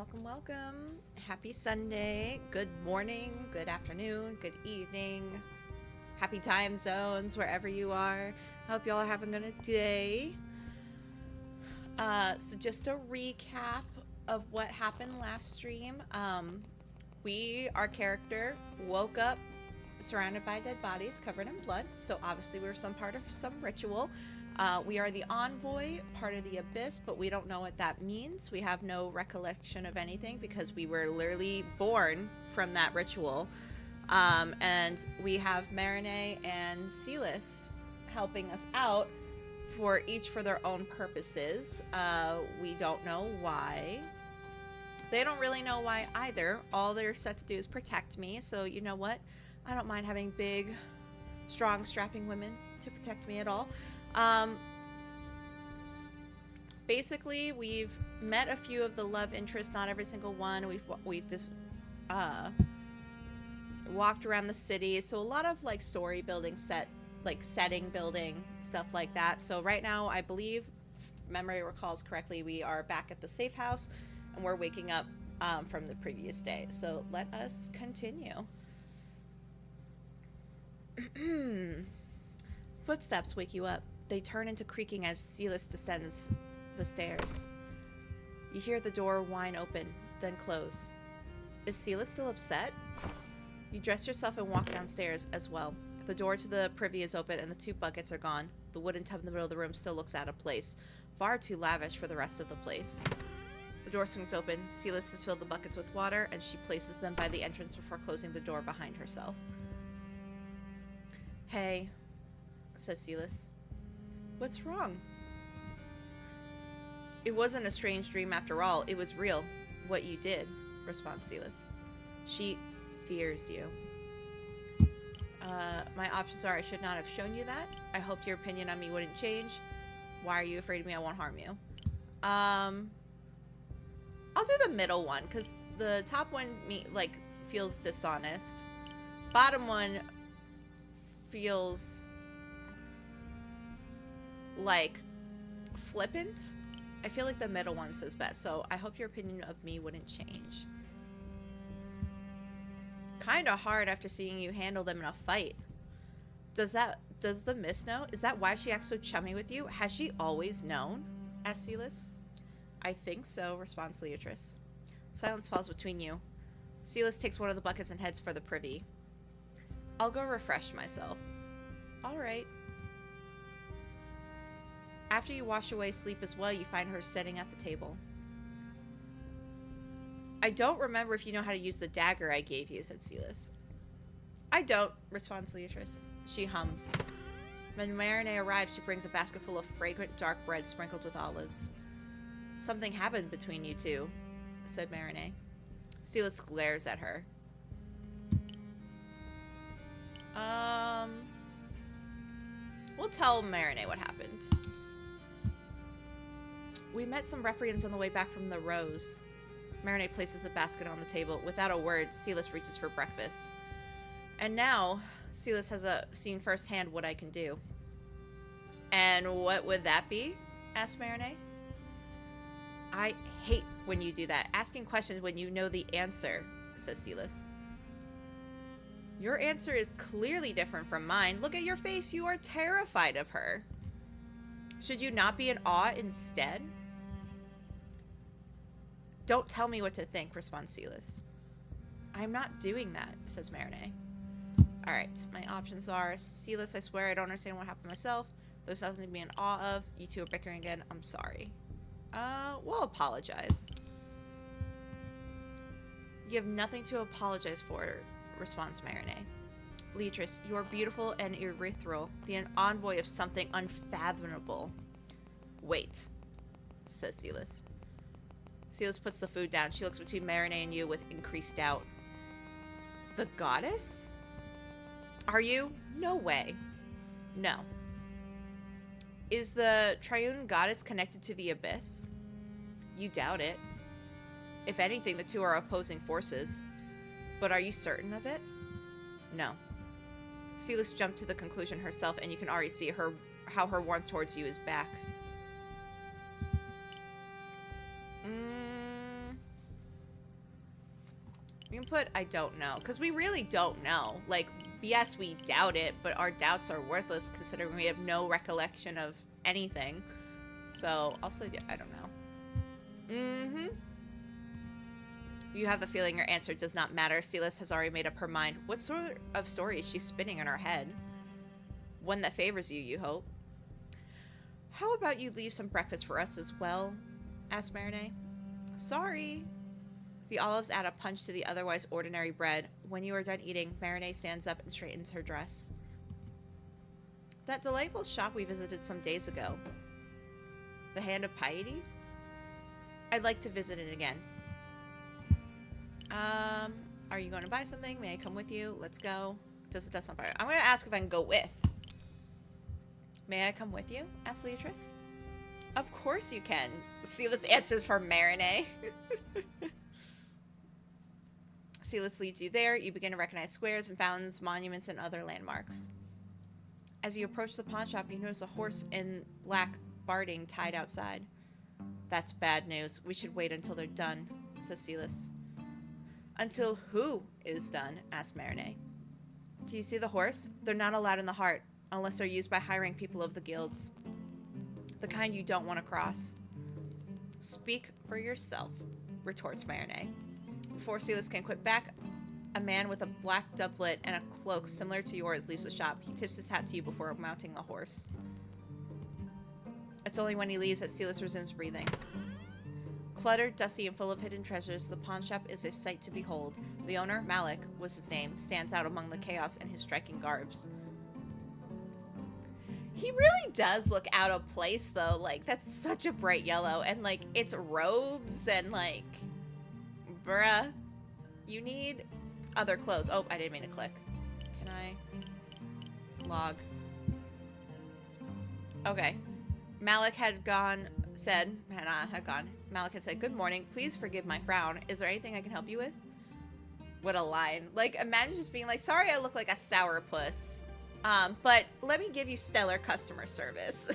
Welcome, welcome. Happy Sunday. Good morning, good afternoon, good evening. Happy time zones wherever you are. Hope y'all are having a good day. So just a recap of what happened last stream. Our character woke up surrounded by dead bodies covered in blood. So obviously we were some part of some ritual. We are the envoy, part of the abyss, but we don't know what that means. We have no recollection of anything because we were literally born from that ritual. And we have Marinee and Sylus helping us out for their own purposes. We don't know why. They don't really know why either. All they're set to do is protect me. So you know what? I don't mind having big, strong, strapping women to protect me at all. Basically, we've met a few of the love interests, not every single one. We've just walked around the city, so a lot of like story building, setting building, stuff like that. So right now, I believe, if memory recalls correctly, we are back at the safe house, and we're waking up from the previous day. So let us continue. Footsteps wake you up. They turn into creaking as Sylus descends the stairs. You hear the door whine open, then close. Is Sylus still upset? You dress yourself and walk downstairs as well. The door to the privy is open and the two buckets are gone. The wooden tub in the middle of the room still looks out of place. Far too lavish for the rest of the place. The door swings open. Sylus has filled the buckets with water and she places them by the entrance before closing the door behind herself. Hey, says Sylus. What's wrong? It wasn't a strange dream after all. It was real. What you did, responds Sylus. She fears you. My options are I should not have shown you that. I hoped your opinion on me wouldn't change. Why are you afraid of me? I won't harm you. I'll do the middle one, because the top one feels dishonest. Bottom one feels like flippant. I feel like the middle one says best, so I hope your opinion of me wouldn't change. Kinda hard after seeing you handle them in a fight. Does the miss know? Is that why she acts so chummy with you? Has she always known? Asks Sylus. I think so, responds Leatrice. Silence falls between you. Sylus takes one of the buckets and heads for the privy. I'll go refresh myself. Alright. After you wash away sleep as well, you find her sitting at the table. I don't remember if you know how to use the dagger I gave you, said Sylus. I don't, responds Leatrice. She hums. When Marinee arrives, she brings a basket full of fragrant dark bread sprinkled with olives. Something happened between you two, said Marinee. Sylus glares at her. We'll tell Marinee what happened. We met some ruffians on the way back from the Rose. Marinee places the basket on the table. Without a word, Sylus reaches for breakfast. And now, Sylus has seen firsthand what I can do. And what would that be? Asked Marinee. I hate when you do that. Asking questions when you know the answer, says Sylus. Your answer is clearly different from mine. Look at your face. You are terrified of her. Should you not be in awe instead? Don't tell me what to think, responds Sylus. I'm not doing that, says Marinee. Alright, my options are Sylus, I swear I don't understand what happened myself. There's nothing to be in awe of. You two are bickering again. I'm sorry. We'll apologize. You have nothing to apologize for, responds Marinee. Leatrice, you are beautiful and ethereal, the envoy of something unfathomable. Wait, says Sylus. Sylus puts the food down. She looks between Marinee and you with increased doubt. The goddess? Are you? No way. No. Is the triune goddess connected to the abyss? You doubt it. If anything, the two are opposing forces. But are you certain of it? No. Sylus jumped to the conclusion herself, and you can already see how her warmth towards you is back. We can put I don't know, because we really don't know. Like, yes, we doubt it, but our doubts are worthless considering we have no recollection of anything. So, I'll say I don't know. Mm-hmm. You have the feeling your answer does not matter. Sylus has already made up her mind. What sort of story is she spinning in her head? One that favors you, you hope. How about you leave some breakfast for us as well? Asked Marinette. Sorry. The olives add a punch to the otherwise ordinary bread. When you are done eating, Marinette stands up and straightens her dress. That delightful shop we visited some days ago. The Hand of Piety? I'd like to visit it again. Are you going to buy something? May I come with you? Let's go. That's not better. I'm going to ask if I can go with. May I come with you? Asked Leatrice. Of course you can. Sylus answers for Marinette. Sylus leads you there. You begin to recognize squares and fountains, monuments, and other landmarks. As you approach the pawn shop, you notice a horse in black barding tied outside. That's bad news. We should wait until they're done, says Sylus. Until who is done? Asked Marinette. Do you see the horse? They're not allowed in the heart, unless they're used by hiring people of the guilds. The kind you don't want to cross. Speak for yourself, retorts Marinette. Before Sylus can quit back, a man with a black doublet and a cloak similar to yours leaves the shop. He tips his hat to you before mounting the horse. It's only when he leaves that Sylus resumes breathing. Cluttered, dusty, and full of hidden treasures, the pawn shop is a sight to behold. The owner, Malik was his name, stands out among the chaos in his striking garbs. He really does look out of place, though. Like, that's such a bright yellow. And, like, it's robes and, like... Bruh. You need other clothes. Oh, I didn't mean to click. Can I? Log. Okay. Malik had gone... Malik had said, good morning. Please forgive my frown. Is there anything I can help you with? What a line. Like, imagine just being like, sorry I look like a sourpuss. But let me give you stellar customer service.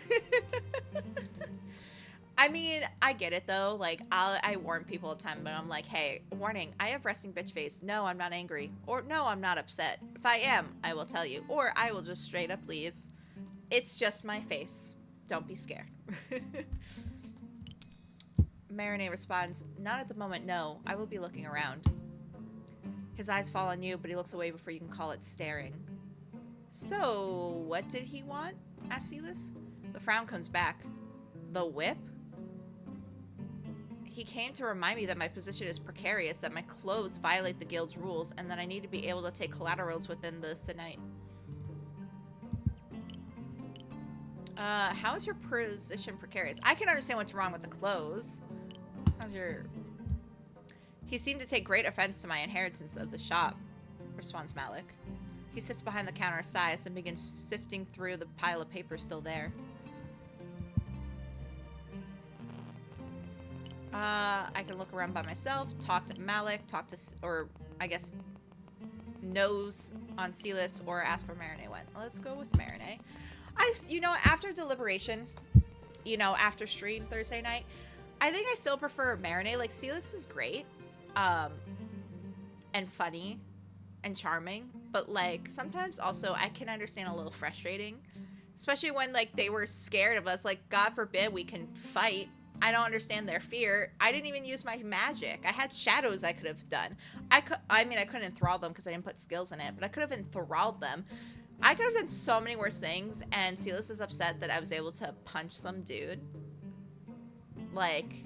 I mean, I get it though. Like, I warn people all the time, but I'm like, hey, warning, I have resting bitch face. No, I'm not angry. Or no, I'm not upset. If I am, I will tell you. Or I will just straight up leave. It's just my face. Don't be scared. Marinette responds, not at the moment, no. I will be looking around. His eyes fall on you, but he looks away before you can call it staring. So, what did he want? Asked Sylus. The frown comes back. The whip? He came to remind me that my position is precarious, that my clothes violate the guild's rules, and that I need to be able to take collaterals within the Senate. How is your position precarious? I can understand what's wrong with the clothes. How's your... He seemed to take great offense to my inheritance of the shop, responds Malik. He sits behind the counter, sighs, and begins sifting through the pile of papers still there. I can look around by myself, talk to Malik, or I guess, nose on Sylus, or ask where Marinette went. Let's go with Marinette. You know, after deliberation, you know, after stream Thursday night, I think I still prefer Marinette. Like, Sylus is great, and funny, and charming, but, like, sometimes also I can understand a little frustrating, especially when, like, they were scared of us. Like, God forbid we can fight. I don't understand their fear. I didn't even use my magic. I had shadows I could have done. I mean, I couldn't enthrall them because I didn't put skills in it, but I could have enthralled them. I could have done so many worse things, and Sylus is upset that I was able to punch some dude. Like...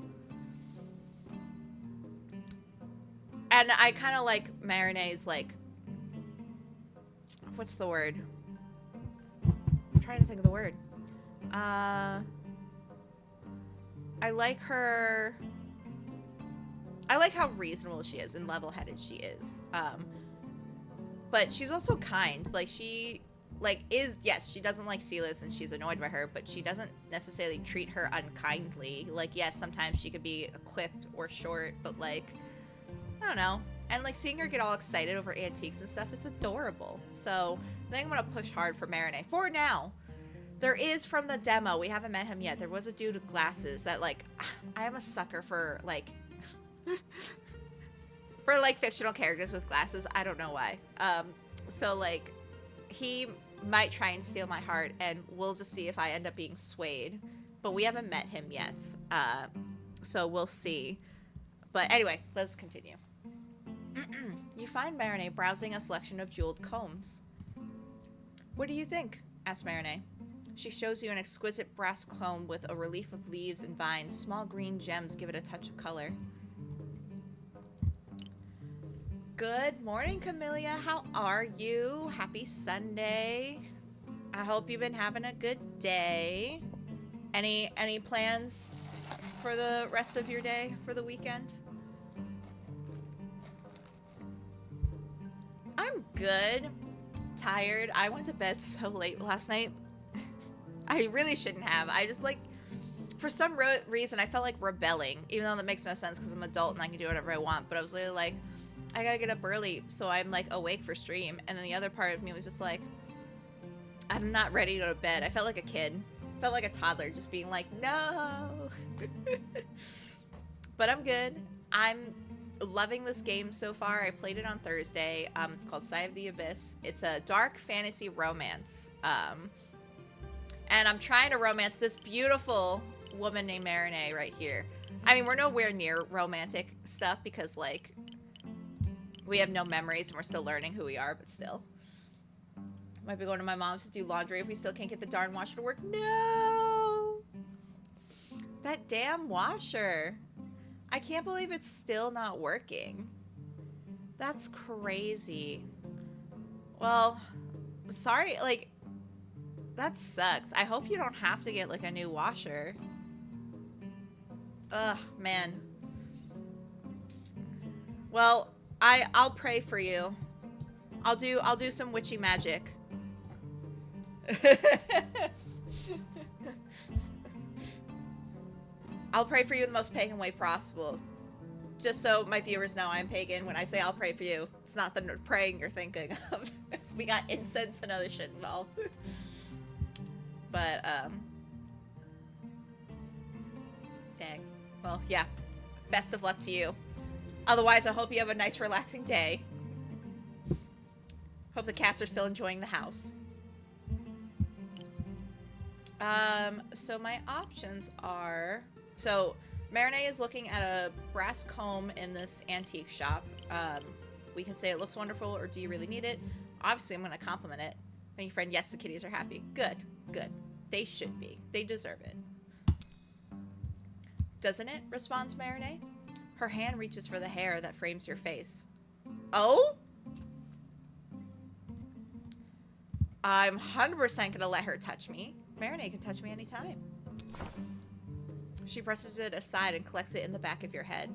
And I kind of like Marinette's, like... What's the word? I'm trying to think of the word. I like her... I like how reasonable she is and level-headed she is. But she's also kind. Like, she... Like, yes, she doesn't like Sylus and she's annoyed by her, but she doesn't necessarily treat her unkindly. Like, yes, sometimes she could be equipped or short, but, like... I don't know. And, like, seeing her get all excited over antiques and stuff is adorable. So, I think I'm gonna push hard for Marinette. For now. There is, from the demo, we haven't met him yet, there was a dude with glasses that, like, I am a sucker for, like, For, like, fictional characters with glasses, I don't know why. So, like, he might try and steal my heart, and we'll just see if I end up being swayed. But we haven't met him yet, so we'll see. But anyway, let's continue. You find Marinette browsing a selection of jeweled combs. What do you think? Asks Marinette. She shows you an exquisite brass comb with a relief of leaves and vines. Small green gems give it a touch of color. Good morning, Camellia. How are you? Happy Sunday. I hope you've been having a good day. Any plans for the rest of your day, for the weekend? I'm good. Tired. I went to bed so late last night. I really shouldn't have. I just, like, for some reason, I felt like rebelling, even though that makes no sense because I'm an adult and I can do whatever I want. But I was literally like, I gotta get up early, so I'm, like, awake for stream. And then the other part of me was just like, I'm not ready to go to bed. I felt like a kid. Felt like a toddler, just being like, no. But I'm good. I'm loving this game so far. I played it on Thursday. It's called Sigh of the Abyss. It's a dark fantasy romance. And I'm trying to romance this beautiful woman named Marinette right here. I mean, we're nowhere near romantic stuff because, like, we have no memories and we're still learning who we are, but still. Might be going to my mom's to do laundry if we still can't get the darn washer to work. No! That damn washer. I can't believe it's still not working. That's crazy. Well, sorry, like, that sucks. I hope you don't have to get, like, a new washer. Ugh, man. Well, I'll pray for you. I'll do some witchy magic. I'll pray for you in the most pagan way possible. Just so my viewers know I'm pagan when I say I'll pray for you. It's not the praying you're thinking of. We got incense and other shit involved. But, dang. Well, yeah. Best of luck to you. Otherwise, I hope you have a nice, relaxing day. Hope the cats are still enjoying the house. So my options are... So, Marinette is looking at a brass comb in this antique shop. We can say it looks wonderful, or do you really need it? Obviously, I'm going to compliment it. Thank you, friend. Yes, the kitties are happy. Good. Good. They should be. They deserve it. Doesn't it? Responds Marinette. Her hand reaches for the hair that frames your face. Oh? I'm 100% going to let her touch me. Marinette can touch me anytime. She presses it aside and collects it in the back of your head.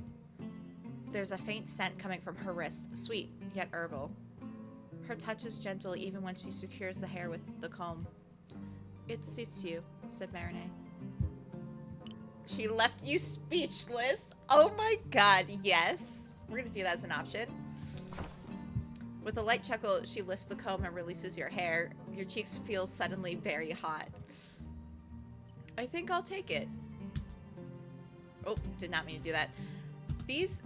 There's a faint scent coming from her wrist, sweet, yet herbal. Her touch is gentle even when she secures the hair with the comb. It suits you, said Marinette. She left you speechless. Oh my god, yes. We're gonna do that as an option. With a light chuckle, she lifts the comb and releases your hair. Your cheeks feel suddenly very hot. I think I'll take it. Oh, did not mean to do that. These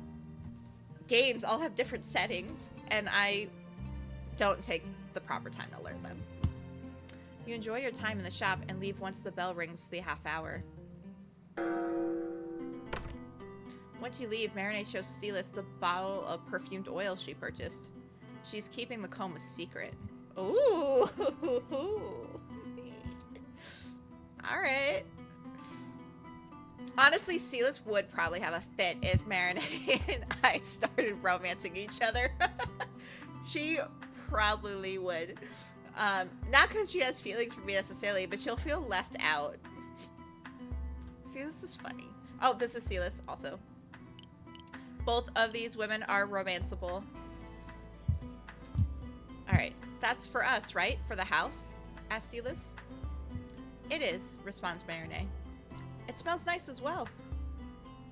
games all have different settings, and I don't take the proper time to learn them. You enjoy your time in the shop and leave once the bell rings the half hour. Once you leave, Marinette shows Sylus the bottle of perfumed oil she purchased. She's keeping the comb a secret. Ooh! Alright. Honestly, Sylus would probably have a fit if Marinette and I started romancing each other. She probably would. Not because she has feelings for me necessarily, but she'll feel left out. Sylus is funny. Oh, this is Sylus also. Both of these women are romanceable. Alright, that's for us, right? For the house? Asks Sylus. It is, responds Marinette. It smells nice as well.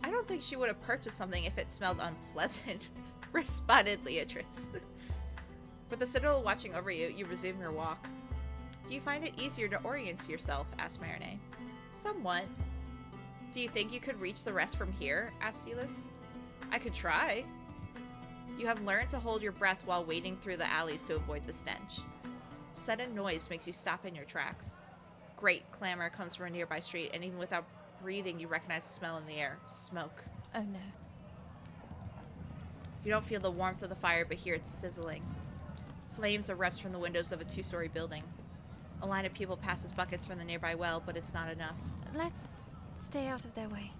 I don't think she would have purchased something if it smelled unpleasant, responded Leatrice. With the citadel watching over you, you resume your walk. Do you find it easier to orient yourself? Asked Marinette. Somewhat. Do you think you could reach the rest from here? Asked Sylus. I could try. You have learned to hold your breath while wading through the alleys to avoid the stench. Sudden noise makes you stop in your tracks. Great clamor comes from a nearby street, and even without breathing, you recognize the smell in the air. Smoke. Oh no. You don't feel the warmth of the fire, but hear it sizzling. Flames erupt from the windows of a 2-story building. A line of people passes buckets from the nearby well, but it's not enough. Let's stay out of their way.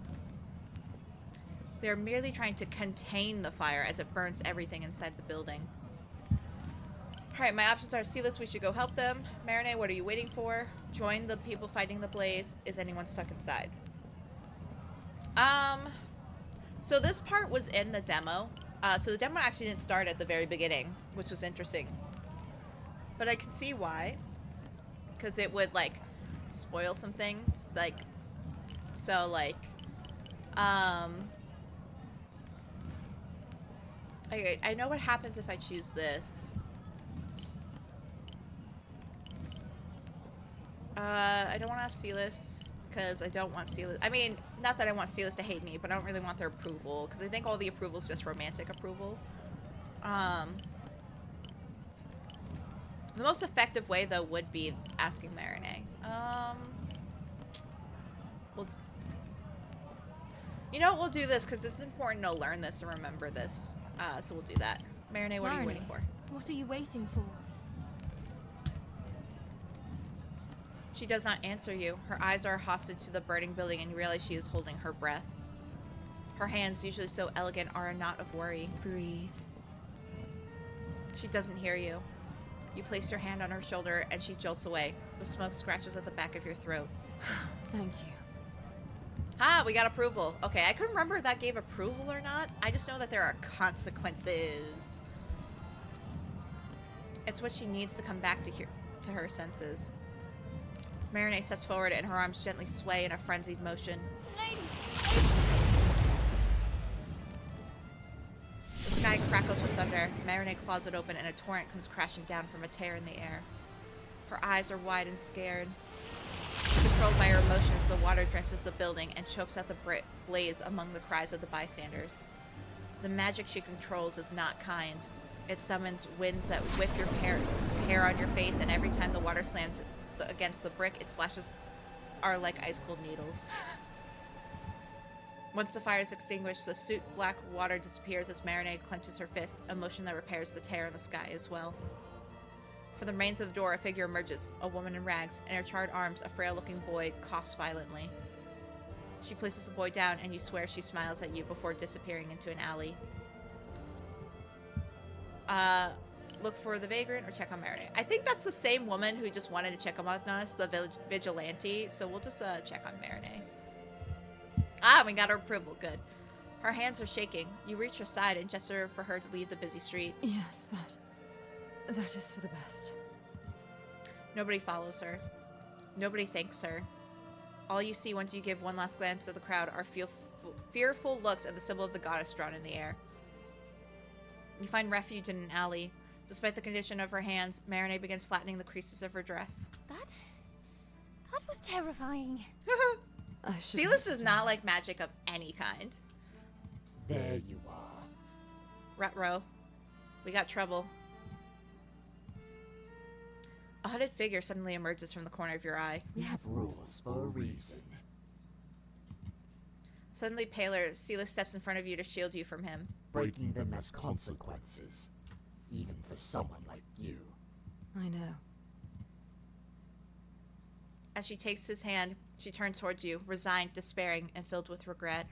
They're merely trying to contain the fire as it burns everything inside the building. Alright, my options are Sylus, we should go help them. Marinette, what are you waiting for? Join the people fighting the blaze. Is anyone stuck inside? So this part was in the demo. So the demo actually didn't start at the very beginning, which was interesting. But I can see why. Because it would, like, spoil some things. Like, so, like, I know what happens if I choose this. I don't want to ask Sylus, because I don't want Sylus. I mean, not that I want Sylus to hate me, but I don't really want their approval, because I think all the approval is just romantic approval. The most effective way, though, would be asking Marinette. You know what, we'll do this, because it's important to learn this and remember this. So we'll do that. Marinette, what are you waiting for? What are you waiting for? She does not answer you. Her eyes are hostage to the burning building, and you realize she is holding her breath. Her hands, usually so elegant, are a knot of worry. Breathe. She doesn't hear you. You place your hand on her shoulder, and she jolts away. The smoke scratches at the back of your throat. Thank you. Ah, we got approval. Okay, I couldn't remember if that gave approval or not. I just know that there are consequences. It's what she needs to come back to her senses. Marinette steps forward, and her arms gently sway in a frenzied motion. The sky crackles with thunder. Marinette claws it open, and a torrent comes crashing down from a tear in the air. Her eyes are wide and scared. Controlled by her emotions, the water drenches the building and chokes out the blaze among the cries of the bystanders. The magic she controls is not kind. It summons winds that whip your hair on your face, and every time the water slams against the brick, its splashes are like ice-cold needles. Once the fire is extinguished, the soot black water disappears as Marinette clenches her fist, a motion that repairs the tear in the sky as well. From the remains of the door, a figure emerges, a woman in rags. In her charred arms, a frail-looking boy coughs violently. She places the boy down, and you swear she smiles at you before disappearing into an alley. Look for the vagrant or check on Marinette. I think that's the same woman who just wanted to check on us, the vigilante. So we'll just check on Marinette. Ah, we got her approval. Good. Her hands are shaking. You reach her side and gesture for her to leave the busy street. Yes, that is for the best. Nobody follows her. Nobody thanks her. All you see once you give one last glance at the crowd are fearful looks at the symbol of the goddess drawn in the air. You find refuge in an alley. Despite the condition of her hands, Marinette begins flattening the creases of her dress. That was terrifying. Sylus does not like magic of any kind. There you are. Ruh-roh. We got trouble. A hooded figure suddenly emerges from the corner of your eye. We have rules for a reason. Suddenly paler, Sylus steps in front of you to shield you from him. Breaking them has consequences. Even for someone like you. I know. As she takes his hand, she turns towards you, resigned, despairing, and filled with regret.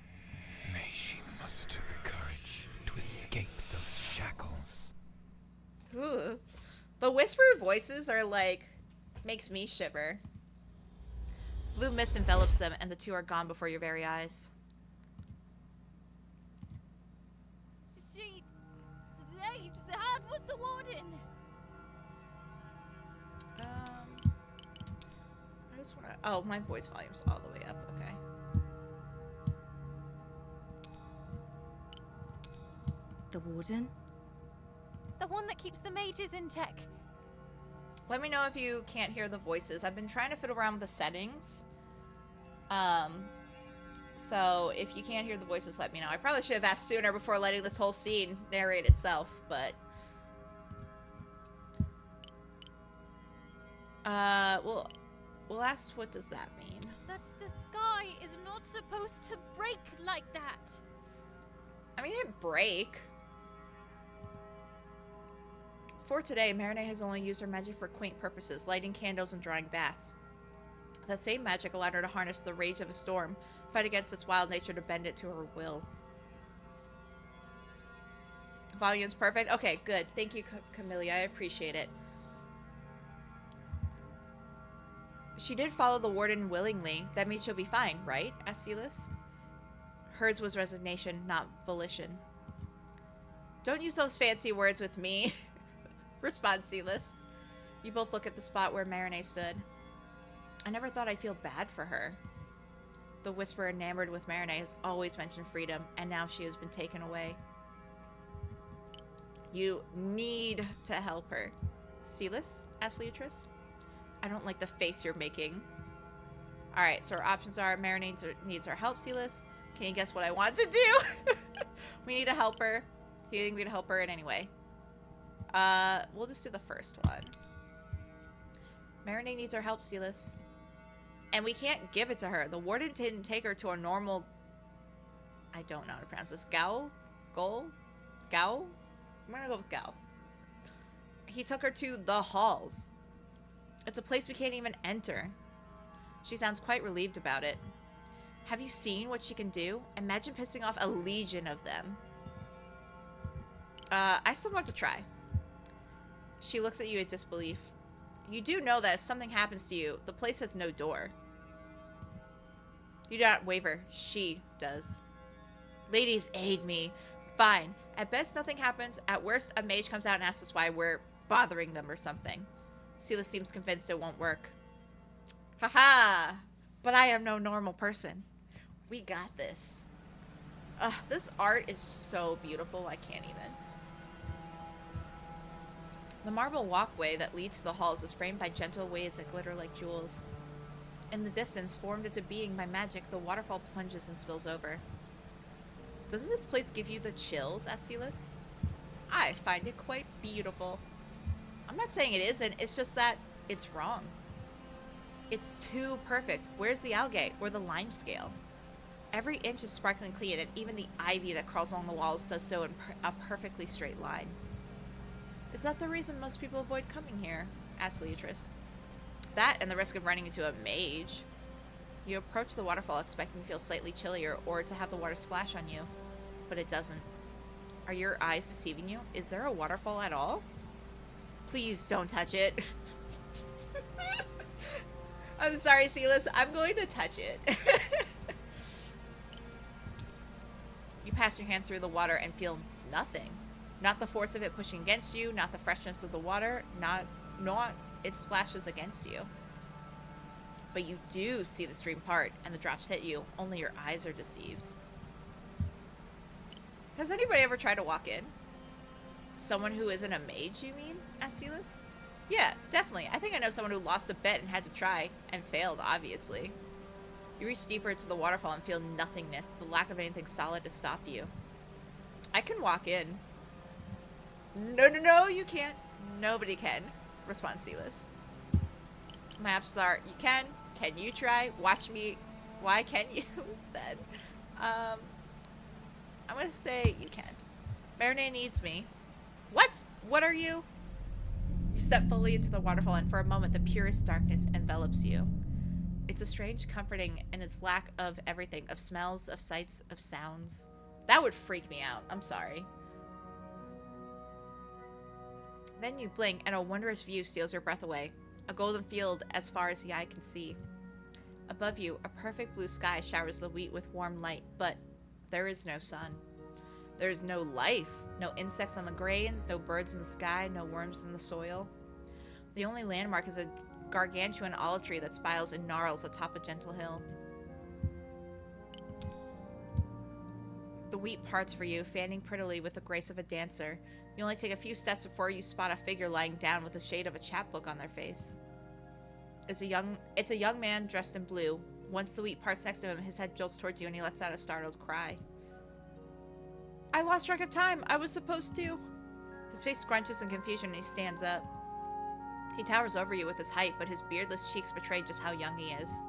May she muster the courage to escape those shackles. Ooh. The whisper voices are like, makes me shiver. Blue mist envelops them, and the two are gone before your very eyes. That was the warden. I just want to. Oh, my voice volume's all the way up. Okay. The warden? The one that keeps the mages in check. Let me know if you can't hear the voices. I've been trying to fiddle around with the settings. So if you can't hear the voices, let me know. I probably should have asked sooner before letting this whole scene narrate itself, but... we'll ask what does that mean? That's the sky is not supposed to break like that. I mean, it didn't break. For today, Marinette has only used her magic for quaint purposes, lighting candles and drawing baths. That same magic allowed her to harness the rage of a storm, fight against its wild nature to bend it to her will. Volume's perfect? Okay, good. Thank you, Camellia. I appreciate it. She did follow the warden willingly. That means she'll be fine, right? Asked Sylus. Hers was resignation, not volition. Don't use those fancy words with me, responds Sylus. You both look at the spot where Marinette stood. I never thought I'd feel bad for her. The Whisperer, enamored with Marinette, has always mentioned freedom, and now she has been taken away. You need to help her. Sylus? Asked Leatrice. I don't like the face you're making. Alright, so our options are Marinette needs our help, Sylus. Can you guess what I want to do? We need to help her. Do you think we can help her in any way? We'll just do the first one. Marinette needs our help, Sylus. And we can't give it to her. The warden didn't take her to a normal... I don't know how to pronounce this. Gao? Gao? I'm gonna go with Gao. He took her to the halls. It's a place we can't even enter. She sounds quite relieved about it. Have you seen what she can do? Imagine pissing off a legion of them. I still want to try. She looks at you in disbelief. You do know that if something happens to you, the place has no door. You do not waver. She does. Ladies, aid me. Fine. At best, nothing happens. At worst, a mage comes out and asks us why we're bothering them or something. Sylus seems convinced it won't work. Haha! But I am no normal person. We got this. This art is so beautiful, I can't even. The marble walkway that leads to the halls is framed by gentle waves that glitter like jewels. In the distance, formed into being by magic, the waterfall plunges and spills over. Doesn't this place give you the chills? Asked Sylus. I find it quite beautiful. I'm not saying it isn't, it's just that it's wrong. It's too perfect. Where's the algae or the lime scale? Every inch is sparkling clean, and even the ivy that crawls along the walls does so in a perfectly straight line. Is that the reason most people avoid coming here? Asked Leatrice. That and the risk of running into a mage. You approach the waterfall expecting to feel slightly chillier or to have the water splash on you, but it doesn't. Are your eyes deceiving you? Is there a waterfall at all? Please don't touch it. I'm sorry, Sylus. I'm going to touch it. You pass your hand through the water and feel nothing. Not the force of it pushing against you, not the freshness of the water, not it splashes against you. But you do see the stream part, and the drops hit you. Only your eyes are deceived. Has anybody ever tried to walk in? Someone who isn't a mage, you mean? Asked Sylus. Yeah, definitely. I think I know someone who lost a bet and had to try, and failed, obviously. You reach deeper into the waterfall and feel nothingness, the lack of anything solid to stop you. I can walk in. No, you can't. Nobody can, responds Sylus. My options are, you can you try? Watch me. Why can't you? Then, I'm gonna say you can. Marinette needs me. What? What are you? You step fully into the waterfall, and for a moment, the purest darkness envelops you. It's a strange comforting in its lack of everything, of smells, of sights, of sounds. That would freak me out. I'm sorry. Then you blink, and a wondrous view steals your breath away. A golden field as far as the eye can see. Above you, a perfect blue sky showers the wheat with warm light, but there is no sun. There is no life. No insects on the grains, no birds in the sky, no worms in the soil. The only landmark is a gargantuan olive tree that spirals and gnarls atop a gentle hill. The wheat parts for you, fanning prettily with the grace of a dancer. You only take a few steps before you spot a figure lying down with the shade of a chapbook on their face. It's a young man dressed in blue, Once the wheat parts next to him, his head jolts towards you and he lets out a startled cry. I lost track of time. I was supposed to. His face scrunches in confusion and he stands up. He towers over you with his height, but his beardless cheeks betray just how young he is.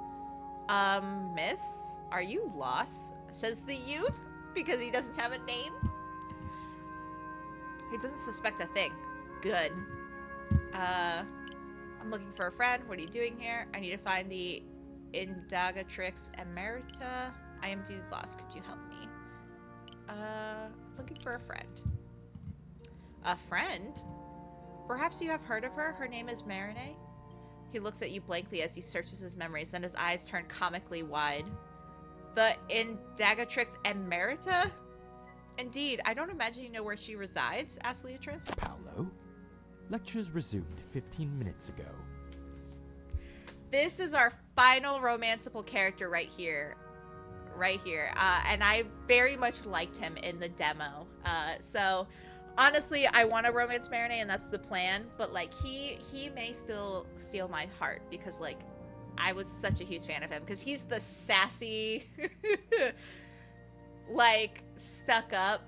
Miss? Are you lost? Says the youth, because he doesn't have a name. He doesn't suspect a thing. Good. I'm looking for a friend. What are you doing here? I need to find the Indagatrix Emerita. I am indeed lost. Could you help me? Looking for a friend. A friend? Perhaps you have heard of her? Her name is Marinee? He looks at you blankly as he searches his memories, and his eyes turn comically wide. The Indagatrix Emerita? Indeed, I don't imagine you know where she resides, asked Leatrice. Paolo? Lectures resumed 15 minutes ago. This is our final romanceable character right here. Right here. And I very much liked him in the demo. So, honestly, I want to romance Marinee, and that's the plan. But, like, he may still steal my heart because, like, I was such a huge fan of him. Because he's the sassy, like, stuck-up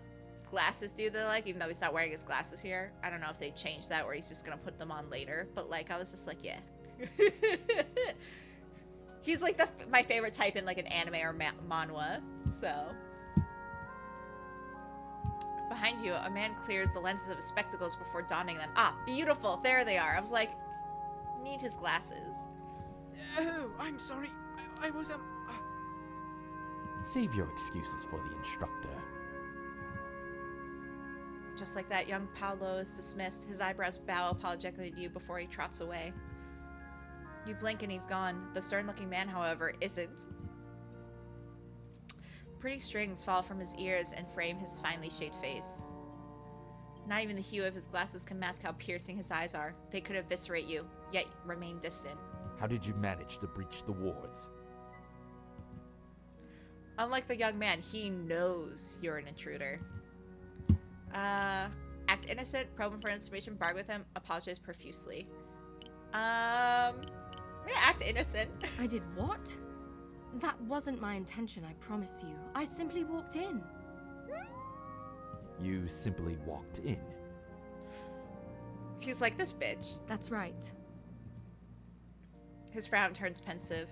glasses dude that I like, even though he's not wearing his glasses here. I don't know if they changed that or he's just going to put them on later. But, like, I was just like, yeah. He's like my favorite type in like an anime or manhwa. So behind you, a man clears the lenses of his spectacles before donning them. Ah, beautiful! There they are. I was like, need his glasses. Oh, I'm sorry. I was Save your excuses for the instructor. Just like that, young Paolo is dismissed. His eyebrows bow apologetically to you before he trots away. You blink and he's gone. The stern-looking man, however, isn't. Pretty strings fall from his ears and frame his finely shaped face. Not even the hue of his glasses can mask how piercing his eyes are. They could eviscerate you, yet remain distant. How did you manage to breach the wards? Unlike the young man, he knows you're an intruder. Act innocent, probe him for information, bargain with him, apologize profusely. I'm gonna act innocent. I did what? That wasn't my intention, I promise you. I simply walked in. You simply walked in. He's like, this bitch. That's right. His frown turns pensive.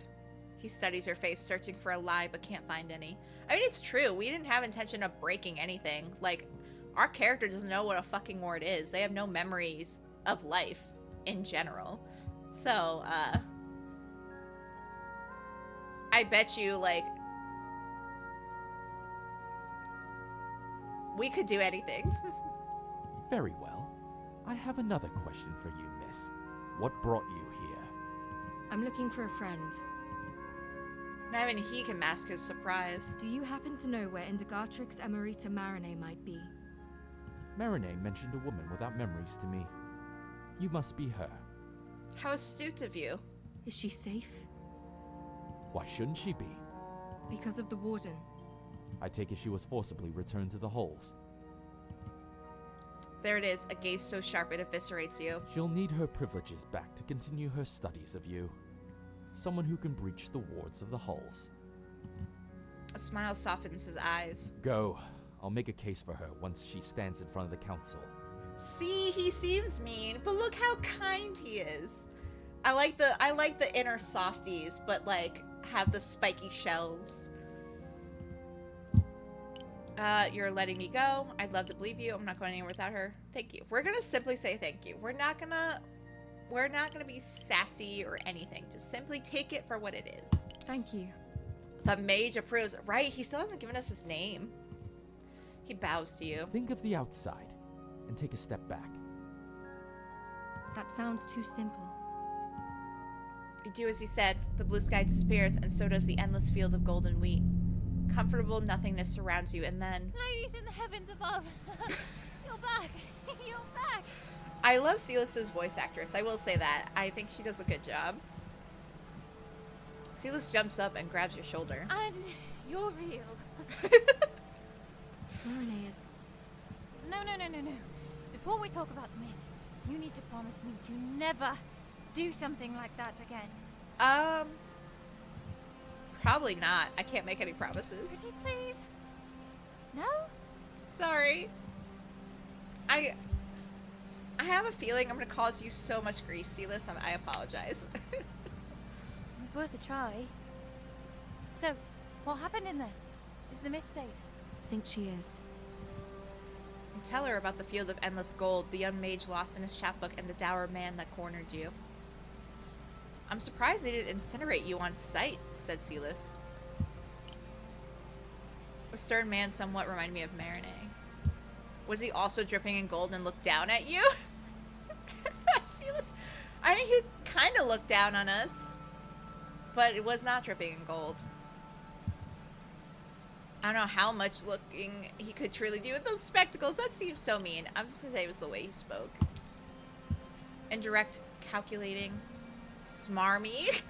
He studies her face, searching for a lie, but can't find any. I mean, it's true. We didn't have intention of breaking anything. Like, our character doesn't know what a fucking ward is. They have no memories of life in general. So, I bet you, like, we could do anything. Very well. I have another question for you, miss. What brought you here? I'm looking for a friend. Not even he can mask his surprise. Do you happen to know where Indagatrix Emerita Marinee might be? Marinee mentioned a woman without memories to me. You must be her. How astute of you. Is she safe? Why shouldn't she be? Because of the warden. I take it she was forcibly returned to the halls. There it is, a gaze so sharp it eviscerates you. She'll need her privileges back to continue her studies of you. Someone who can breach the wards of the halls. A smile softens his eyes. Go. I'll make a case for her once she stands in front of the council. See, he seems mean, but look how kind he is. I like the inner softies, but like have the spiky shells. You're letting me go. I'd love to believe you. I'm not going anywhere without her. Thank you. We're gonna simply say thank you. We're not gonna be sassy or anything. Just simply take it for what it is. Thank you. The mage approves. Right, he still hasn't given us his name. He bows to you. Think of the outside and take a step back. That sounds too simple. You do as he said. The blue sky disappears, and so does the endless field of golden wheat. Comfortable nothingness surrounds you, and then... Ladies in the heavens above! You're back! You're back! I love Sylus's voice actress. I will say that. I think she does a good job. Sylus jumps up and grabs your shoulder. And you're real. Marinee is... No. Before we talk about this, you need to promise me to never do something like that again. Probably not. I can't make any promises. Pretty please? No? Sorry. I have a feeling I'm going to cause you so much grief, Sylus. I apologize. It was worth a try. So, what happened in there? Is the mist safe? Think she is. You tell her about the field of endless gold, the young mage lost in his chapbook, and the dour man that cornered you. I'm surprised they didn't incinerate you on sight, said Sylus. The stern man somewhat reminded me of Marinay. Was he also dripping in gold and looked down at you? Sylus, I mean, he kind of looked down on us, but it was not dripping in gold. I don't know how much looking he could truly do with those spectacles. That seems so mean. I'm just gonna say it was the way he spoke. Indirect, calculating, smarmy.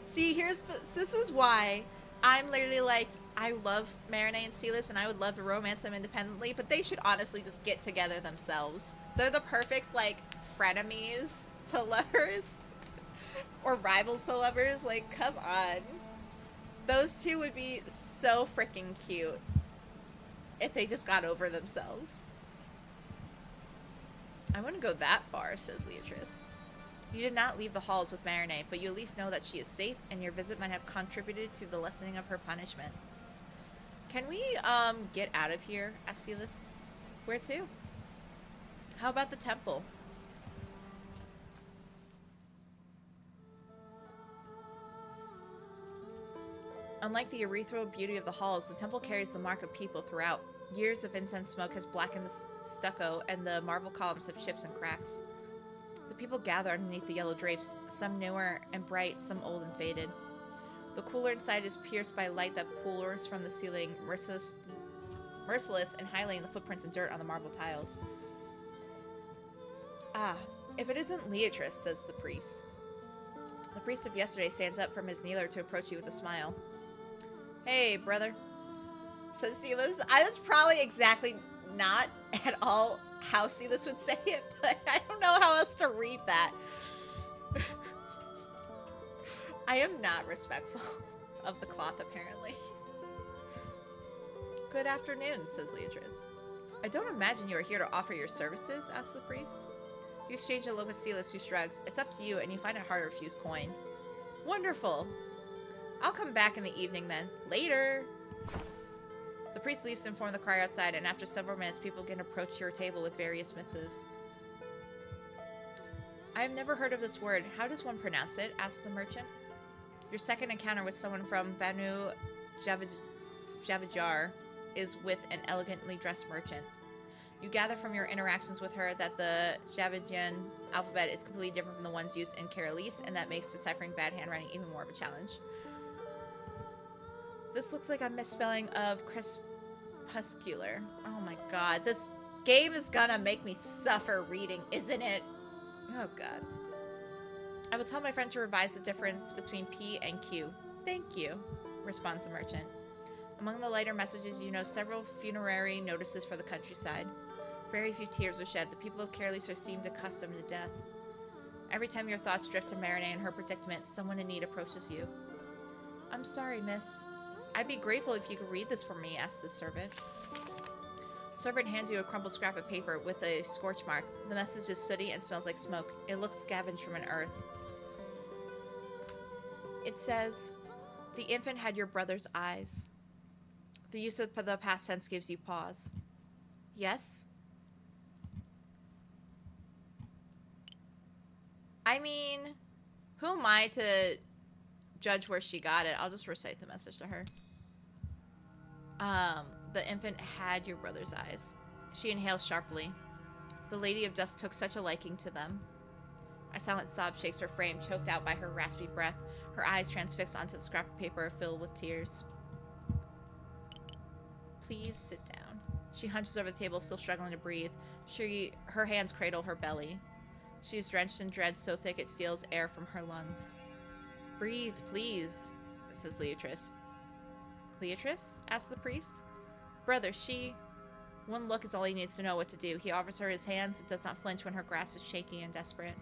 See, this is why I'm literally like, I love Marinay and Sylus, and I would love to romance them independently, but they should honestly just get together themselves. They're the perfect, like, frenemies to lovers. Or rivals to lovers. Like, come on. Those two would be so freaking cute if they just got over themselves. I wouldn't go that far, says Leatrice. You did not leave the halls with Marinay, but you at least know that she is safe, and your visit might have contributed to the lessening of her punishment. Can we, get out of here? Asked Sylus. Where to? How about the temple? Unlike the ethereal beauty of the halls, the temple carries the mark of people throughout. Years of incense smoke has blackened the stucco, and the marble columns have chips and cracks. The people gather underneath the yellow drapes, some newer and bright, some old and faded. The cooler inside is pierced by light that pours from the ceiling, merciless and highlighting the footprints and dirt on the marble tiles. Ah, if it isn't Leatrice, says the priest. The priest of yesterday stands up from his kneeler to approach you with a smile. Hey, brother, says Sylus. That's probably exactly not at all how Sylus would say it, but I don't know how else to read that. I am not respectful of the cloth, apparently. Good afternoon, says Leatrice. I don't imagine you are here to offer your services, asks the priest. You exchange a look with Sylus, who shrugs. It's up to you, and you find it hard to refuse coin. Wonderful. I'll come back in the evening then. Later! The priest leaves to inform the crier outside, and after several minutes, people begin to approach your table with various missives. I have never heard of this word. How does one pronounce it? Asks the merchant. Your second encounter with someone from Banu Javajar is with an elegantly dressed merchant. You gather from your interactions with her that the Javajian alphabet is completely different from the ones used in Karalis, and that makes deciphering bad handwriting even more of a challenge. This looks like a misspelling of crepuscular. Oh my god, this game is gonna make me suffer reading, isn't it? Oh god. I will tell my friend to revise the difference between P and Q. Thank you, responds the merchant. Among the lighter messages, you know several funerary notices for the countryside. Very few tears are shed. The people of Karalis are seemed accustomed to death. Every time your thoughts drift to Marinay and her predicament, someone in need approaches you. I'm sorry, miss. I'd be grateful if you could read this for me, asks the servant. Servant hands you a crumpled scrap of paper with a scorch mark. The message is sooty and smells like smoke. It looks scavenged from an earth. It says, the infant had your brother's eyes. The use of the past tense gives you pause. Yes? I mean, who am I to judge where she got it? I'll just recite the message to her. The infant had your brother's eyes. She inhales sharply. The Lady of Dusk took such a liking to them. A silent sob shakes her frame, choked out by her raspy breath, her eyes transfixed onto the scrap of paper filled with tears. Please sit down. She hunches over the table, still struggling to breathe. Her hands cradle her belly. She is drenched in dread so thick it steals air from her lungs. Breathe, please, says Leatrice. Leatrice? Asks the priest. Brother, she... One look is all he needs to know what to do. He offers her his hands and does not flinch when her grasp is shaky and desperate.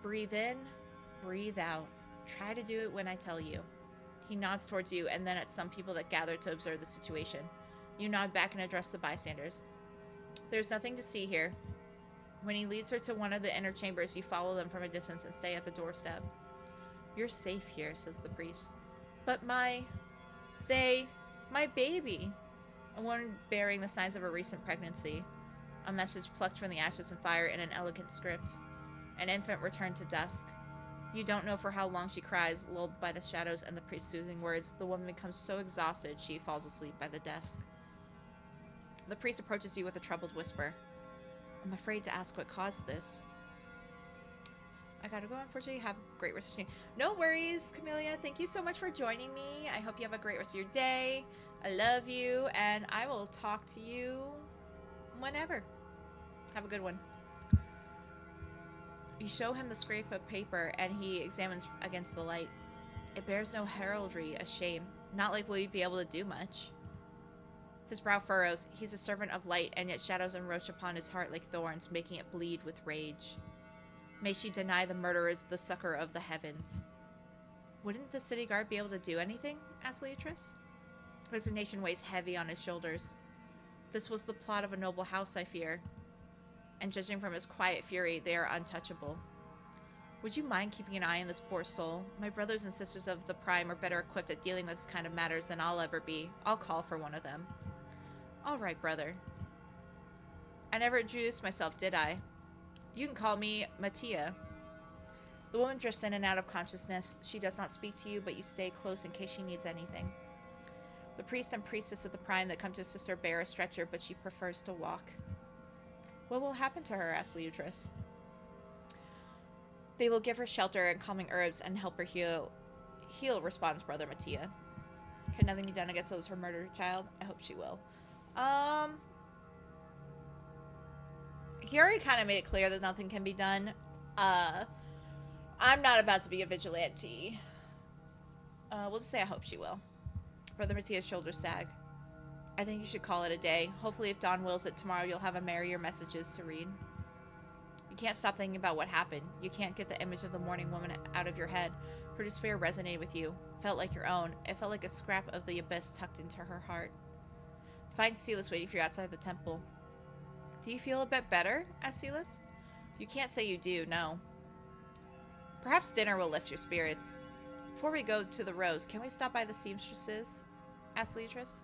Breathe in. Breathe out. Try to do it when I tell you. He nods towards you and then at some people that gather to observe the situation. You nod back and address the bystanders. There's nothing to see here. When he leads her to one of the inner chambers, you follow them from a distance and stay at the doorstep. You're safe here, says the priest. But my baby. A woman bearing the signs of a recent pregnancy. A message plucked from the ashes and fire in an elegant script. An infant returned to dusk. You don't know for how long she cries, lulled by the shadows and the priest's soothing words. The woman becomes so exhausted she falls asleep by the desk. The priest approaches you with a troubled whisper. I'm afraid to ask what caused this. I gotta go, unfortunately. Have a great rest of your day. No worries, Camellia. Thank you so much for joining me. I hope you have a great rest of your day. I love you, and I will talk to you whenever. Have a good one. You show him the scrap of paper, and he examines against the light. It bears no heraldry, a shame. Not like we'd be able to do much. His brow furrows. He's a servant of light, and yet shadows encroach upon his heart like thorns, making it bleed with rage. May she deny the murderers the succor of the heavens. Wouldn't the city guard be able to do anything? Asked Leatrice. Resignation weighs heavy on his shoulders. This was the plot of a noble house, I fear. And judging from his quiet fury, they are untouchable. Would you mind keeping an eye on this poor soul? My brothers and sisters of the Prime are better equipped at dealing with this kind of matters than I'll ever be. I'll call for one of them. All right, brother. I never introduced myself, did I? You can call me Mattia. The woman drifts in and out of consciousness. She does not speak to you, but you stay close in case she needs anything. The priest and priestess of the Prime that come to assist her bear a stretcher, but she prefers to walk. What will happen to her? Asked Leatrice. They will give her shelter and calming herbs and help her heal. Heal, responds Brother Mattia. Can nothing be done against those her murdered child? I hope she will. He already kind of made it clear that nothing can be done. I'm not about to be a vigilante. We'll just say I hope she will. Brother Mattia's shoulders sag. I think you should call it a day. Hopefully if Dawn wills it, tomorrow you'll have a merrier messages to read. You can't stop thinking about what happened. You can't get the image of the mourning woman out of your head. Her despair resonated with you. Felt like your own. It felt like a scrap of the abyss tucked into her heart. Find Sylus waiting for you outside the temple. Do you feel a bit better? Asked Sylus. You can't say you do, no. Perhaps dinner will lift your spirits. Before we go to the Rose, can we stop by the seamstresses? Asked Leatrice.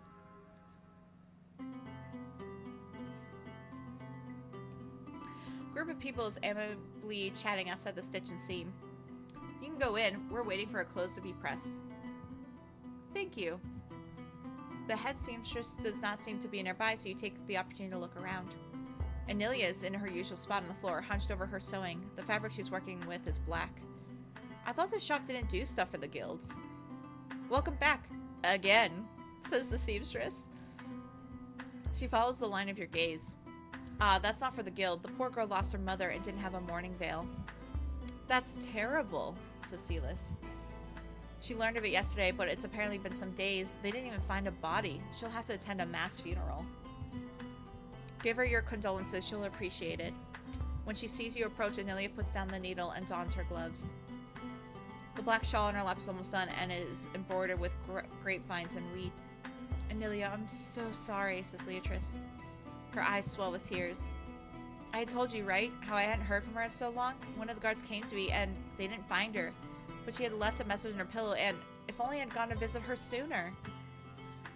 Group of people is amicably chatting outside the stitch and seam. You can go in. We're waiting for our clothes to be pressed. Thank you. The head seamstress does not seem to be nearby, so you take the opportunity to look around. Anilia is in her usual spot on the floor, hunched over her sewing. The fabric she's working with is black. I thought the shop didn't do stuff for the guilds. Welcome back. Again, says the seamstress. She follows the line of your gaze. Ah, that's not for the guild. The poor girl lost her mother and didn't have a mourning veil. That's terrible, says Sylus. She learned of it yesterday, but it's apparently been some days. They didn't even find a body. She'll have to attend a mass funeral. Give her your condolences. She'll appreciate it. When she sees you approach, Anilia puts down the needle and dons her gloves. The black shawl on her lap is almost done and is embroidered with grapevines and wheat. Anilia, I'm so sorry, says Leatrice. Her eyes swell with tears. I had told you, right? How I hadn't heard from her in so long? One of the guards came to me and they didn't find her. But she had left a message in her pillow, and if only I had gone to visit her sooner.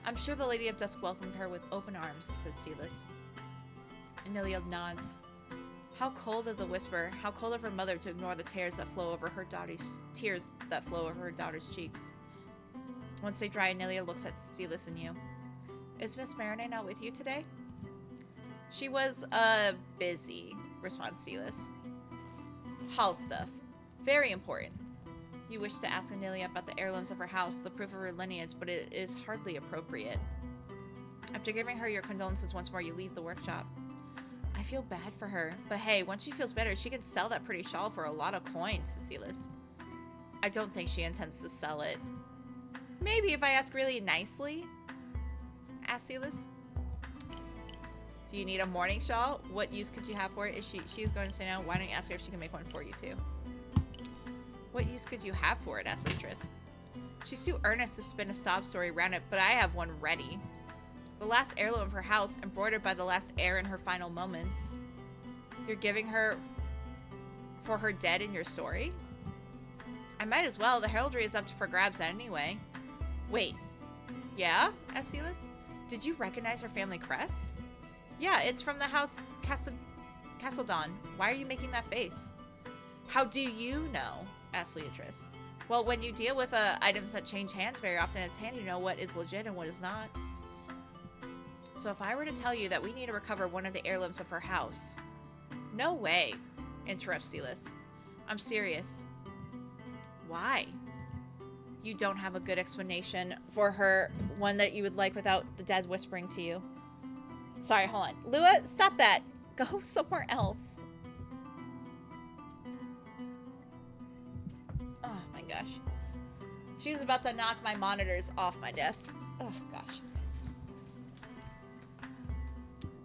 I'm sure the Lady of Dusk welcomed her with open arms, said Sylus. Anilia nods. How cold of the whisper, how cold of her mother to ignore the tears that flow over her daughter's cheeks. Once they dry, Anilia looks at Sylus and you. Is Miss Marinette not with you today? She was, busy, responds Sylus. Hall stuff. Very important. You wish to ask Anilia about the heirlooms of her house, the proof of her lineage, but it is hardly appropriate. After giving her your condolences once more, you leave the workshop. I feel bad for her, but hey, once she feels better, she can sell that pretty shawl for a lot of coins, says Sylus. I don't think she intends to sell it. Maybe if I ask really nicely, asks Sylus. Do you need a mourning shawl? What use could you have for it? She's going to say no. Why don't you ask her if she can make one for you too? What use could you have for it? Asked Beatrice. She's too earnest to spin a sob story around it, but I have one ready. The last heirloom of her house, embroidered by the last heir in her final moments. You're giving her for her dead in your story? I might as well. The heraldry is up for grabs anyway. Wait. Yeah? Asked Sylus. Did you recognize her family crest? Yeah, it's from the house Castledon. Why are you making that face? How do you know? Asked Beatrice. Well, when you deal with items that change hands very often, it's handy to know what is legit and what is not. So if I were to tell you that we need to recover one of the heirlooms of her house... No way, interrupts Sylus. I'm serious. Why? You don't have a good explanation for her, one that you would like without the dead whispering to you. Sorry, hold on. Lua, stop that. Go somewhere else. Oh my gosh. She was about to knock my monitors off my desk. Oh gosh.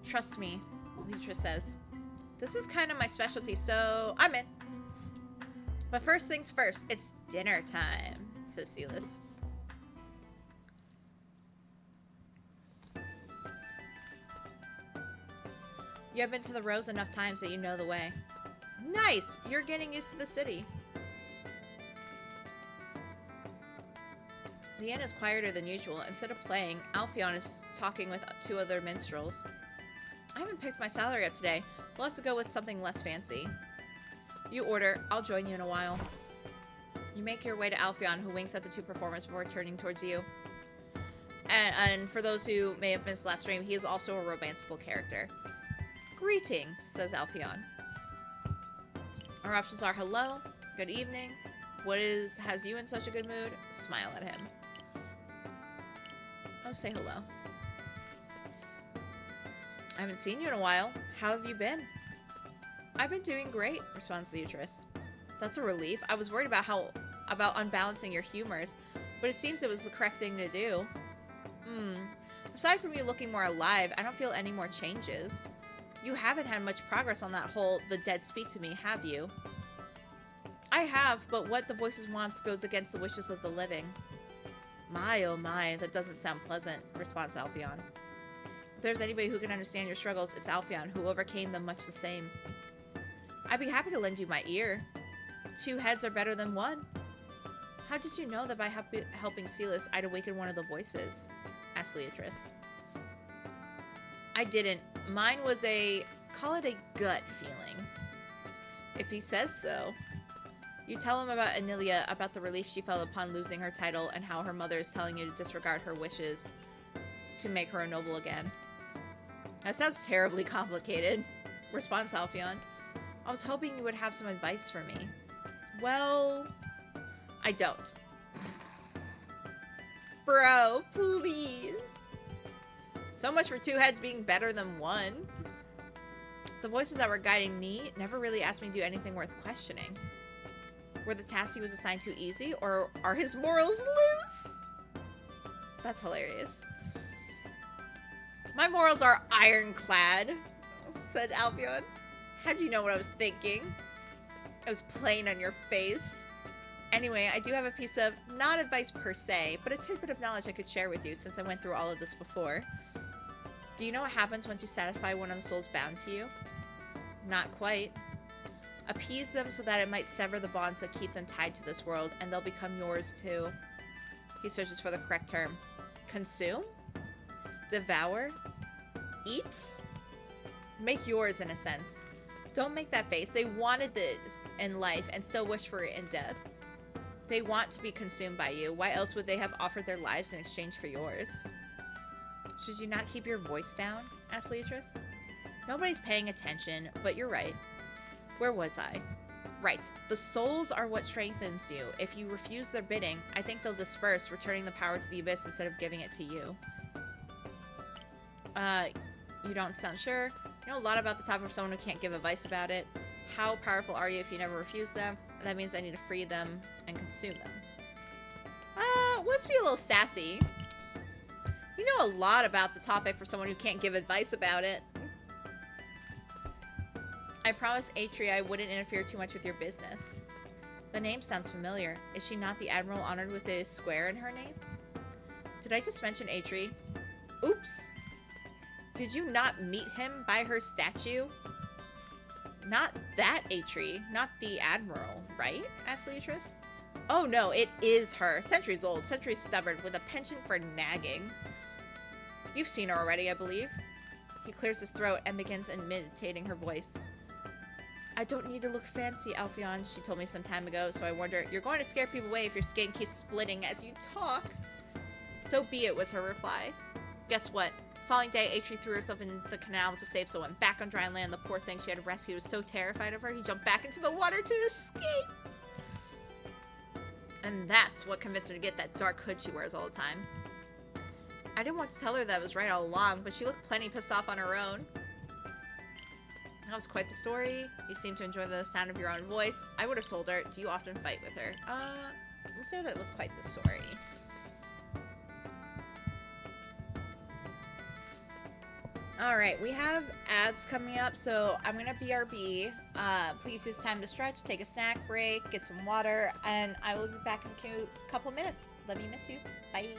Trust me, Beatrice says. This is kind of my specialty, so I'm in. But first things first, it's dinner time, says Sylus. You have been to the Rose enough times that you know the way. Nice! You're getting used to the city. The inn is quieter than usual. Instead of playing, Alpheon is talking with 2 other minstrels. I haven't picked my salary up today. We'll have to go with something less fancy. You order. I'll join you in a while. You make your way to Alpheon, who winks at the 2 performers before turning towards you. And for those who may have missed last stream, he is also a romanceable character. Greetings, says Alpheon. Our options are hello, good evening, has you in such a good mood, smile at him. Oh, say hello. I haven't seen you in a while. How have you been? I've been doing great, responds Beatrice. That's a relief. I was worried about unbalancing your humors, but it seems it was the correct thing to do. Aside from you looking more alive, I don't feel any more changes. You haven't had much progress on that whole the dead speak to me, have you? I have, but what the voices wants goes against the wishes of the living. My, oh my, that doesn't sound pleasant, responds Alpheon. If there's anybody who can understand your struggles, it's Alpheon, who overcame them much the same. I'd be happy to lend you my ear. 2 heads are better than 1. How did you know that by helping Sylus, I'd awaken one of the voices? Asked Beatrice. I didn't. Mine was call it a gut feeling. If he says so. You tell him about Anilia, about the relief she felt upon losing her title, and how her mother is telling you to disregard her wishes to make her a noble again. That sounds terribly complicated, responds Alpheon. I was hoping you would have some advice for me. Well, I don't. Bro, please. So much for 2 heads being better than 1. The voices that were guiding me never really asked me to do anything worth questioning. Were the tasks he was assigned too easy, or are his morals loose? That's hilarious. My morals are ironclad, said Alpheon. How'd you know what I was thinking? I was playing on your face. Anyway, I do have a piece of, not advice per se, but a tidbit of knowledge I could share with you since I went through all of this before. Do you know what happens once you satisfy one of the souls bound to you? Not quite. Appease them so that it might sever the bonds that keep them tied to this world, and they'll become yours too. He searches for the correct term. Consume? Devour? Eat? Make yours, in a sense. Don't make that face. They wanted this in life and still wish for it in death. They want to be consumed by you. Why else would they have offered their lives in exchange for yours? Should you not keep your voice down? Asked Beatrice. Nobody's paying attention, but you're right. Where was I? Right. The souls are what strengthens you. If you refuse their bidding, I think they'll disperse, returning the power to the abyss instead of giving it to you. You don't sound sure. You know a lot about the topic of someone who can't give advice about it. How powerful are you if you never refuse them? That means I need to free them and consume them. Let's be a little sassy. You know a lot about the topic for someone who can't give advice about it. I promised Atri I wouldn't interfere too much with your business. The name sounds familiar. Is she not the admiral honored with a square in her name? Did I just mention Atri? Oops! Did you not meet him by her statue? Not that Atri, not the admiral, right? Asked Leatrice. Oh no, it is her. Centuries old, centuries stubborn, with a penchant for nagging. You've seen her already, I believe. He clears his throat and begins imitating her voice. I don't need to look fancy, Alphion, she told me some time ago, so I warned her, you're going to scare people away if your skin keeps splitting as you talk. So be it, was her reply. Guess what? Following day, Atri threw herself in the canal to save someone. Back on dry land, the poor thing she had rescued was so terrified of her, he jumped back into the water to escape. And that's what convinced her to get that dark hood she wears all the time. I didn't want to tell her that I was right all along, but she looked plenty pissed off on her own. That was quite the story. You seem to enjoy the sound of your own voice. I would have told her, do you often fight with her? We'll say that was quite the story. Alright, we have ads coming up, so I'm gonna BRB. Please use time to stretch, take a snack break, get some water, and I will be back in a couple minutes. Let me miss you. Bye.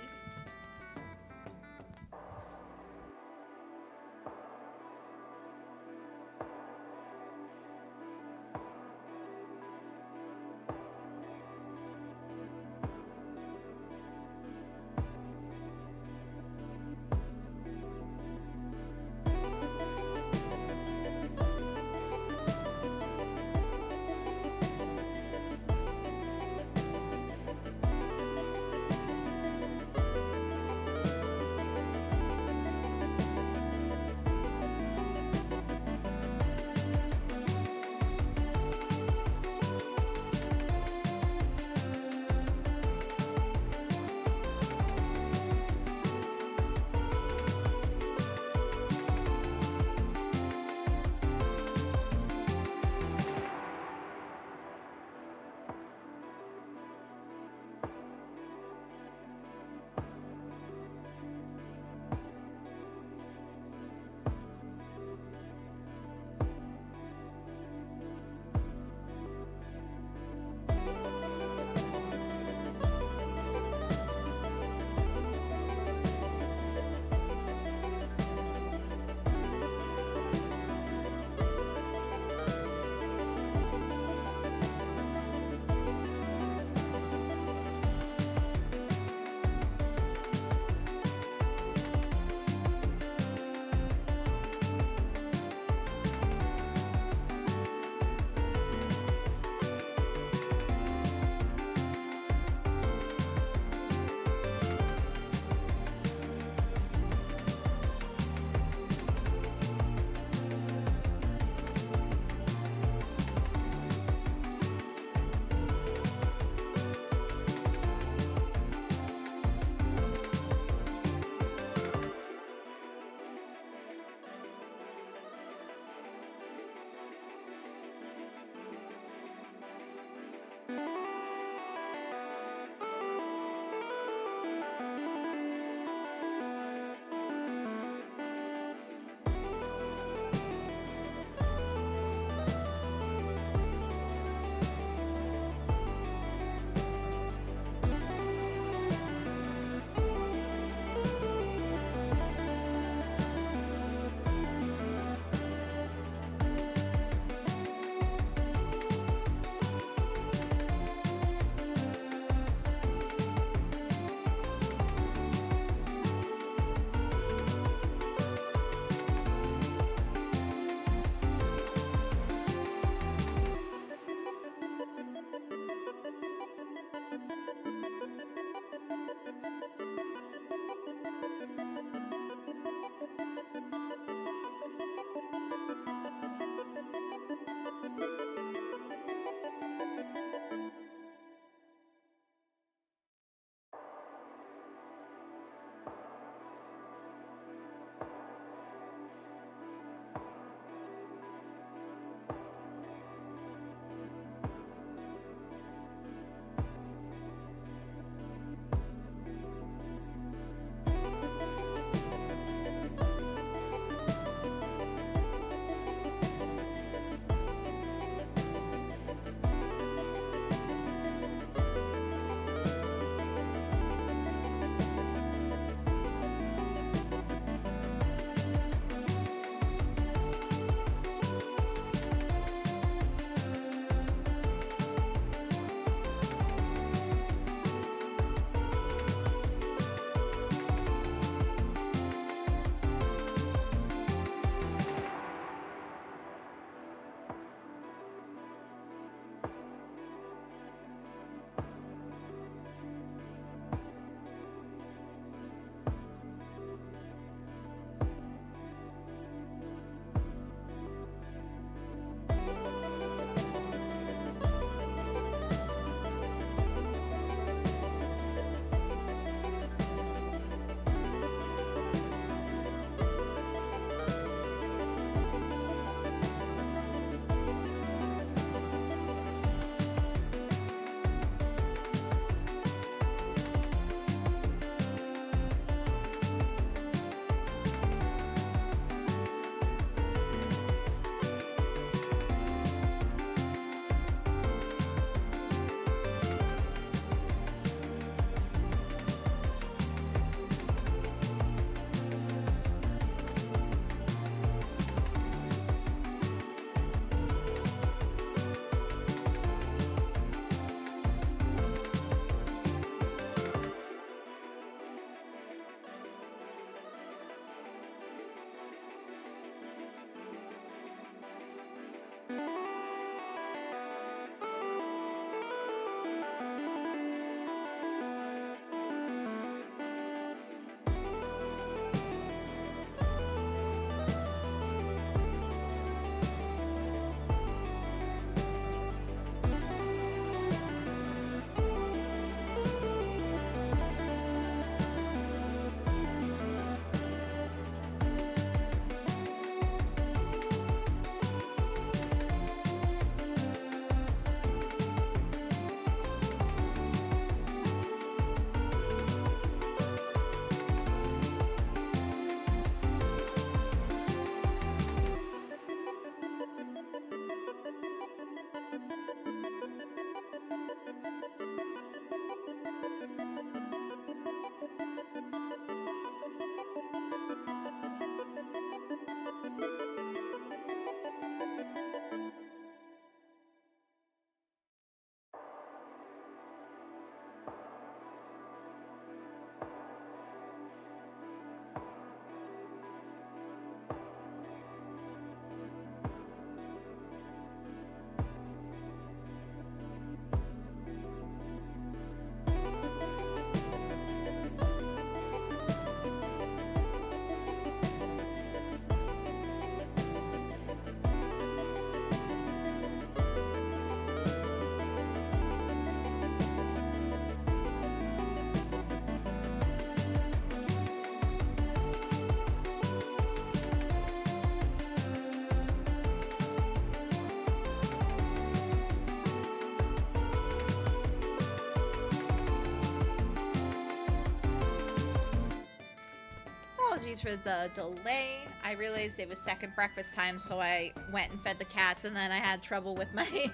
Apologies for the delay. I realized it was second breakfast time, so I went and fed the cats, and then I had trouble with my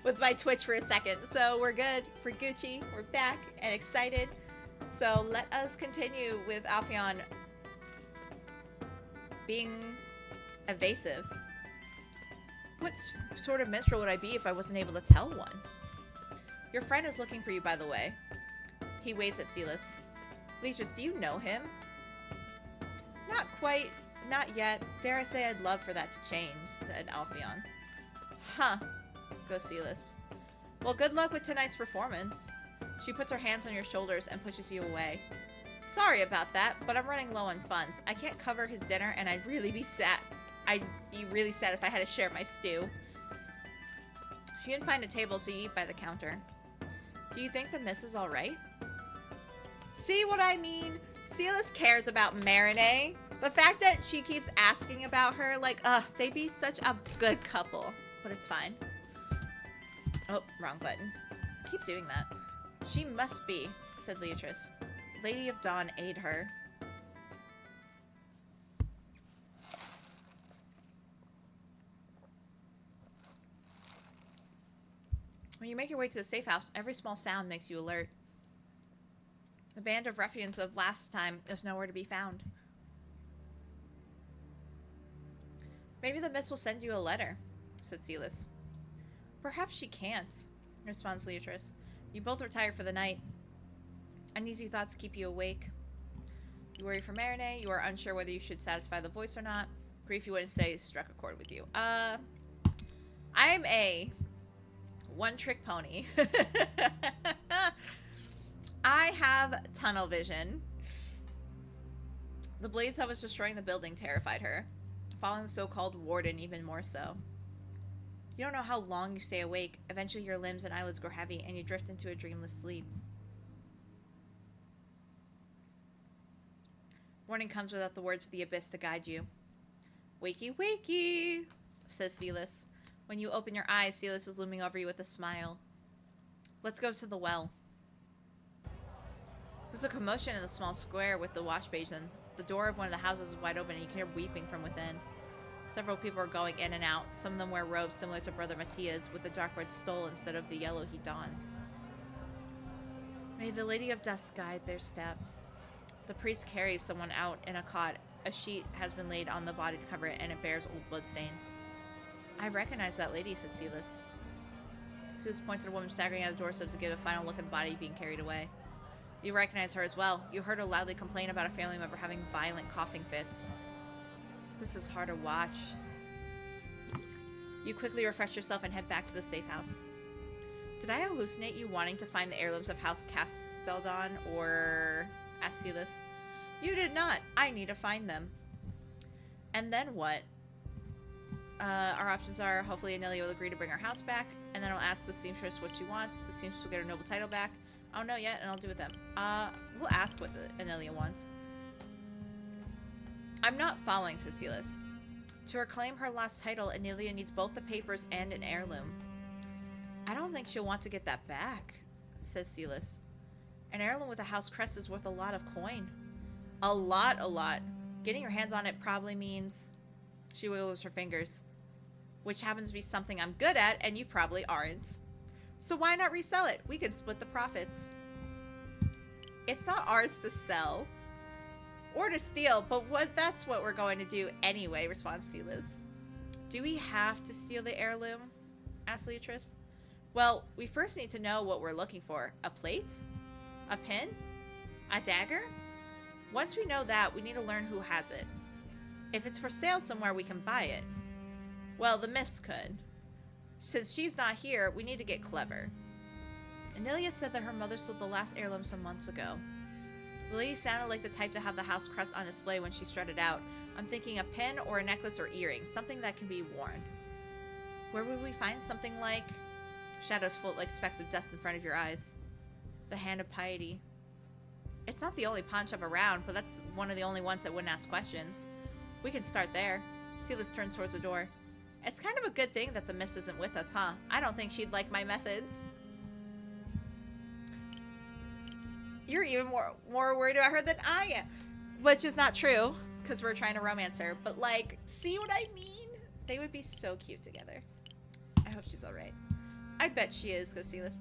with my Twitch for a second. So we're good. We're Gucci. We're back and excited. So let us continue with Alpheon being evasive. What sort of minstrel would I be if I wasn't able to tell one? Your friend is looking for you, by the way. He waves at Sylus. Leatrice, do you know him? Not quite. Not yet. Dare I say I'd love for that to change, said Alpheon. Huh, goes Sylus. Well, good luck with tonight's performance. She puts her hands on your shoulders and pushes you away. Sorry about that, but I'm running low on funds. I can't cover his dinner, and I'd really be sad. I'd be really sad if I had to share my stew. She didn't find a table, so you eat by the counter. Do you think the miss is alright? See what I mean? Sylus cares about Marinette. The fact that she keeps asking about her, like, they'd be such a good couple. But it's fine. Oh, wrong button. Keep doing that. She must be, said Leatrice. Lady of Dawn, aid her. When you make your way to the safe house, every small sound makes you alert. The band of ruffians of last time is nowhere to be found. Maybe the miss will send you a letter, said Sylus. Perhaps she can't, responds Leatrice. You both are tired for the night. Uneasy thoughts keep you awake. You worry for Marinette. You are unsure whether you should satisfy the voice or not. Grief, you wouldn't say, struck a chord with you. I'm a one-trick pony. I have tunnel vision. The blaze that was destroying the building terrified her. Following the so-called warden even more so. You don't know how long you stay awake. Eventually your limbs and eyelids grow heavy and you drift into a dreamless sleep. Morning comes without the words of the abyss to guide you. Wakey, wakey, says Sylus. When you open your eyes, Sylus is looming over you with a smile. Let's go to the well. There's a commotion in the small square with the wash basin. The door of one of the houses is wide open and you can hear weeping from within. Several people are going in and out. Some of them wear robes similar to Brother Matthias with the dark red stole instead of the yellow he dons. May the Lady of Dusk guide their step. The priest carries someone out in a cot. A sheet has been laid on the body to cover it and it bears old bloodstains. I recognize that lady, said Sylus. Sylus points at a woman staggering out of the doorsteps to give a final look at the body being carried away. You recognize her as well. You heard her loudly complain about a family member having violent coughing fits. This is hard to watch. You quickly refresh yourself and head back to the safe house. Did I hallucinate you wanting to find the heirlooms of House Casteldon, or... asked Sylus. You did not. I need to find them. And then what? Our options are, hopefully Anelia will agree to bring her house back, and then I'll ask the seamstress what she wants. The seamstress will get her noble title back. I don't know yet, and I'll do with them. We'll ask what Anelia wants. I'm not following, says Sylus. To reclaim her lost title, Anelia needs both the papers and an heirloom. I don't think she'll want to get that back, says Sylus. An heirloom with a house crest is worth a lot of coin. A lot. Getting your hands on it probably means... She wiggles her fingers. Which happens to be something I'm good at, and you probably aren't. So why not resell it? We could split the profits. It's not ours to sell. Or to steal, but that's what we're going to do anyway, responds Sylus. Do we have to steal the heirloom? Asks Leatrice. Well, we first need to know what we're looking for. A plate? A pin? A dagger? Once we know that, we need to learn who has it. If it's for sale somewhere, we can buy it. Well, the miss could. Since she's not here, we need to get clever. Anelia said that her mother sold the last heirloom some months ago. The lady sounded like the type to have the house crest on display when she strutted out. I'm thinking a pin or a necklace or earrings, something that can be worn. Where would we find something like... Shadows float like specks of dust in front of your eyes. The Hand of Piety. It's not the only pawn shop around, but that's one of the only ones that wouldn't ask questions. We can start there. Sylus turns towards the door. It's kind of a good thing that the miss isn't with us, huh? I don't think she'd like my methods. You're even more worried about her than I am. Which is not true. because we're trying to romance her. But, like, see what I mean? They would be so cute together. I hope she's alright. I bet she is, goes Sylus.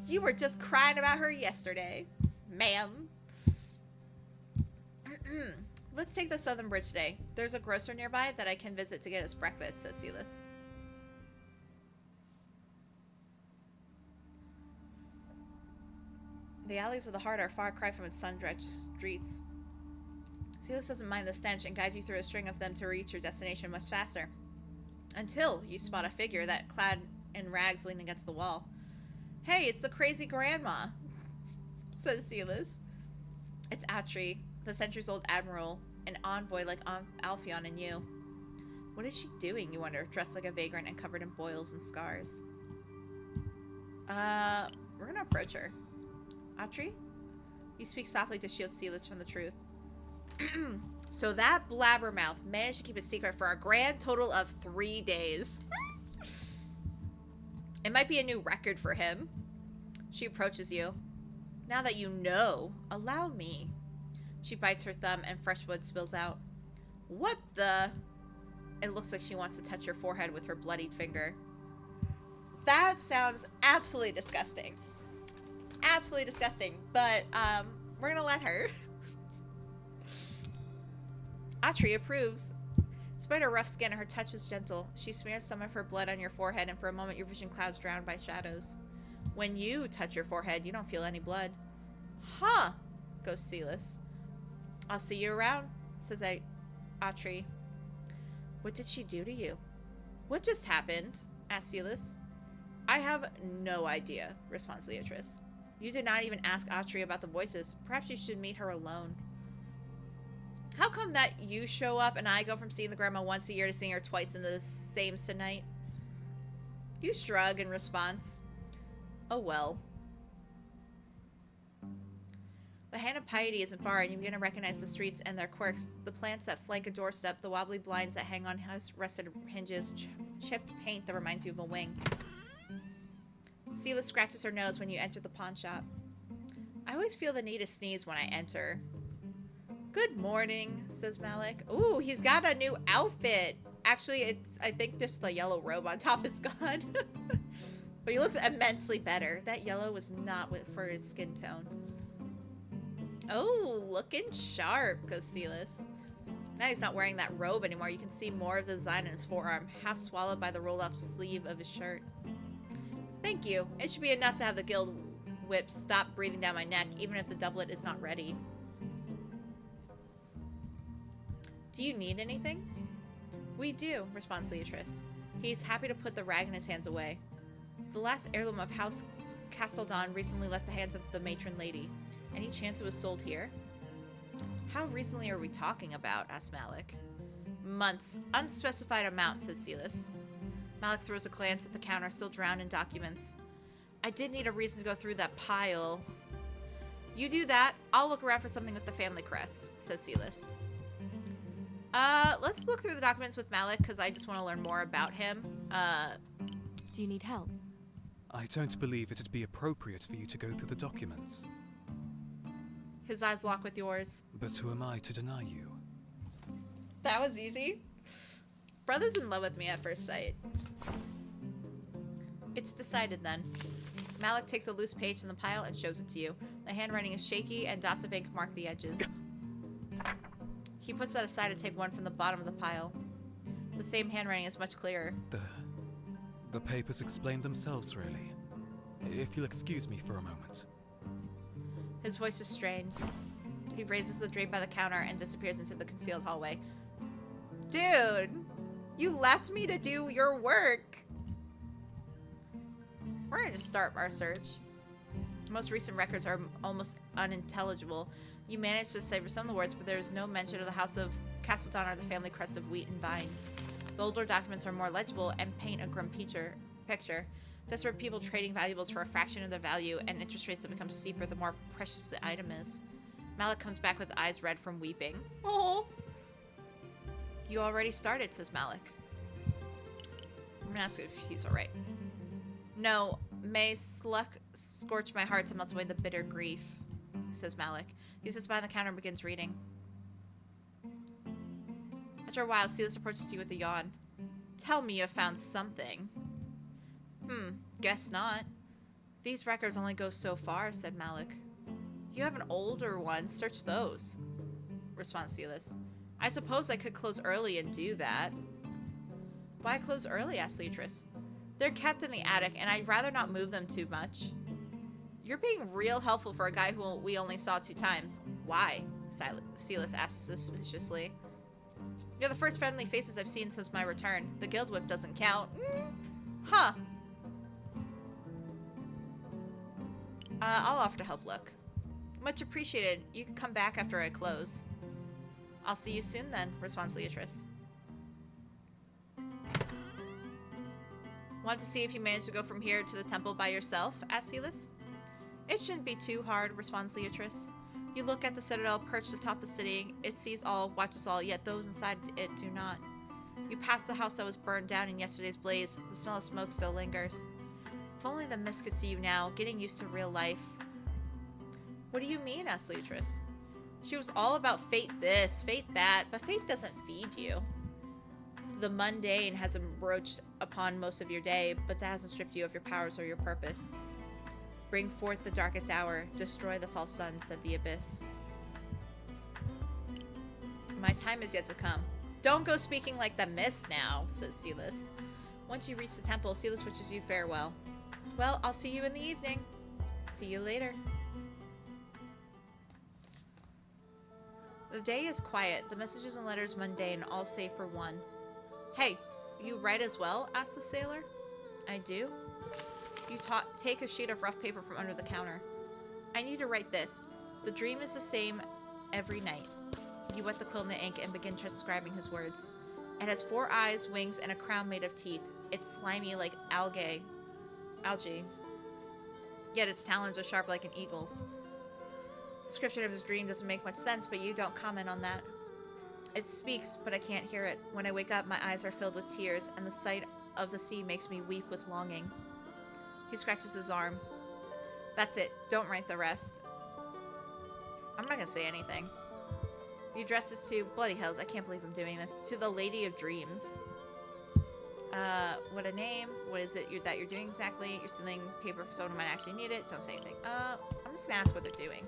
You were just crying about her yesterday. Ma'am. Let's take the Southern Bridge today. There's a grocer nearby that I can visit to get us breakfast, says Sylus. The alleys of the heart are a far cry from its sun-drenched streets. Sylus doesn't mind the stench and guides you through a string of them to reach your destination much faster. Until you spot a figure that clad in rags leaning against the wall. Hey, it's the crazy grandma, says Sylus. It's Atri, the centuries-old admiral, an envoy like Alphion and you. What is she doing, you wonder, dressed like a vagrant and covered in boils and scars? We're gonna approach her. Atri? You speak softly to shield Sylus from the truth. So that blabbermouth managed to keep a secret for a grand total of 3 days. It might be a new record for him. She approaches you. Now that you know, allow me. She bites her thumb and fresh blood spills out. What the? It looks like she wants to touch your forehead with her bloodied finger. That sounds absolutely disgusting. Absolutely disgusting. But, we're gonna let her. Atri approves. Despite her rough skin, her touch is gentle. She smears some of her blood on your forehead, and for a moment your vision clouds drowned by shadows. When you touch your forehead, you don't feel any blood. Huh, goes Sylus. I'll see you around, says Atri. What did she do to you? What just happened? Asks Sylus. I have no idea, responds Leatrice. You did not even ask Atri about the voices. Perhaps you should meet her alone. How come that you show up and I go from seeing the grandma once a year to seeing her twice in the same night? You shrug in response. Oh well. The hand of piety isn't far, and you begin to recognize the streets and their quirks. The plants that flank a doorstep, the wobbly blinds that hang on rusted hinges, chipped paint that reminds you of a wing. Sylus scratches her nose when you enter the pawn shop. I always feel the need to sneeze when I enter. Good morning, says Malik. Ooh, he's got a new outfit. Actually, it's, I think, just the yellow robe on top is gone. But he looks immensely better. That yellow was not for his skin tone. Oh, looking sharp, goes Sylus. Now he's not wearing that robe anymore. You can see more of the design in his forearm, half swallowed by the rolled-off sleeve of his shirt. Thank you. It should be enough to have the guild whip stop breathing down my neck, even if the doublet is not ready. Do you need anything? We do, responds Leatrice. He's happy to put the rag in his hands away. The last heirloom of House Castledon recently left the hands of the matron lady. Any chance it was sold here? How recently are we talking about? Asked Malik. Months. Unspecified amount, says Sylus. Malik throws a glance at the counter, still drowned in documents. I did need a reason to go through that pile. You do that. I'll look around for something with the family crest, says Sylus. Let's look through the documents with Malik, because I just want to learn more about him. Do you need help? I don't believe it'd be appropriate for you to go through the documents. His eyes lock with yours. But who am I to deny you? That was easy. Brother's in love with me at first sight. It's decided then. Malik takes a loose page from the pile and shows it to you. The handwriting is shaky and dots of ink mark the edges. He puts that aside to take one from the bottom of the pile. The same handwriting is much clearer. The papers explain themselves, really. If you'll excuse me for a moment. His voice is strained. He raises the drape by the counter and disappears into the concealed hallway. Dude! You left me to do your work! We're going to start our search. The most recent records are almost unintelligible. You managed to decipher some of the words, but there is no mention of the House of Castledon or the family crest of wheat and vines. The older documents are more legible and paint a grim picture. Desperate people trading valuables for a fraction of their value, and interest rates that become steeper the more precious the item is. Malik comes back with eyes red from weeping. Oh! You already started, says Malik. I'm gonna ask if he's alright. No, may sluck scorch my heart to melt away the bitter grief, says Malik. He sits behind the counter and begins reading. After a while, Sylus approaches you with a yawn. Tell me you have found something. Guess not. These records only go so far, said Malik. You have an older one. Search those, responds Sylus. I suppose I could close early and do that. Why close early? Asked Leatrice. They're kept in the attic, and I'd rather not move them too much. You're being real helpful for a guy who we only saw 2 times. Why? Sylus asked suspiciously. You're the first friendly faces I've seen since my return. The guild whip doesn't count. Huh. I'll offer to help look. Much appreciated. You can come back after I close. I'll see you soon then, responds Leatrice. Want to see if you manage to go from here to the temple by yourself? Asked Sylus. It shouldn't be too hard, responds Leatrice. You look at the citadel perched atop the city. It sees all, watches all, yet those inside it do not. You pass the house that was burned down in yesterday's blaze. The smell of smoke still lingers. If only the mist could see you now, getting used to real life. What do you mean? Asked Leatrice. She was all about fate this, fate that, but fate doesn't feed you. The mundane has encroached upon most of your day, but that hasn't stripped you of your powers or your purpose. Bring forth the darkest hour, destroy the false sun, said the abyss. My time is yet to come. Don't go speaking like the mist now, says Sylus. Once you reach the temple, Sylus wishes you farewell. Well, I'll see you in the evening. See you later. The day is quiet, the messages and letters mundane, all save for one. Hey, you write as well? Asked the sailor. I do. You take a sheet of rough paper from under the counter. I need to write this. The dream is the same every night. You wet the quill in the ink and begin transcribing his words. It has 4 eyes, wings, and a crown made of teeth. It's slimy like algae. Yet its talons are sharp like an eagle's. The description of his dream doesn't make much sense, but you don't comment on that. It speaks, but I can't hear it. When I wake up, my eyes are filled with tears, and the sight of the sea makes me weep with longing. He scratches his arm. That's it. Don't write the rest. I'm not gonna say anything. The address is to... Bloody hells, I can't believe I'm doing this. To the Lady of Dreams. What a name. What is it that you're doing exactly? You're stealing paper for someone who might actually need it. Don't say anything. I'm just gonna ask what they're doing.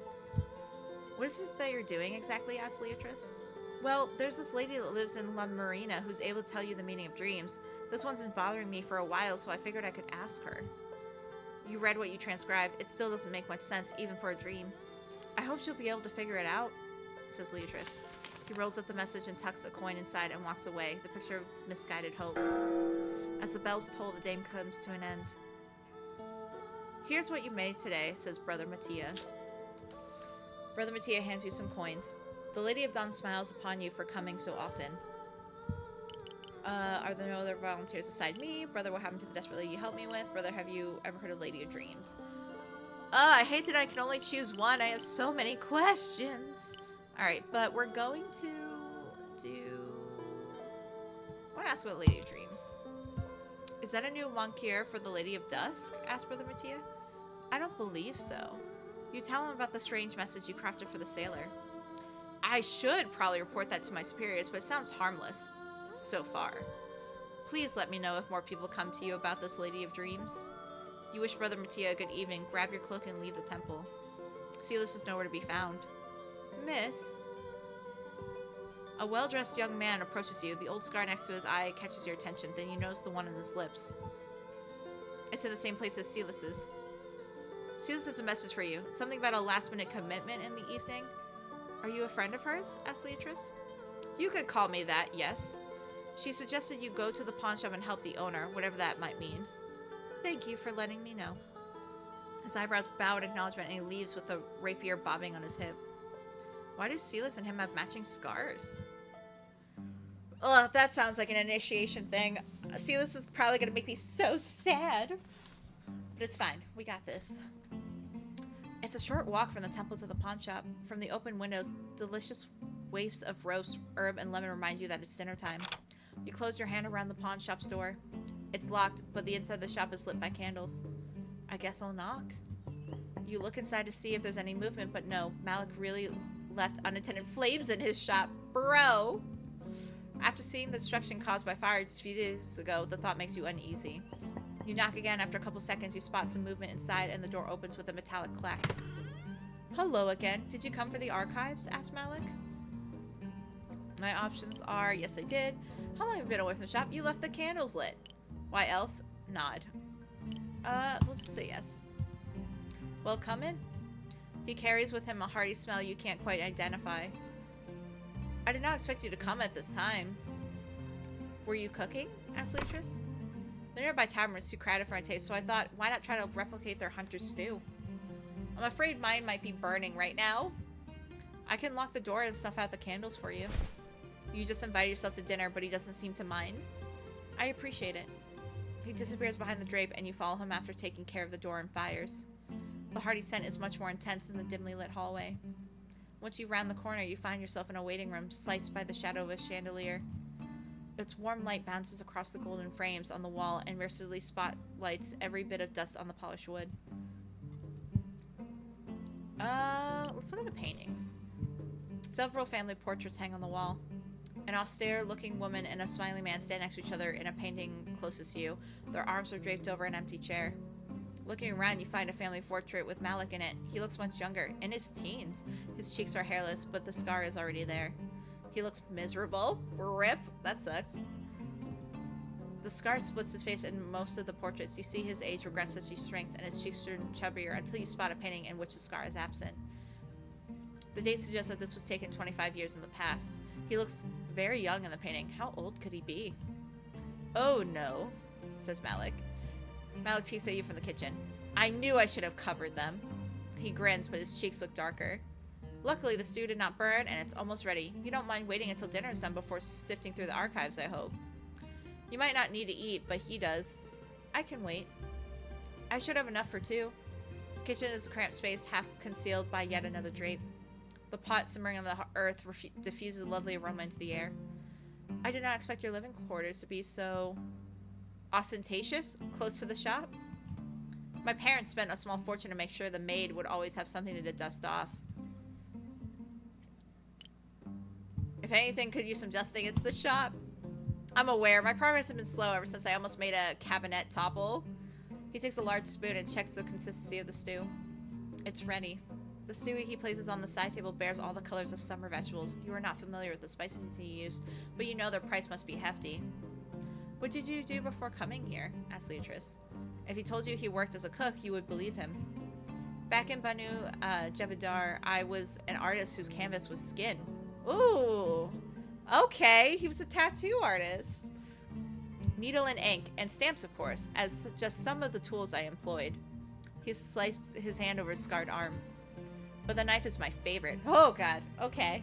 What is it that you're doing exactly? Asked Leatrice. Well, there's this lady that lives in La Marina who's able to tell you the meaning of dreams. This one's been bothering me for a while, so I figured I could ask her. You read what you transcribed. It still doesn't make much sense, even for a dream. I hope she'll be able to figure it out, says Leatrice. He rolls up the message and tucks a coin inside and walks away, the picture of misguided hope. As the bells toll, the day comes to an end. Here's what you made today, says Brother Mattia. Brother Mattia hands you some coins. The Lady of Dawn smiles upon you for coming so often. Are there no other volunteers beside me? Brother, what happened to the desperate lady you helped me with? Brother, have you ever heard of Lady of Dreams? I hate that I can only choose one. I have so many questions. Alright, but we're going to do... I want to ask about Lady of Dreams. Is that a new monk here for the Lady of Dusk? Asked Brother Mattia. I don't believe so. You tell him about the strange message you crafted for the sailor. I should probably report that to my superiors, but it sounds harmless. So far. Please let me know if more people come to you about this Lady of Dreams. You wish Brother Mattia a good evening. Grab your cloak and leave the temple. Sylus is nowhere to be found. Miss? A well-dressed young man approaches you. The old scar next to his eye catches your attention. Then you notice the one on his lips. It's in the same place as Sylus's. Sylus has a message for you. Something about a last-minute commitment in the evening. Are you a friend of hers? Asked Leatrice. You could call me that, yes. She suggested you go to the pawn shop and help the owner, whatever that might mean. Thank you for letting me know. His eyebrows bow in acknowledgement and he leaves with the rapier bobbing on his hip. Why do Sylus and him have matching scars? Ugh, that sounds like an initiation thing. Sylus is probably going to make me so sad. But it's fine. We got this. It's a short walk from the temple to the pawn shop. From the open windows, delicious waifs of roast, herb, and lemon remind you that it's dinner time. You close your hand around the pawn shop's door. It's locked, but the inside of the shop is lit by candles. I guess I'll knock. You look inside to see if there's any movement, but no. Malik really left unattended flames in his shop. Bro! After seeing the destruction caused by fire just a few days ago, the thought makes you uneasy. You knock again. After a couple seconds, you spot some movement inside, and the door opens with a metallic clack. Hello again. Did you come for the archives? Asked Malik. My options are, yes, I did. How long have you been away from the shop? You left the candles lit. Why else? Nod. We'll just say yes. Well, come in. He carries with him a hearty smell you can't quite identify. I did not expect you to come at this time. Were you cooking? Asked Leatrice. The nearby tavern was too crowded for my taste, so I thought, why not try to replicate their hunter's stew? I'm afraid mine might be burning right now. I can lock the door and snuff out the candles for you. You just invited yourself to dinner, but he doesn't seem to mind. I appreciate it. He disappears behind the drape, and you follow him after taking care of the door and fires. The hearty scent is much more intense in the dimly lit hallway. Once you round the corner, you find yourself in a waiting room, sliced by the shadow of a chandelier. Its warm light bounces across the golden frames on the wall and mercilessly spotlights every bit of dust on the polished wood. Let's look at the paintings. Several family portraits hang on the wall. An austere-looking woman and a smiling man stand next to each other in a painting closest to you. Their arms are draped over an empty chair. Looking around, you find a family portrait with Malik in it. He looks much younger, in his teens. His cheeks are hairless, but the scar is already there. He looks miserable. Rip. That sucks. The scar splits his face in most of the portraits. You see his age regress as he shrinks, and his cheeks turn chubbier until you spot a painting in which the scar is absent. The date suggests that this was taken 25 years in the past. He looks very young in the painting. How old could he be? Oh no, says Malik. Malik peeks at you from the kitchen. I knew I should have covered them. He grins, but his cheeks look darker. Luckily, the stew did not burn, and it's almost ready. You don't mind waiting until dinner is done before sifting through the archives, I hope. You might not need to eat, but he does. I can wait. I should have enough for two. The kitchen is a cramped space, half concealed by yet another drape. The pot simmering on the earth diffuses a lovely aroma into the air. I did not expect your living quarters to be so ostentatious, close to the shop. My parents spent a small fortune to make sure the maid would always have something to dust off. If anything could use some dusting, it's the shop. I'm aware. My progress has been slow ever since I almost made a cabinet topple. He takes a large spoon and checks the consistency of the stew. It's ready. The stew he places on the side table bears all the colors of summer vegetables. You are not familiar with the spices he used, but you know their price must be hefty. What did you do before coming here? Asked Leatrice. If he told you he worked as a cook, you would believe him. Back in Banu Jevidar, I was an artist whose canvas was skin. Ooh. Okay, he was a tattoo artist. Needle and ink, and stamps, of course, as just some of the tools I employed. He sliced his hand over his scarred arm. But the knife is my favorite. Oh, God. Okay.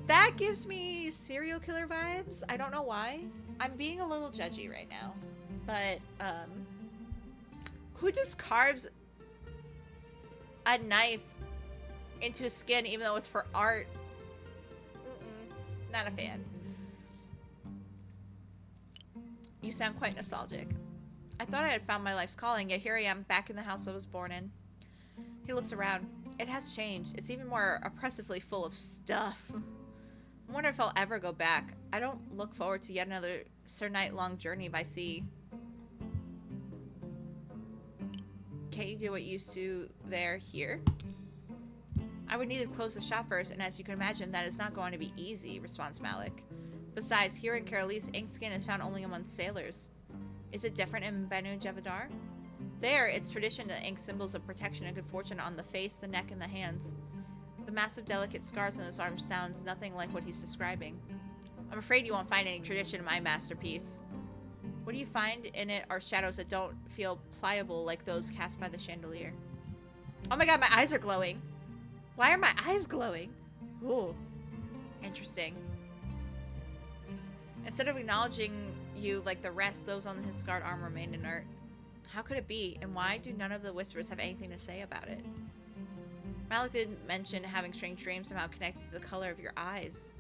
That gives me serial killer vibes. I don't know why. I'm being a little judgy right now. But, who just carves a knife into his skin even though it's for art? Not a fan. You sound quite nostalgic. I thought I had found my life's calling, yet here I am, back in the house I was born in. He looks around. It has changed. It's even more oppressively full of stuff. I wonder if I'll ever go back. I don't look forward to yet another night-long journey by sea. Can't you do what you used to there here? I would need to close the shop first, and as you can imagine, that is not going to be easy, responds Malik. Besides, here in Carolis, ink skin is found only among sailors. Is it different in Banu Jevidar? There, it's tradition to ink symbols of protection and good fortune on the face, the neck, and the hands. The massive, delicate scars on his arms sounds nothing like what he's describing. I'm afraid you won't find any tradition in my masterpiece. What do you find in it are shadows that don't feel pliable like those cast by the chandelier. Oh my god, my eyes are glowing! Why are my eyes glowing? Ooh. Interesting. Instead of acknowledging you like the rest, those on his scarred arm remain inert. How could it be, and why do none of the Whisperers have anything to say about it? Malik did mention having strange dreams somehow connected to the color of your eyes.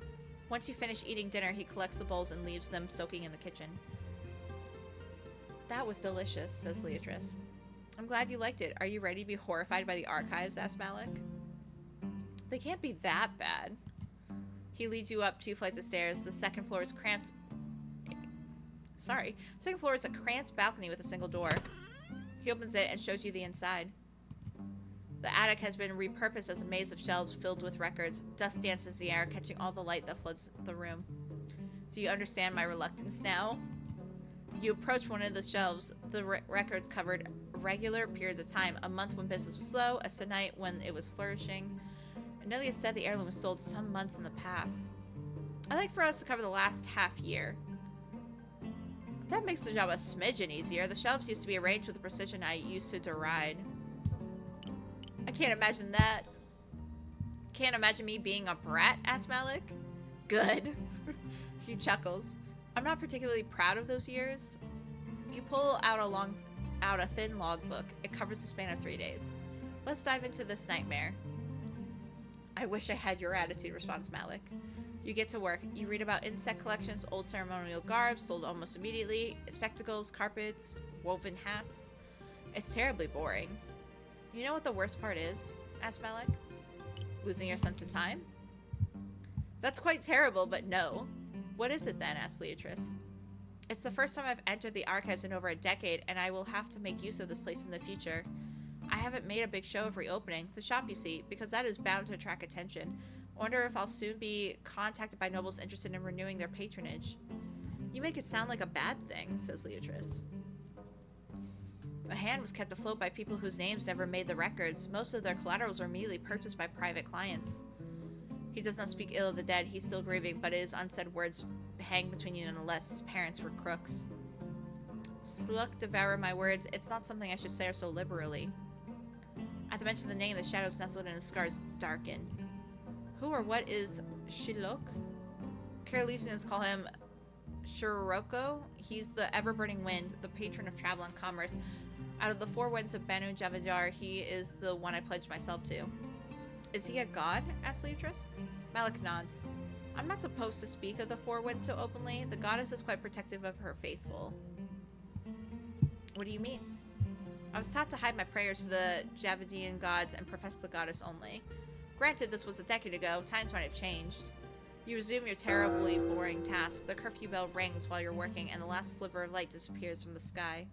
Once you finish eating dinner, he collects the bowls and leaves them soaking in the kitchen. That was delicious, says Leatrice. I'm glad you liked it. Are you ready to be horrified by the archives? Asked Malik. They can't be that bad. He leads you up 2 flights of stairs. The second floor is cramped. Sorry. Second floor is a cramped balcony with a single door. He opens it and shows you the inside. The attic has been repurposed as a maze of shelves filled with records. Dust dances in the air, catching all the light that floods the room. Do you understand my reluctance now? You approach one of the shelves. The records covered regular periods of time. A month when business was slow, a night when it was flourishing. Anelia said the heirloom was sold some months in the past. I'd like for us to cover the last half year. That makes the job a smidgen easier. The shelves used to be arranged with the precision I used to deride. I can't imagine that. Can't imagine me being a brat, asked Malik. Good. He chuckles. I'm not particularly proud of those years. You pull out a thin logbook. It covers the span of 3 days. Let's dive into this nightmare. I wish I had your attitude, responds Malik. You get to work. You read about insect collections, old ceremonial garbs sold almost immediately, spectacles, carpets, woven hats. It's terribly boring. You know what the worst part is? Asked Malik. Losing your sense of time? That's quite terrible, but no. What is it then? Asked Leatrice. It's the first time I've entered the archives in over a decade, and I will have to make use of this place in the future. I haven't made a big show of reopening the shop, you see, because that is bound to attract attention. Wonder if I'll soon be contacted by nobles interested in renewing their patronage. You make it sound like a bad thing, says Leatrice. The hand was kept afloat by people whose names never made the records. Most of their collaterals were immediately purchased by private clients. He does not speak ill of the dead. He's still grieving, but his unsaid words hang between you nonetheless. His parents were crooks. Sluck, devour my words. It's not something I should say so liberally. At the mention of the name, the shadows nestled in his scars darken. Who or what is Shilok? Carolesians call him Shiroko. He's the ever-burning wind, the patron of travel and commerce. Out of the 4 winds of Banu Javadar, he is the one I pledged myself to. Is he a god? Asked Leatrice. Malik nods. I'm not supposed to speak of the 4 winds so openly. The goddess is quite protective of her faithful. What do you mean? I was taught to hide my prayers to the Javadian gods and profess the goddess only. Granted, this was a decade ago. Times might have changed. You resume your terribly boring task. The curfew bell rings while you're working, and the last sliver of light disappears from the sky.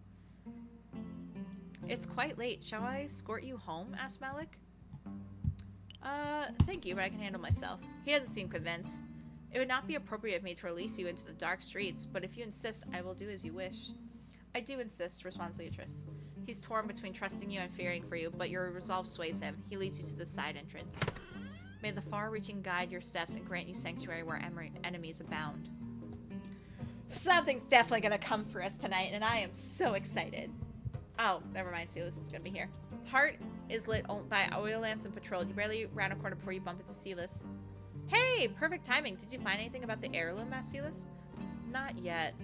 It's quite late. Shall I escort you home? Asked Malik. Thank you, but I can handle myself. He doesn't seem convinced. It would not be appropriate of me to release you into the dark streets, but if you insist, I will do as you wish. I do insist, responds Leatrice. He's torn between trusting you and fearing for you, but your resolve sways him. He leads you to the side entrance. May the far-reaching guide your steps and grant you sanctuary where enemies abound. Something's definitely gonna come for us tonight, and I am so excited. Oh, never mind, Sylus is gonna be here. The heart is lit by oil lamps and patrol. You barely round a corner before you bump into Sylus. Hey, perfect timing. Did you find anything about the heirloom, asked Sylus? Not yet.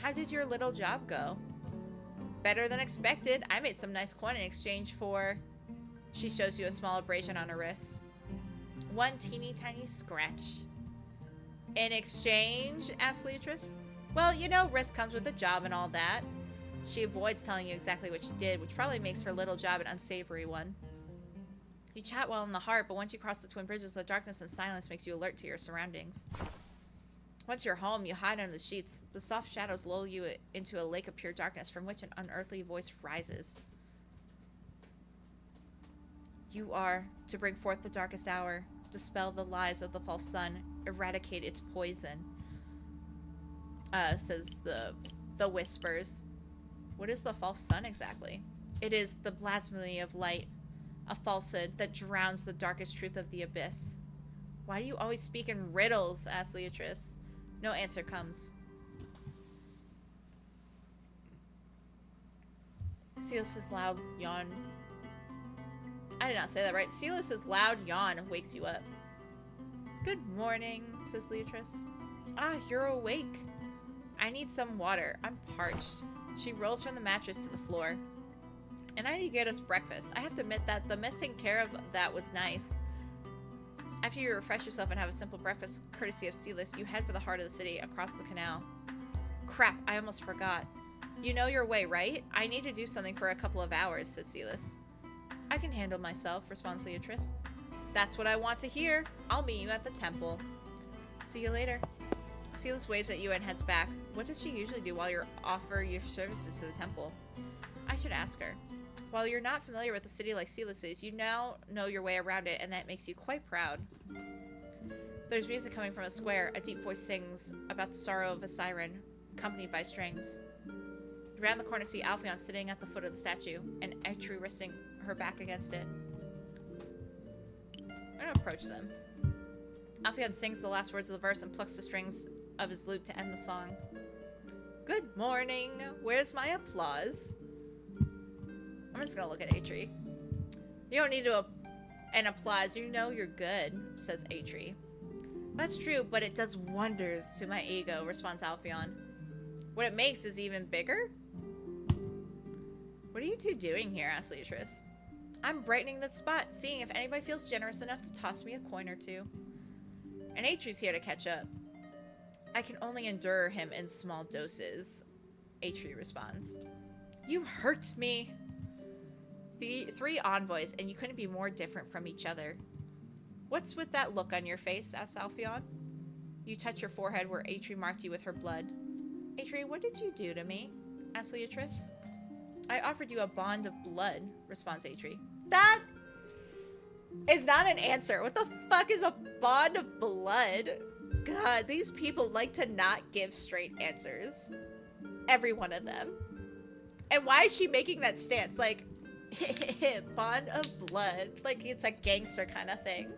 How did your little job go? Better than expected. I made some nice coin in exchange for... She shows you a small abrasion on her wrist. One teeny tiny scratch. In exchange? Asked Leatrice. Well, you know, risk comes with a job and all that. She avoids telling you exactly what she did, which probably makes her little job an unsavory one. You chat well in the heart, but once you cross the twin bridges, the darkness and silence makes you alert to your surroundings. Once you're home, you hide under the sheets. The soft shadows lull you into a lake of pure darkness from which an unearthly voice rises. You are to bring forth the darkest hour, dispel the lies of the false sun, eradicate its poison. Says the whispers. What is the false sun exactly? It is the blasphemy of light, a falsehood that drowns the darkest truth of the abyss. Why do you always speak in riddles? Asked Leatrice. No answer comes. Sylus' loud yawn. I did not say that right. Sylus' loud yawn wakes you up. Good morning, says Leatrice. Ah, you're awake. I need some water. I'm parched. She rolls from the mattress to the floor. And I need to get us breakfast. I have to admit that the missing care of that was nice. After you refresh yourself and have a simple breakfast courtesy of Sylus, you head for the heart of the city across the canal. Crap, I almost forgot. You know your way, right? I need to do something for a couple of hours, says Sylus. I can handle myself, responds Leatrice. That's what I want to hear. I'll meet you at the temple. See you later. Sylus waves at you and heads back. What does she usually do while you offer your services to the temple? I should ask her. While you're not familiar with a city like Sylus is, you now know your way around it, and that makes you quite proud. There's music coming from a square. A deep voice sings about the sorrow of a siren, accompanied by strings. Around the corner, see Alpheon sitting at the foot of the statue, and Eitri resting her back against it. I'm gonna approach them. Alpheon sings the last words of the verse and plucks the strings of his lute to end the song. Good morning. Where's my applause? I'm just gonna look at Eitri. You don't need an applause. You know you're good, says Eitri. That's true, but it does wonders to my ego, responds Alpheon. What it makes is even bigger? What are you two doing here, asks Leatrice. I'm brightening the spot, seeing if anybody feels generous enough to toss me a coin or two. And Eitri's here to catch up. I can only endure him in small doses, Eitri responds. You hurt me. The three envoys, and you couldn't be more different from each other. What's with that look on your face, asks Alpheon. You touch your forehead where Eitri marked you with her blood. Eitri, what did you do to me? asks Leatrice. I offered you a bond of blood, responds Eitri. That is not an answer. What the fuck is a bond of blood? God, these people like to not give straight answers. Every one of them. And why is she making that stance? Like, bond of blood. Like it's a gangster kind of thing.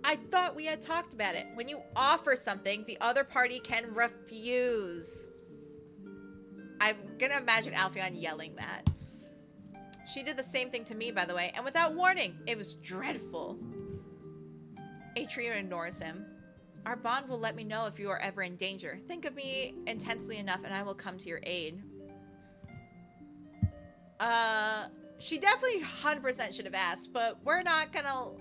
I thought we had talked about it. When you offer something, the other party can refuse. I'm gonna imagine Alpheon yelling that. She did the same thing to me, by the way, and without warning. It was dreadful. Eitri ignores him. Our bond will let me know if you are ever in danger. Think of me intensely enough and I will come to your aid. She definitely 100% should have asked, but we're not gonna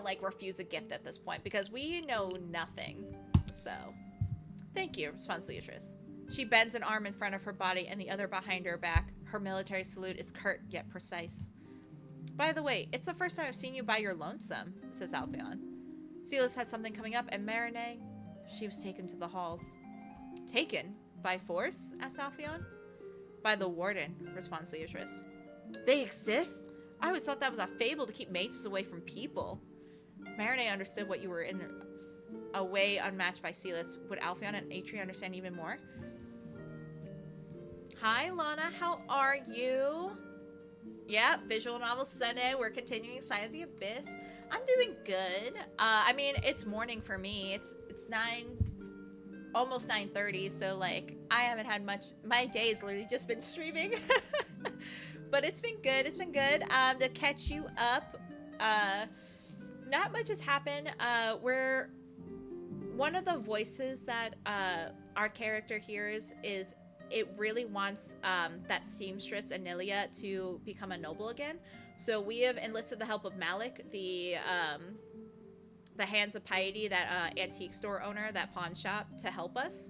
like refuse a gift at this point because we know nothing. So, thank you, responds Leatrice. She bends an arm in front of her body and the other behind her back. Her military salute is curt yet precise. By the way, it's the first time I've seen you by your lonesome, says Alpheon. Sylus had something coming up, and Marinette, she was taken to the halls. Taken? By force? asks Alpheon. By the warden, responds Leatrice. They exist? I always thought that was a fable to keep mages away from people. Marinette understood what you were in a way unmatched by Sylus. Would Alpheon and Eitri understand even more? Hi, Lana. How are you? Yeah, visual novel Sunday. We're continuing Sigh of the Abyss. I'm doing good. I mean, it's morning for me. It's 9, almost 9:30. So like, I haven't had much. My day has literally just been streaming. But it's been good. It's been good. To catch you up, not much has happened. We're one of the voices that our character hears is it really wants that seamstress Anilia to become a noble again. So we have enlisted the help of Malik, the Hands of Piety, that antique store owner, that pawn shop, to help us.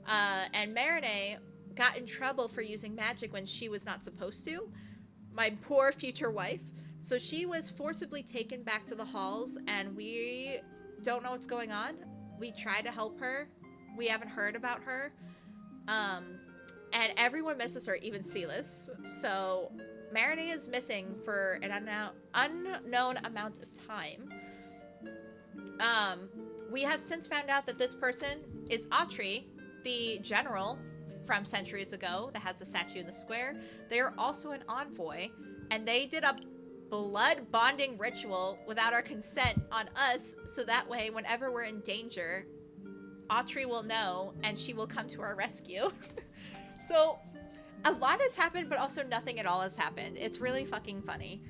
And Marinette got in trouble for using magic when she was not supposed to. My poor future wife. So she was forcibly taken back to the halls, and we don't know what's going on. We try to help her. We haven't heard about her. And everyone misses her, even Sylus. So Marinette is missing for an unknown amount of time. We have since found out that this person is Autry, the general from centuries ago that has the statue in the square. They are also an envoy, and they did a blood bonding ritual without our consent on us, so that way whenever we're in danger, Autry will know and she will come to our rescue. So a lot has happened, but also nothing at all has happened. It's really fucking funny.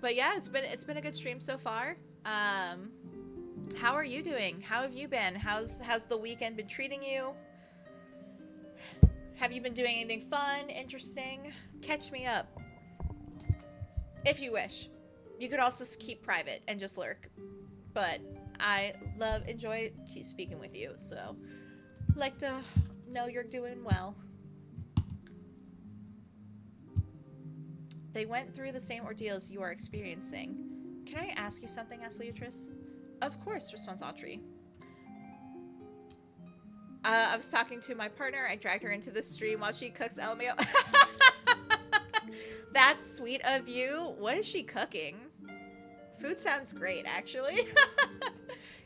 But yeah, it's been a good stream so far. How are you doing? How have you been? How's the weekend been treating you? Have you been doing anything fun, interesting? Catch me up. If you wish. You could also keep private and just lurk. But I enjoy speaking with you, so like to know you're doing well. They went through the same ordeals you are experiencing. Can I ask you something? Asked Leatrice. Of course, responds Autry. I was talking to my partner. I dragged her into the stream while she cooks LMAO. That's sweet of you. What is she cooking? Food sounds great, actually.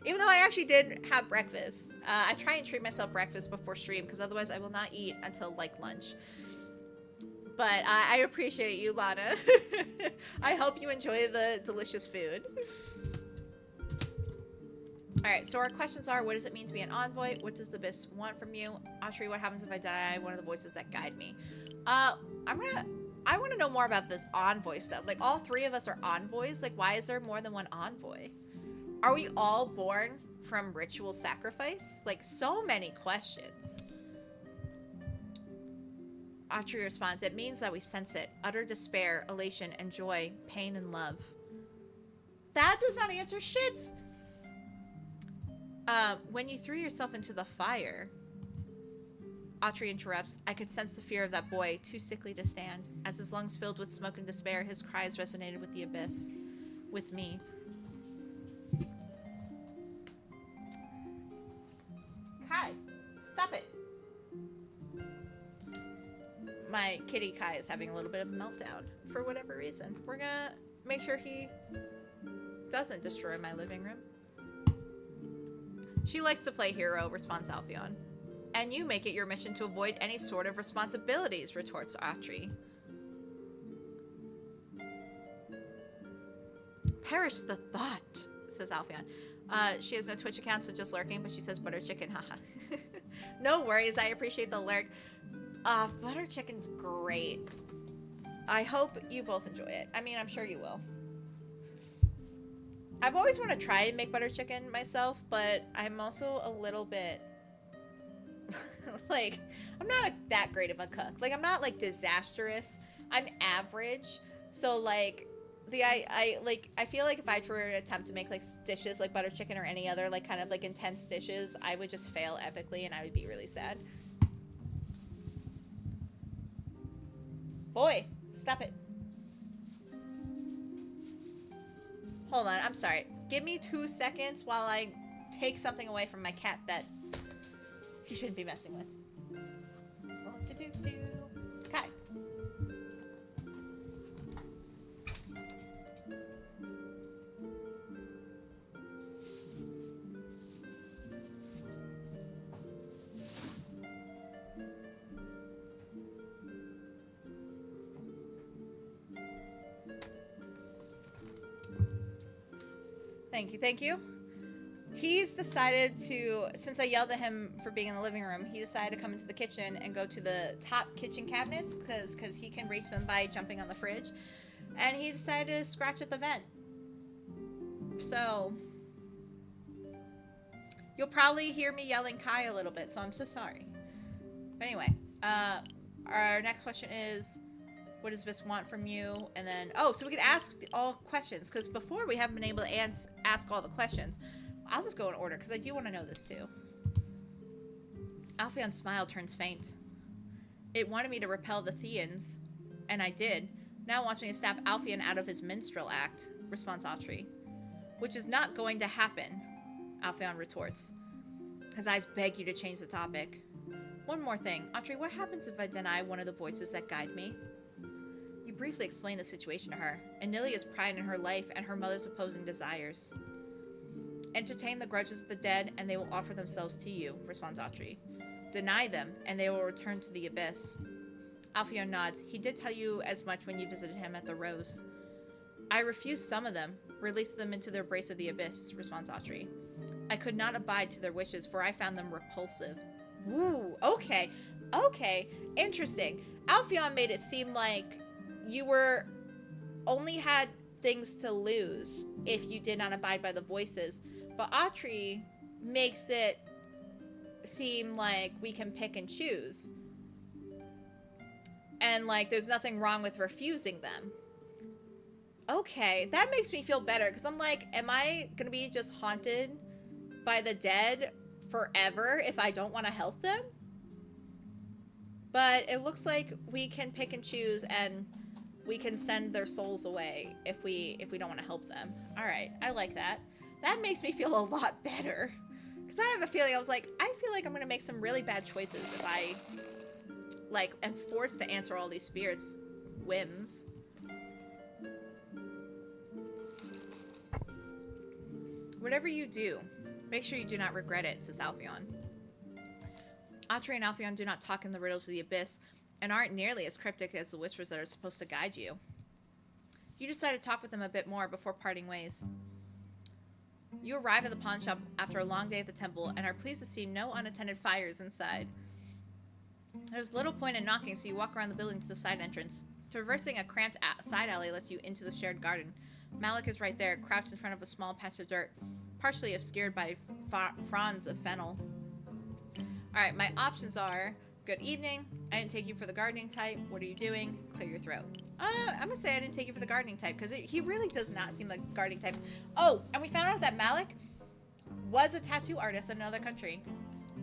Even though I actually did have breakfast. I try and treat myself breakfast before stream because otherwise I will not eat until like lunch. But I appreciate you, Lana. I hope you enjoy the delicious food. Alright, so our questions are, what does it mean to be an envoy? What does the Abyss want from you? Autry, what happens if I die? One of the voices that guide me. I want to know more about this envoy stuff. Like, all three of us are envoys. Like, why is there more than one envoy? Are we all born from ritual sacrifice? Like, so many questions. Autry responds, it means that we sense it. Utter despair, elation, and joy, pain and love. That does not answer shit! When you threw yourself into the fire... Autry interrupts. I could sense the fear of that boy, too sickly to stand. As his lungs filled with smoke and despair, his cries resonated with the abyss. With me. Kai, stop it. My kitty Kai is having a little bit of a meltdown for whatever reason. We're gonna make sure he doesn't destroy my living room. She likes to play hero, responds Alpheon. And you make it your mission to avoid any sort of responsibilities, retorts Autry. Perish the thought, says Alpheon. She has no Twitch account, so just lurking, but she says butter chicken, haha. No worries, I appreciate the lurk. Butter chicken's great. I hope you both enjoy it. I mean, I'm sure you will. I've always wanted to try and make butter chicken myself, but I'm also a little bit... like, I'm not that great of a cook. Like, I'm not, like, disastrous. I'm average. So, like, I feel like if I were to attempt to make, like, dishes like butter chicken or any other, like, kind of, like, intense dishes, I would just fail epically and I would be really sad. Boy, stop it. Hold on, I'm sorry. Give me 2 seconds while I take something away from my cat that he shouldn't be messing with. Do. Kai. Thank you. He's decided to, since I yelled at him for being in the living room, he decided to come into the kitchen and go to the top kitchen cabinets because he can reach them by jumping on the fridge. And he decided to scratch at the vent. So, you'll probably hear me yelling Kai a little bit, so I'm so sorry. But anyway, our next question is, what does this want from you? And then, oh, so we can ask all questions, because before we haven't been able to ask all the questions. I'll just go in order, because I do want to know this, too. Alpheon's smile turns faint. It wanted me to repel the Theans, and I did. Now it wants me to snap Alpheon out of his minstrel act, responds Autry. Which is not going to happen, Alpheon retorts. His eyes beg you to change the topic. One more thing. Autry, what happens if I deny one of the voices that guide me? You briefly explain the situation to her. Anilia's pride in her life and her mother's opposing desires. Entertain the grudges of the dead, and they will offer themselves to you, responds Autry. Deny them, and they will return to the abyss. Alpheon nods. He did tell you as much when you visited him at the Rose. I refused some of them, released them into the embrace of the abyss, responds Autry. I could not abide to their wishes, for I found them repulsive. Woo, okay, interesting. Alpheon made it seem like you were only had things to lose if you did not abide by the voices. But Autry makes it seem like we can pick and choose. And, like, there's nothing wrong with refusing them. Okay, that makes me feel better. Because I'm like, am I going to be just haunted by the dead forever if I don't want to help them? But it looks like we can pick and choose. And we can send their souls away if we don't want to help them. All right, I like that. That makes me feel a lot better. Because I have a feeling, I feel like I'm going to make some really bad choices if I, like, am forced to answer all these spirits' whims. Whatever you do, make sure you do not regret it, says Alphion. Autry and Alphion do not talk in the riddles of the abyss, and aren't nearly as cryptic as the whispers that are supposed to guide you. You decide to talk with them a bit more before parting ways. You arrive at the pawn shop after a long day at the temple, and are pleased to see no unattended fires inside. There's little point in knocking, so you walk around the building to the side entrance. Traversing a cramped side alley lets you into the shared garden. Malik is right there, crouched in front of a small patch of dirt, partially obscured by fronds of fennel. Alright, my options are, good evening, I didn't take you for the gardening type, what are you doing? Clear your throat. I'm gonna say I didn't take you for the gardening type, because he really does not seem like a gardening type. Oh, and we found out that Malik was a tattoo artist in another country.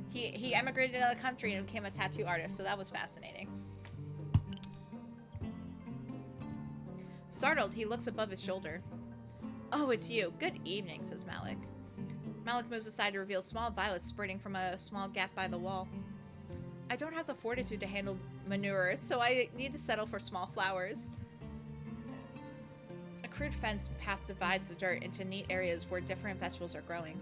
He emigrated to another country and became a tattoo artist, so that was fascinating. Startled, he looks above his shoulder. Oh, it's you. Good evening, says Malik. Malik moves aside to reveal small violets spurting from a small gap by the wall. I don't have the fortitude to handle manure, so I need to settle for small flowers. A crude fence path divides the dirt into neat areas where different vegetables are growing.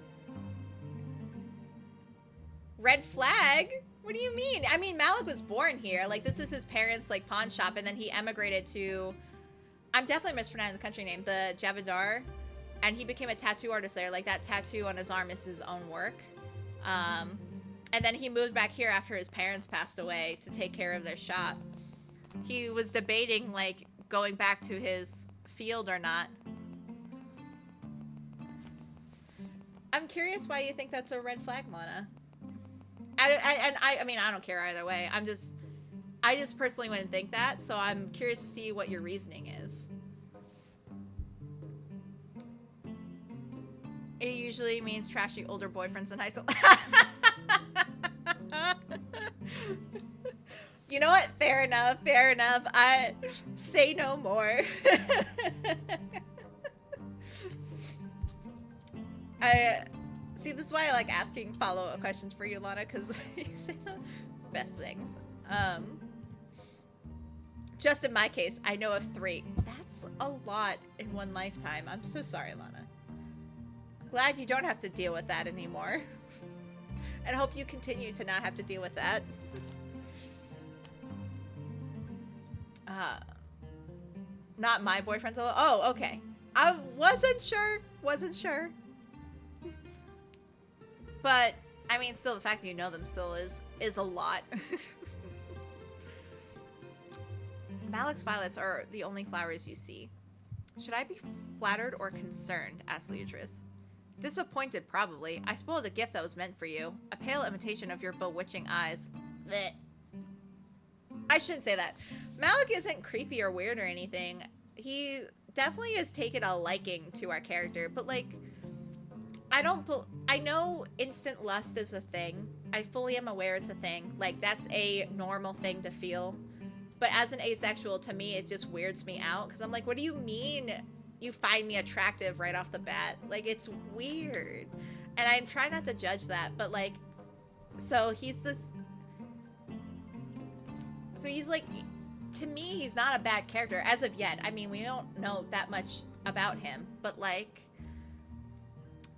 Red flag? What do you mean? I mean, Malik was born here. Like, this is his parents' like pawn shop, and then he emigrated to... I'm definitely mispronouncing the country name. The Javadar. And he became a tattoo artist there. Like, that tattoo on his arm is his own work. And then he moved back here after his parents passed away to take care of their shop. He was debating, like, going back to his field or not. I'm curious why you think that's a red flag, Lana. I mean, I don't care either way. I just personally wouldn't think that, so I'm curious to see what your reasoning is. It usually means trashy older boyfriends in high school. You know what? Fair enough. Fair enough. I say no more. See, this is why I like asking follow-up questions for you, Lana, because you say the best things. Just in my case, I know of 3. That's a lot in one lifetime. I'm so sorry, Lana. Glad you don't have to deal with that anymore. And hope you continue to not have to deal with that. Not my boyfriend's alone. Oh, okay. I wasn't sure. Wasn't sure. But, I mean, still, the fact that you know them still is a lot. Malik's violets are the only flowers you see. Should I be flattered or concerned? Asked Leatrice. Disappointed, probably. I spoiled a gift that was meant for you. A pale imitation of your bewitching eyes. Blech. I shouldn't say that. Malik isn't creepy or weird or anything. He definitely has taken a liking to our character, but, like, I know instant lust is a thing. I fully am aware it's a thing. Like, that's a normal thing to feel. But as an asexual, to me, it just weirds me out. Because I'm like, what do you mean you find me attractive right off the bat? Like, it's weird. And I try not to judge that. But, like, so he's just... So he's, like... To me, he's not a bad character as of yet. I mean, we don't know that much about him. But, like...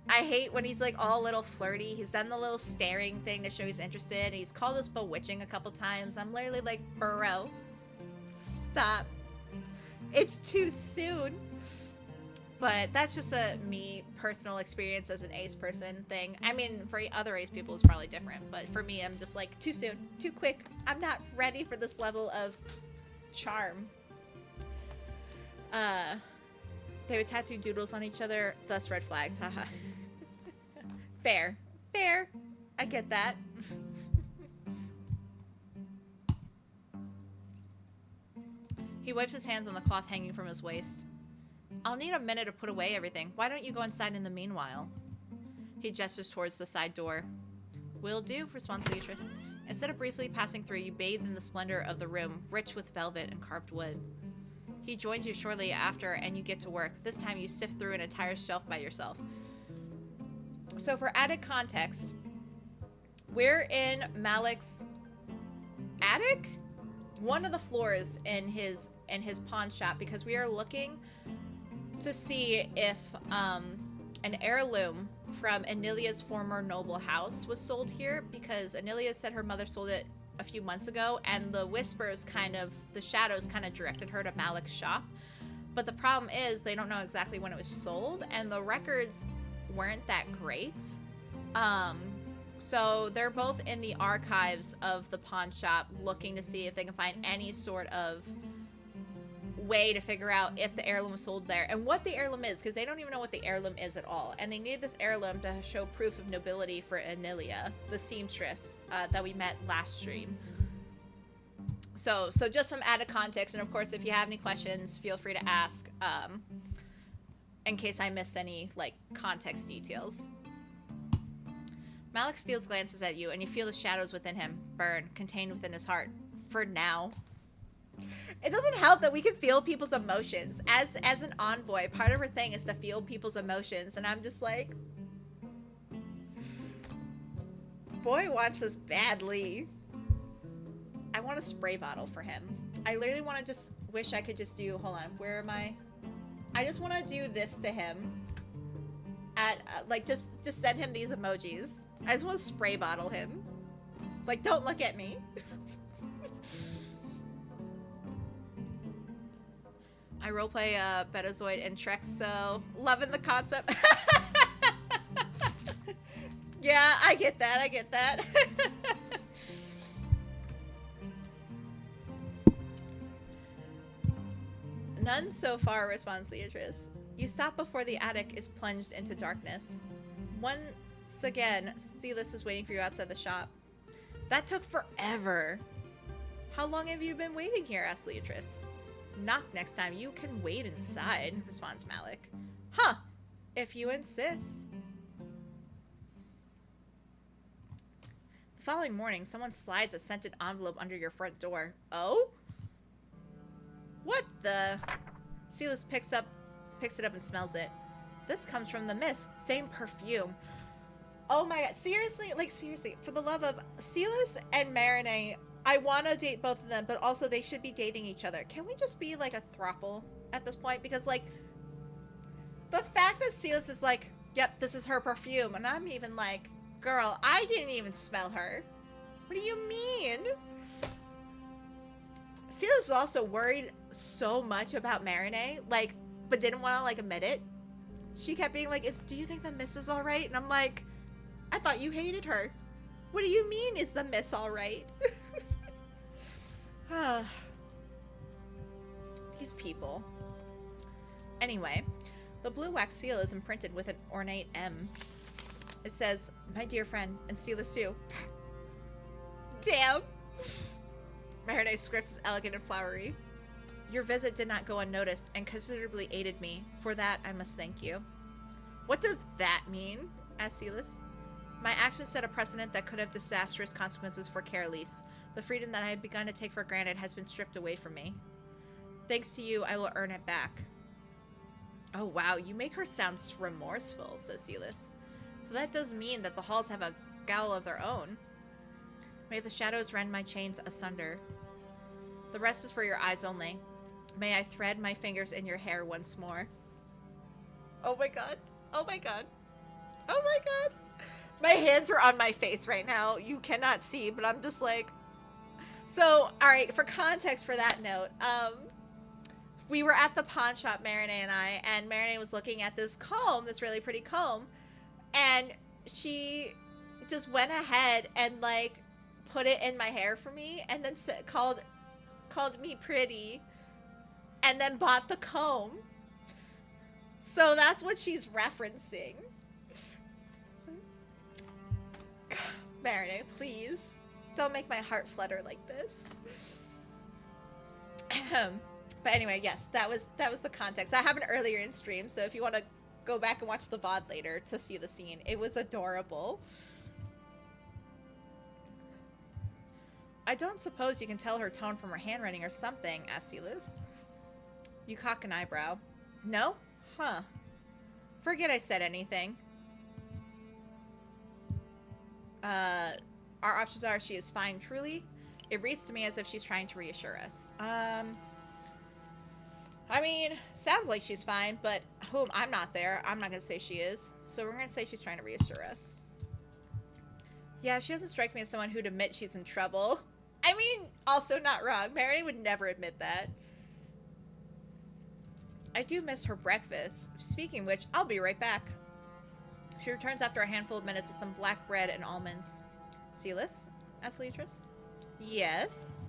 I hate when he's, like, all a little flirty. He's done the little staring thing to show he's interested. He's called us bewitching a couple times. I'm literally like, bro, stop. It's too soon. But that's just a me personal experience as an ace person thing. I mean, for other ace people, it's probably different. But for me, I'm just like, too soon, too quick. I'm not ready for this level of charm. They would tattoo doodles on each other, thus red flags, haha. Fair. Fair. I get that. He wipes his hands on the cloth hanging from his waist. I'll need a minute to put away everything. Why don't you go inside in the meanwhile? He gestures towards the side door. Will do, responds Beatrice. Instead of briefly passing through, you bathe in the splendor of the room, rich with velvet and carved wood. He joins you shortly after and you get to work. This time you sift through an entire shelf by yourself. So for added context, we're in Malik's attic? One of the floors in his pawn shop, because we are looking to see if an heirloom from Anilia's former noble house was sold here, because Anilia said her mother sold it a few months ago, and the whispers the shadows kind of directed her to Malik's shop. But the problem is they don't know exactly when it was sold, and the records weren't that great. So they're both in the archives of the pawn shop looking to see if they can find any sort of way to figure out if the heirloom was sold there and what the heirloom is, because they don't even know what the heirloom is at all. And they need this heirloom to show proof of nobility for Anilia, the seamstress that we met last stream. So just some added context, and of course, if you have any questions, feel free to ask, in case I missed any, like, context details. Malik steals glances at you, and you feel the shadows within him burn, contained within his heart. For now. It doesn't help that we can feel people's emotions. As an envoy, part of her thing is to feel people's emotions, and I'm just like... Boy wants us badly. I want a spray bottle for him. I literally want to just... Wish I could just do... Hold on, where am I? I just want to do this to him. At, like, just send him these emojis. I just want to spray bottle him. Like, don't look at me. I roleplay Betazoid and Trek, so loving the concept. Yeah, I get that, I get that. None so far, responds Leatrice. You stop before the attic is plunged into darkness. Once again, Sylus is waiting for you outside the shop. That took forever. How long have you been waiting here? Asks Leatrice. Knock next time. You can wait inside, responds Malik. Huh. If you insist. The following morning, someone slides a scented envelope under your front door. Oh? What the? Sylus picks it up and smells it. This comes from the mist. Same perfume. Oh my god. Seriously? Like, seriously. For the love of Sylus and Marinette, I want to date both of them, but also they should be dating each other. Can we just be, like, a throuple at this point? Because, like, the fact that Sylus is like, yep, this is her perfume, and I'm even like, girl, I didn't even smell her. What do you mean? Sylus is also worried so much about Marinette, like, but didn't want to, like, admit it. She kept being like, do you think the miss is alright? And I'm like, I thought you hated her. What do you mean, is the miss alright? These people. Anyway, the blue wax seal is imprinted with an ornate M. It says, my dear friend, and Sylus too. Damn. Marinette's script is elegant and flowery. Your visit did not go unnoticed and considerably aided me. For that, I must thank you. What does that mean? Asked Sylus. My actions set a precedent that could have disastrous consequences for Caroline. The freedom that I had begun to take for granted has been stripped away from me. Thanks to you, I will earn it back. Oh wow, you make her sound remorseful, says Sylus. So that does mean that the halls have a gowl of their own. May the shadows rend my chains asunder. The rest is for your eyes only. May I thread my fingers in your hair once more. Oh my god. Oh my god. Oh my god. My hands are on my face right now. You cannot see, but I'm just like... So, alright, for context for that note, we were at the pawn shop, Marinette and I, and Marinette was looking at this comb, this really pretty comb, and she just went ahead and, like, put it in my hair for me, and then called me pretty, and then bought the comb. So that's what she's referencing. Marinette, please. Don't make my heart flutter like this. But anyway, yes, that was the context. That happened earlier in stream, so if you want to go back and watch the VOD later to see the scene, it was adorable. I don't suppose you can tell her tone from her handwriting or something, asked Sylus. You cock an eyebrow. No? Huh. Forget I said anything. Our options are she is fine, truly. It reads to me as if she's trying to reassure us. I mean, sounds like she's fine, but I'm not there. I'm not going to say she is. So we're going to say she's trying to reassure us. Yeah, she doesn't strike me as someone who'd admit she's in trouble. I mean, also not wrong. Mary would never admit that. I do miss her breakfast. Speaking of which, I'll be right back. She returns after a handful of minutes with some black bread and almonds. Sylus? Asked Leatrice. Yes?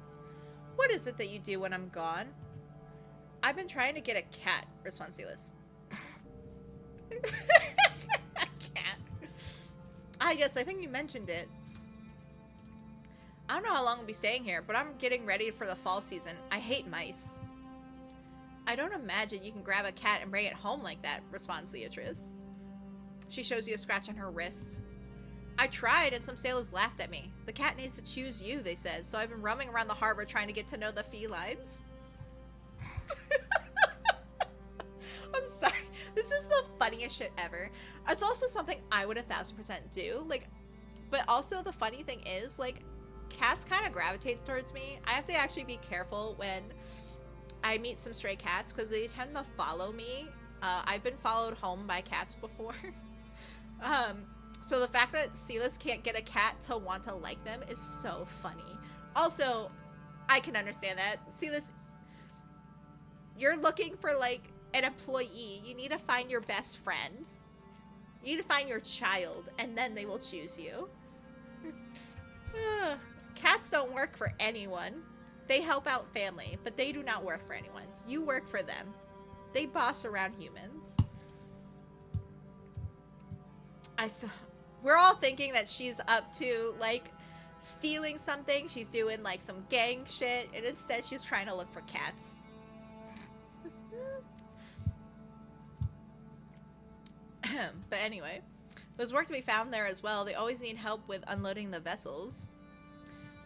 What is it that you do when I'm gone? I've been trying to get a cat, responds Sylus. A cat. Ah, yes, I think you mentioned it. I don't know how long we'll be staying here, but I'm getting ready for the fall season. I hate mice. I don't imagine you can grab a cat and bring it home like that, responds Leatrice. She shows you a scratch on her wrist. I tried, and some sailors laughed at me. The cat needs to choose you, they said, so I've been roaming around the harbor trying to get to know the felines. I'm sorry. This is the funniest shit ever. It's also something I would 1000% do. Like, but also the funny thing is, like, cats kind of gravitate towards me. I have to actually be careful when I meet some stray cats because they tend to follow me. I've been followed home by cats before. So the fact that Sylus can't get a cat to want to like them is so funny. Also, I can understand that. Sylus, you're looking for, like, an employee. You need to find your best friend. You need to find your child, and then they will choose you. Cats don't work for anyone. They help out family, but they do not work for anyone. You work for them. They boss around humans. We're all thinking that she's up to, like, stealing something. She's doing, like, some gang shit, and instead she's trying to look for cats. But anyway, there's work to be found there as well. They always need help with unloading the vessels.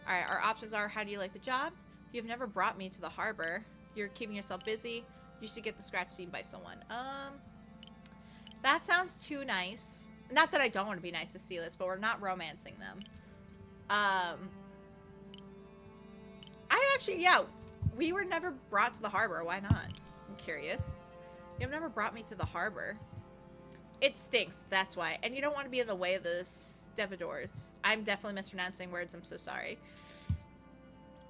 Alright, our options are, how do you like the job? You've never brought me to the harbor. You're keeping yourself busy. You should get the scratch seen by someone. That sounds too nice. Not that I don't want to be nice to Sylus, but we're not romancing them. I actually, yeah, we were never brought to the harbor. Why not? I'm curious. You've never brought me to the harbor. It stinks, that's why. And you don't want to be in the way of the stevedores. I'm definitely mispronouncing words, I'm so sorry.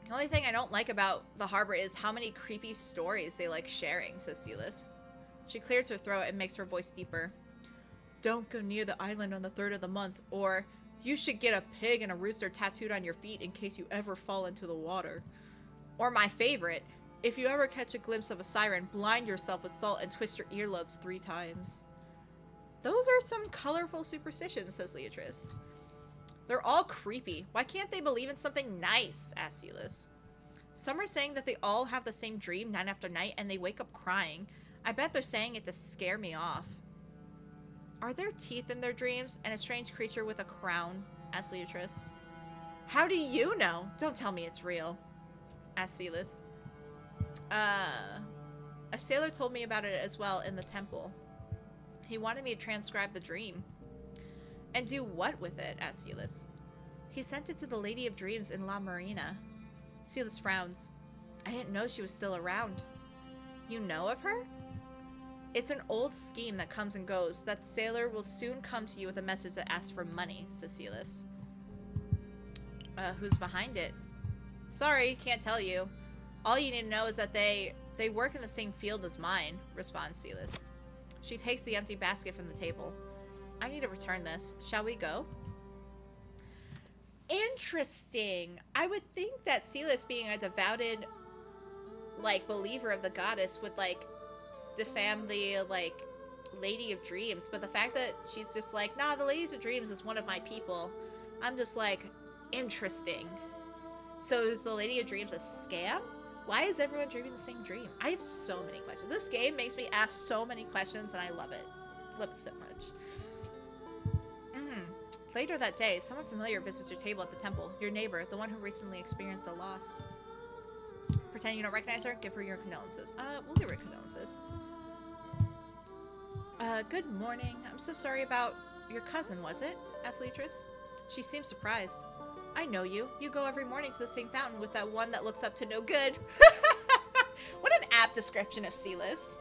The only thing I don't like about the harbor is how many creepy stories they like sharing, says Sylus. She clears her throat and makes her voice deeper. Don't go near the island on the 3rd of the month, or you should get a pig and a rooster tattooed on your feet in case you ever fall into the water. Or my favorite, if you ever catch a glimpse of a siren, blind yourself with salt and twist your earlobes 3 times. Those are some colorful superstitions, says Leatrice. They're all creepy. Why can't they believe in something nice? Asks Sylus. Some are saying that they all have the same dream night after night and they wake up crying. I bet they're saying it to scare me off. Are there teeth in their dreams and a strange creature with a crown? Asks Leatrice. How do you know? Don't tell me it's real. Asks Sylus. A sailor told me about it as well in the temple. He wanted me to transcribe the dream. And do what with it? Asked Sylus. He sent it to the Lady of Dreams in La Marina. Sylus frowns. I didn't know she was still around. You know of her? It's an old scheme that comes and goes. That sailor will soon come to you with a message that asks for money, says Sylus. Who's behind it? Sorry, can't tell you. All you need to know is that they work in the same field as mine, responds Sylus. She takes the empty basket from the table. I need to return this. Shall we go? Interesting. I would think that Sylus, being a devoted, like, believer of the goddess, would, like, defam the, like, Lady of Dreams. But the fact that she's just like, nah, the Lady of Dreams is one of my people. I'm just like, interesting. So is the Lady of Dreams a scam? Why is everyone dreaming the same dream? I have so many questions. This game makes me ask so many questions, and I love it. Love it so much. Later that day, someone familiar visits your table at the temple. Your neighbor, the one who recently experienced a loss. pretend you don't recognize her? Give her your condolences. We'll give her condolences. Good morning. I'm so sorry about your cousin, was it? Asked Leatrice. She seemed surprised. I know you. You go every morning to the same fountain with that one that looks up to no good. What an apt description of Sylus.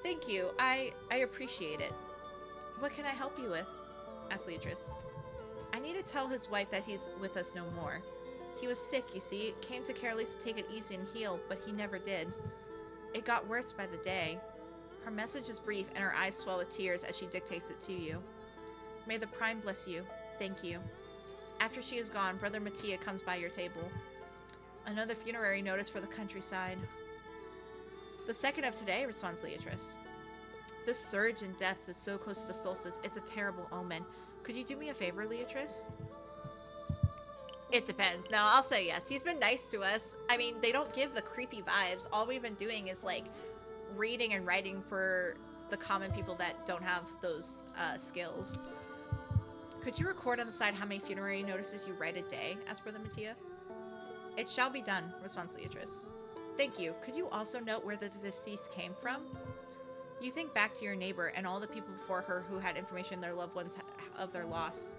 Thank you. I appreciate it. What can I help you with? Asked Leatrice. I need to tell his wife that he's with us no more. He was sick, you see. Came to Caroline to take it easy and heal, but he never did. It got worse by the day. Her message is brief, and her eyes swell with tears as she dictates it to you. May the Prime bless you. Thank you. After she is gone, Brother Mattia comes by your table. Another funerary notice for the countryside. The second of today, responds Leatrice. This surge in deaths is so close to the solstice, it's a terrible omen. Could you do me a favor, Leatrice? It depends. No, I'll say yes. He's been nice to us. I mean, they don't give the creepy vibes. All we've been doing is, like, reading and writing for the common people that don't have those skills. Could you record on the side how many funerary notices you write a day? Asked Brother Mattia. It shall be done, responds Leatrice. Thank you. Could you also note where the deceased came from? You think back to your neighbor and all the people before her who had information their loved ones of their loss.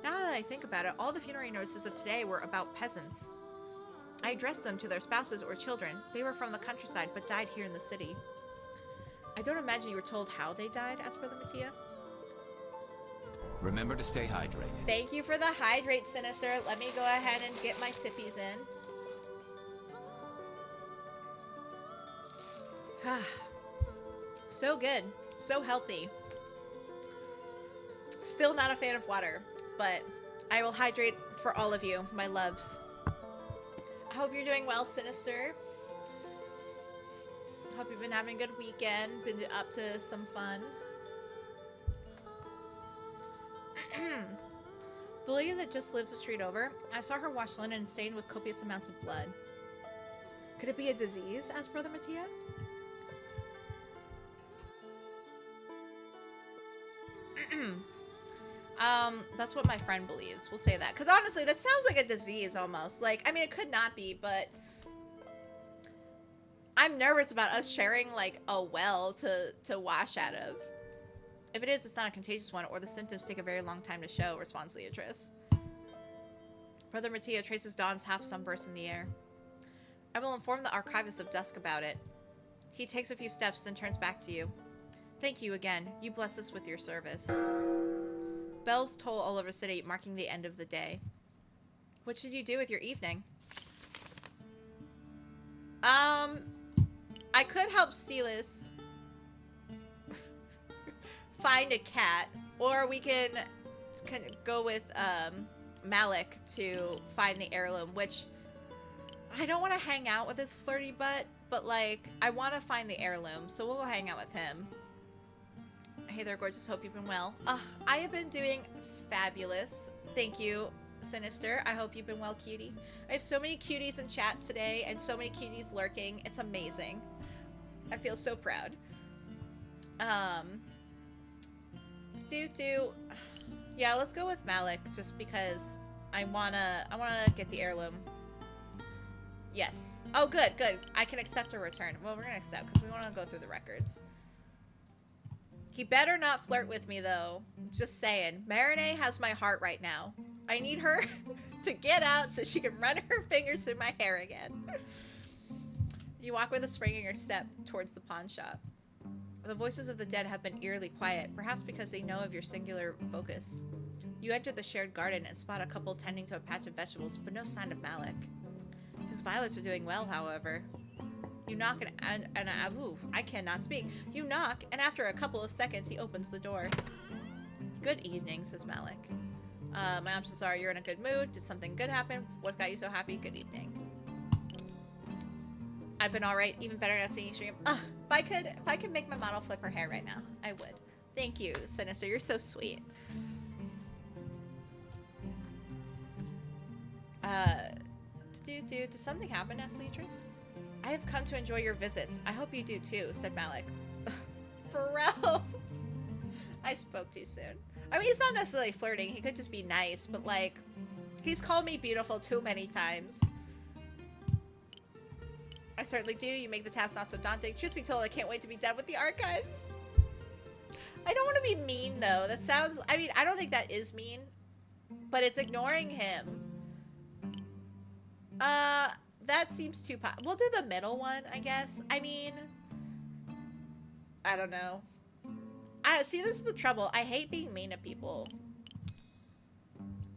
Now that I think about it, all the funerary notices of today were about peasants. I addressed them to their spouses or children. They were from the countryside, but died here in the city. I don't imagine you were told how they died, asked Brother Mattia. Remember to stay hydrated. Thank you for the hydrate, Sinister. Let me go ahead and get my sippies in. So good. So healthy. Still not a fan of water, but I will hydrate for all of you, my loves. I hope you're doing well, Sinister. Hope you've been having a good weekend, been up to some fun. The lady that just lives the street over, I saw her wash linen stained with copious amounts of blood. Could it be a disease? Asked Brother Mattia. That's what my friend believes. We'll say that. Because honestly, that sounds like a disease almost. Like, I mean, it could not be, but I'm nervous about us sharing, like, a well to wash out of. If it is, it's not a contagious one, or the symptoms take a very long time to show, responds Leatrice. Brother Mattia traces Dawn's half sunburst in the air. I will inform the archivist of Dusk about it. He takes a few steps, then turns back to you. Thank you again. You bless us with your service. Bells toll all over the city, marking the end of the day. What should you do with your evening? I could help Sylus find a cat, or we can go with Malik to find the heirloom, which I don't want to hang out with his flirty butt, but like I want to find the heirloom, so we'll go hang out with him. Hey there, gorgeous. Hope you've been well. I have been doing fabulous. Thank you, Sinister. I hope you've been well, cutie. I have so many cuties in chat today and so many cuties lurking. It's amazing. I feel so proud. Yeah, let's go with Malik just because I wanna get the heirloom. Yes. Oh, good. I can accept a return. Well, we're gonna accept because we want to go through the records. He better not flirt with me, though. Just saying. Marinette has my heart right now. I need her to get out so she can run her fingers through my hair again. You walk with a spring in your step towards the pawn shop. The voices of the dead have been eerily quiet, perhaps because they know of your singular focus. You enter the shared garden and spot a couple tending to a patch of vegetables, but no sign of Malik. His violets are doing well, however. You knock and I cannot speak. You knock, and after a couple of seconds, he opens the door. Good evening, says Malik. My options are: you're in a good mood. Did something good happen? What got you so happy? Good evening. I've been all right. Even better than seeing you stream. If I could make my model flip her hair right now, I would. Thank you, Sinister. You're so sweet. Did something happen? Asked Leatrice. I have come to enjoy your visits. I hope you do too, said Malik. Bro! I spoke too soon. I mean, he's not necessarily flirting. He could just be nice, but like, he's called me beautiful too many times. I certainly do. You make the task not so daunting. Truth be told, I can't wait to be done with the archives. I don't want to be mean, though. That sounds... I mean, I don't think that is mean. But it's ignoring him. That seems too... We'll do the middle one, I guess. I mean... I don't know. See, this is the trouble. I hate being mean to people.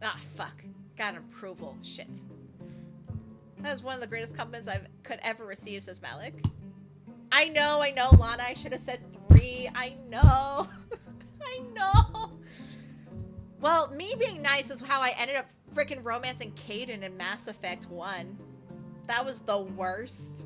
Ah, fuck. Got an approval. Shit. That is one of the greatest compliments I could ever receive, says Malik. I know, Lana. I should have said 3. I know. I know. Well, me being nice is how I ended up freaking romancing Caden in Mass Effect 1. That was the worst.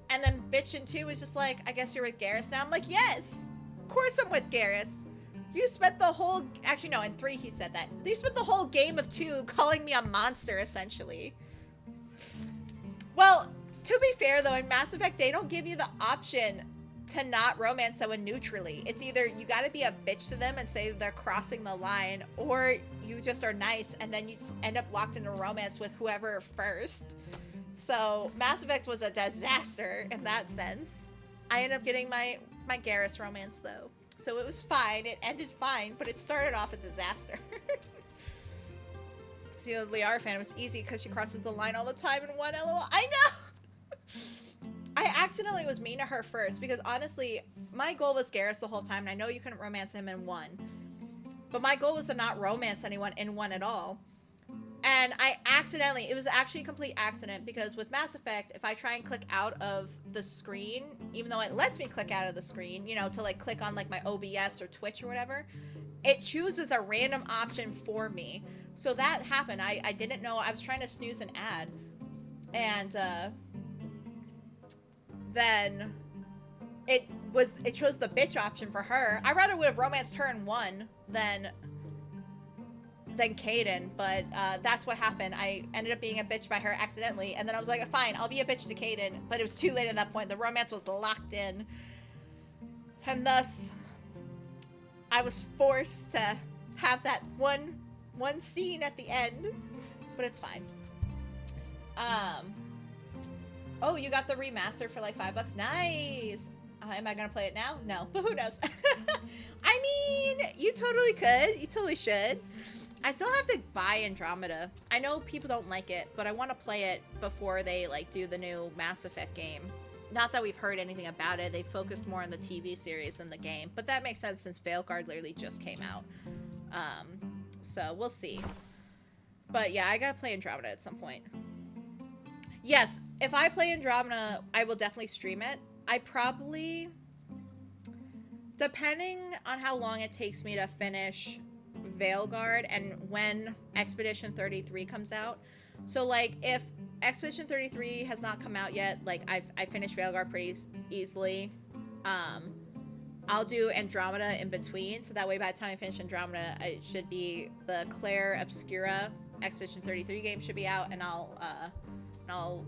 And then bitchin' 2 was just like, I guess you're with Garrus now. I'm like, yes. Of course I'm with Garrus. You spent the whole... Actually, no, in 3 he said that. You spent the whole game of 2 calling me a monster, essentially. Well, to be fair, though, in Mass Effect, they don't give you the option to not romance someone neutrally. It's either you gotta be a bitch to them and say they're crossing the line, or you just are nice, and then you just end up locked into romance with whoever first. So, Mass Effect was a disaster in that sense. I ended up getting my Garrus romance, though. So it was fine. It ended fine, but it started off a disaster. So, you know, the Liara fan was easy because she crosses the line all the time in 1 LOL. I know! I accidentally was mean to her first because, honestly, my goal was Garrus the whole time, and I know you couldn't romance him in 1. But my goal was to not romance anyone in 1 at all. And I accidentally, it was actually a complete accident, because with Mass Effect, if I try and click out of the screen, even though it lets me click out of the screen, you know, to like click on like my OBS or Twitch or whatever, it chooses a random option for me. So that happened. I didn't know. I was trying to snooze an ad. And then it chose the bitch option for her. I rather would have romanced her in 1 than Caden, but that's what happened. I ended up being a bitch by her accidentally, and then I was like, fine, I'll be a bitch to Caden, but it was too late at that point. The romance was locked in, and thus I was forced to have that one scene at the end, but it's fine. Oh, you got the remaster for like $5? Nice. Am I gonna play it now? No, but who knows? I mean, you totally could. You totally should. I still have to buy Andromeda. I know people don't like it, but I want to play it before they like do the new Mass Effect game. Not that we've heard anything about it. They focused more on the TV series than the game, but that makes sense since Veilguard literally just came out. So we'll see. But yeah, I gotta play Andromeda at some point. Yes, if I play Andromeda, I will definitely stream it. I probably, depending on how long it takes me to finish Veilguard and when Expedition 33 comes out. So like if Expedition 33 has not come out yet, like I finished Veilguard pretty easily, I'll do Andromeda in between, so that way by the time I finish Andromeda, it should be the Claire Obscura Expedition 33 game should be out, and I'll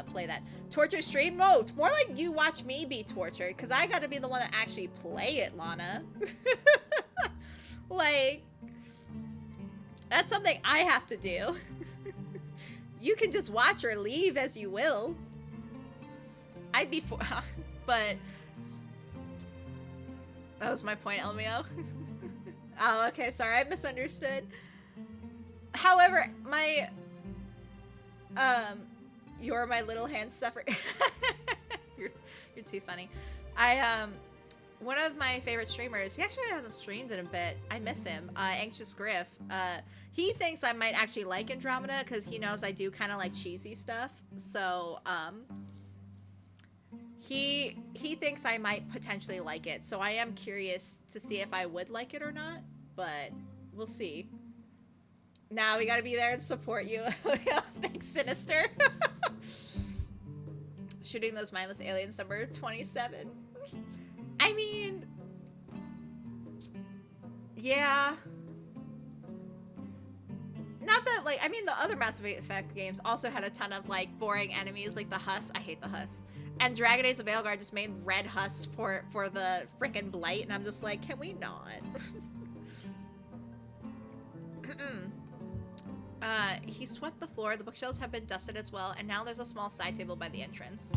play that. Torture stream? No, it's more like you watch me be tortured, because I gotta be the one that actually play it, Lana. Like, that's something I have to do. You can just watch or leave as you will. I'd be for, but that was my point, LMAO. Oh, okay, sorry, I misunderstood. However, my you're my little hand suffer. you're too funny. One of my favorite streamers, he actually hasn't streamed in a bit. I miss him. Anxious Griff. He thinks I might actually like Andromeda because he knows I do kind of like cheesy stuff. So, he thinks I might potentially like it. So I am curious to see if I would like it or not, but we'll see. Now we gotta be there and support you. Thanks, Sinister. Shooting those mindless aliens, number 27. I mean, yeah. Not that, like, I mean, the other Mass Effect games also had a ton of, like, boring enemies, like the Huss. I hate the Huss. And Dragon Age of Veilguard just made red Huss for the frickin' Blight, and I'm just like, can we not? He swept the floor. The bookshelves have been dusted as well, and now there's a small side table by the entrance.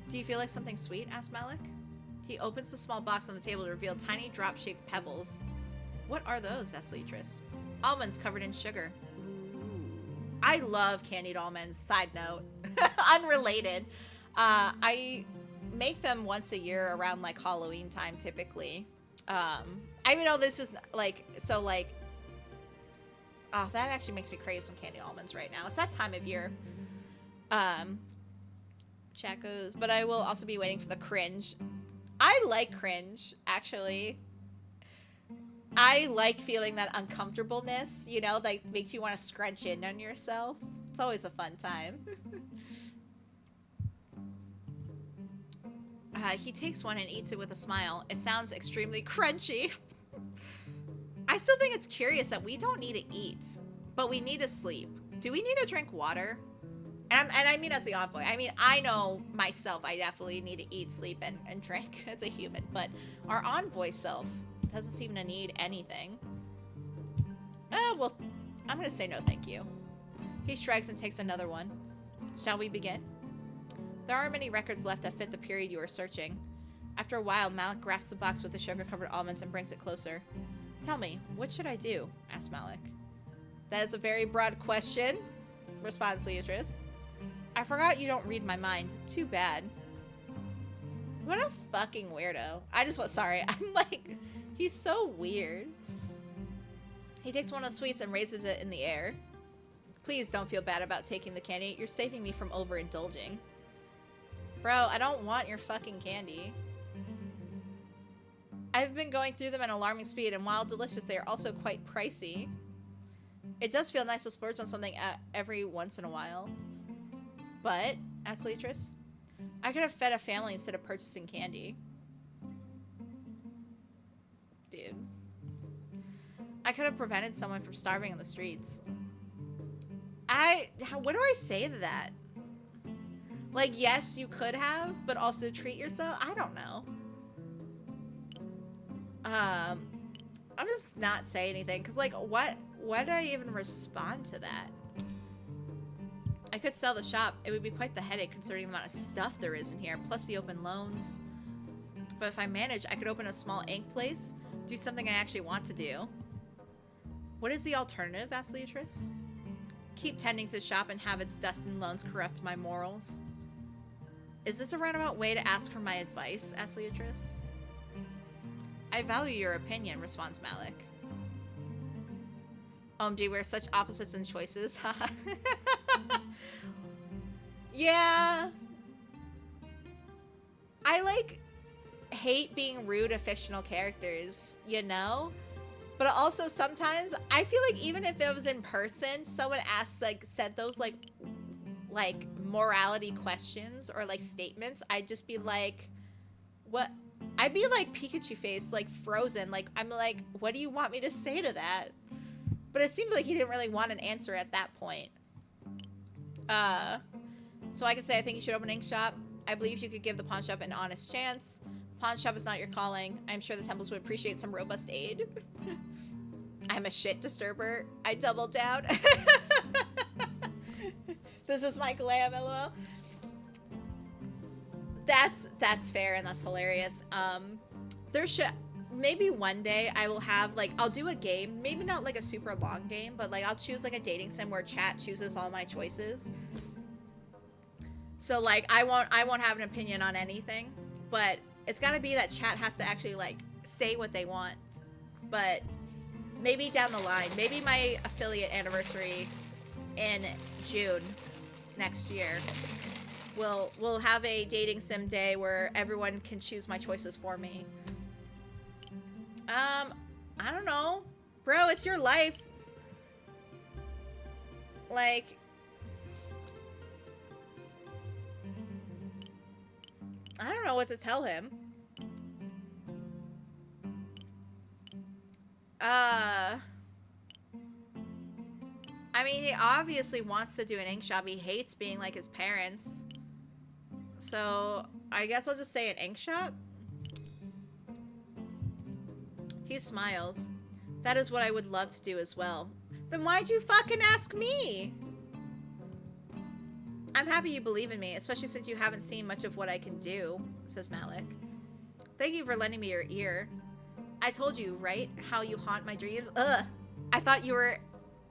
Do you feel like something sweet? Asked Malik. He opens the small box on the table to reveal tiny drop-shaped pebbles. What are those? Asked Leatrice. Almonds covered in sugar. Ooh. I love candied almonds. Side note. Unrelated. I make them once a year around like Halloween time typically. I mean, oh, this is like, so like, oh, that actually makes me crave some candy almonds right now. It's that time of year. Chat goes, but I will also be waiting for the cringe. I like cringe, actually. I like feeling that uncomfortableness, you know, that makes you want to scrunch in on yourself. It's always a fun time. He takes one and eats it with a smile. It sounds extremely crunchy. I still think it's curious that we don't need to eat, but we need to sleep. Do we need to drink water? And I mean as the envoy. I mean, I know myself, I definitely need to eat, sleep, and drink as a human, but our envoy self doesn't seem to need anything. Well, I'm gonna say no thank you. He shrugs and takes another one. Shall we begin? There aren't many records left that fit the period you are searching. After a while, Malik grasps the box with the sugar-covered almonds and brings it closer. Tell me, what should I do? Asked Malik. That is a very broad question, responds Leatrice. I forgot you don't read my mind. Too bad. What a fucking weirdo. Sorry, I'm like, he's so weird. He takes one of the sweets and raises it in the air. Please don't feel bad about taking the candy. You're saving me from overindulging. Bro, I don't want your fucking candy. I've been going through them at an alarming speed, and while delicious, they are also quite pricey. It does feel nice to splurge on something every once in a while. But, asked Leatrice, I could have fed a family instead of purchasing candy. Dude. I could have prevented someone from starving on the streets. What do I say to that? Like, yes, you could have, but also treat yourself? I don't know. I'm just not saying anything, because, like, why did I even respond to that? I could sell the shop. It would be quite the headache considering the amount of stuff there is in here, plus the open loans. But if I manage, I could open a small ink place, do something I actually want to do. What is the alternative? Asked Leatrice. Keep tending to the shop and have its dust and loans corrupt my morals. Is this a roundabout way to ask for my advice? Asked Leatrice. I value your opinion, responds Malik. OMG, we're such opposites in choices. Yeah. I, like, hate being rude to fictional characters, you know? But also sometimes, I feel like even if it was in person, someone said those, like, morality questions or, like, statements, I'd just be like, what? I'd be like Pikachu face, like frozen. Like, I'm like, what do you want me to say to that? But it seems like he didn't really want an answer at that point. So I can say I think you should open an ink shop. I believe you could give the pawn shop an honest chance. Pawn shop is not your calling. I'm sure the temples would appreciate some robust aid. I'm a shit disturber. I doubled down. This is my glam, lol. That's fair and that's hilarious. Maybe one day I will have, like, I'll do a game, maybe not like a super long game, but like I'll choose like a dating sim where chat chooses all my choices. So like I won't have an opinion on anything, but it's gotta be that chat has to actually like say what they want. But maybe down the line, maybe my affiliate anniversary in June next year, we'll have a dating sim day where everyone can choose my choices for me. I don't know. Bro, it's your life. Like, I don't know what to tell him. I mean, he obviously wants to do an ink shop. He hates being like his parents. So, I guess I'll just say an ink shop. He smiles. That is what I would love to do as well. Then why'd you fucking ask me? I'm happy you believe in me, especially since you haven't seen much of what I can do, says Malik. Thank you for lending me your ear. I told you, right? How you haunt my dreams? Ugh! I thought you were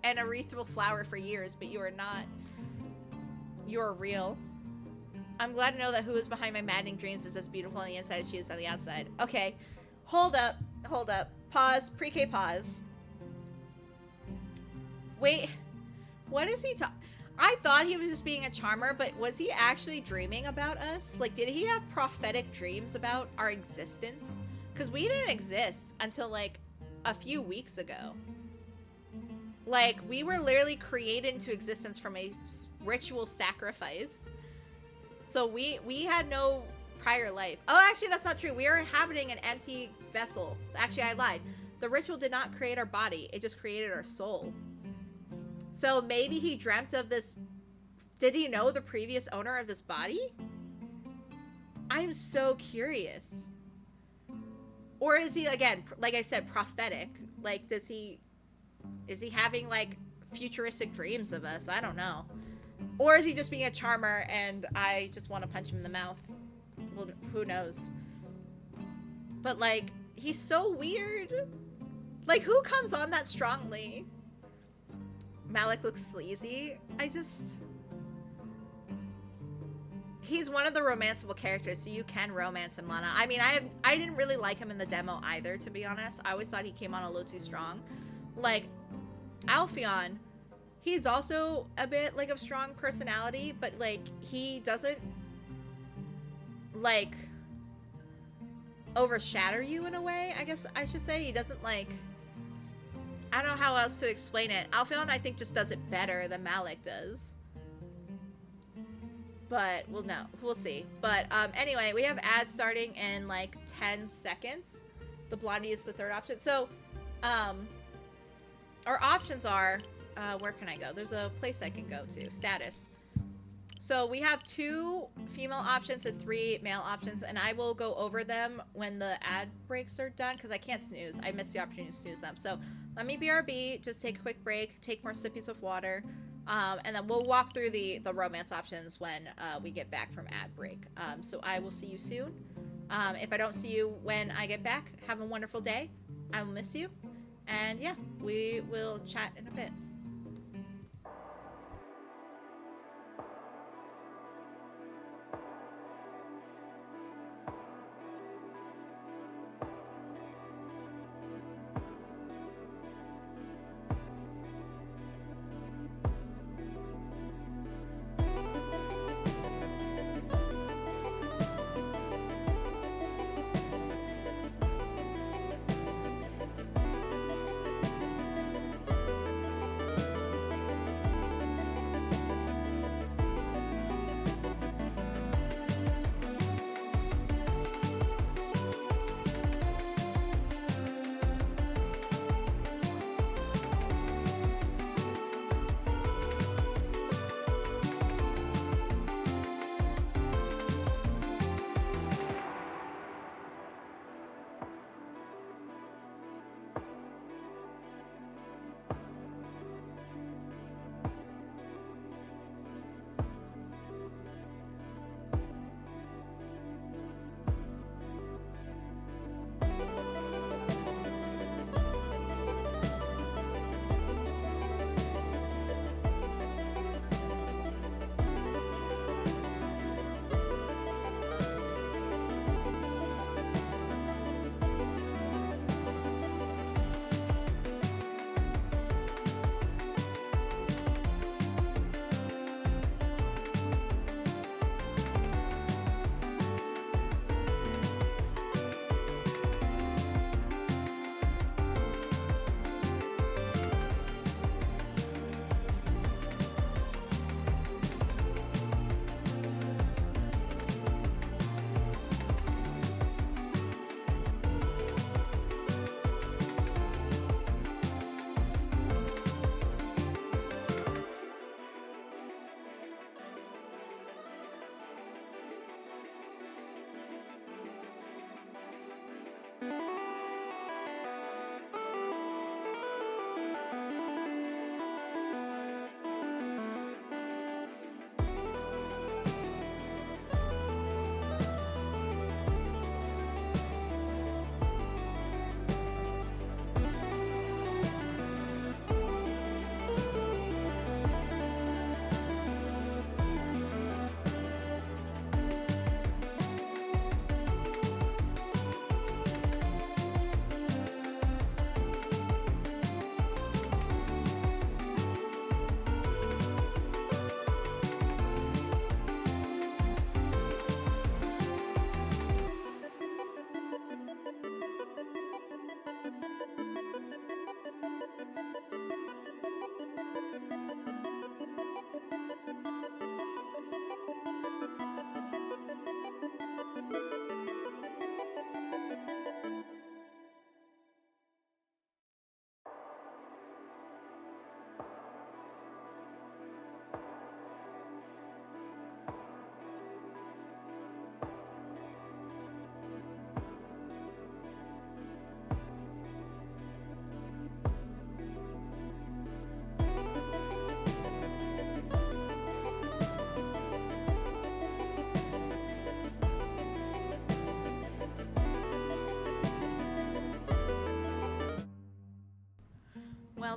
an ethereal flower for years, but you are not. You're real. I'm glad to know that who is behind my maddening dreams is as beautiful on the inside as she is on the outside. Okay. Hold up. Hold up. Pause. Pre-K pause. Wait. What is he talking? I thought he was just being a charmer, but was he actually dreaming about us? Like, did he have prophetic dreams about our existence? Because we didn't exist until, like, a few weeks ago. Like, we were literally created into existence from a ritual sacrifice. So we had no prior life. Oh, actually, that's not true. We are inhabiting an empty vessel. Actually, I lied. The ritual did not create our body. It just created our soul. So maybe he dreamt of this. Did he know the previous owner of this body? I'm so curious. Or is he, again, like I said, prophetic? Like, is he having, like, futuristic dreams of us? I don't know. Or is he just being a charmer and I just want to punch him in the mouth? Well, who knows? But, like, he's so weird. Like, who comes on that strongly? Malik looks sleazy. He's one of the romanceable characters, so you can romance him, Lana. I mean, I didn't really like him in the demo either, to be honest. I always thought he came on a little too strong. Like, Alpheon, he's also a bit, like, of strong personality, but, like, he doesn't, like, overshadow you in a way, I guess I should say. He doesn't, like... I don't know how else to explain it. Alpheon, I think, just does it better than Malik does. But, well, no. We'll see. But, anyway, we have ads starting in, like, 10 seconds. The Blondie is the third option. So, our options are... where can I go? There's a place I can go to. Status. So, we have 2 female options and 3 male options, and I will go over them when the ad breaks are done, because I can't snooze. I missed the opportunity to snooze them. So, let me BRB, just take a quick break, take more sippies of water, and then we'll walk through the romance options when we get back from ad break. So, I will see you soon. If I don't see you when I get back, have a wonderful day. I will miss you. And yeah, we will chat in a bit.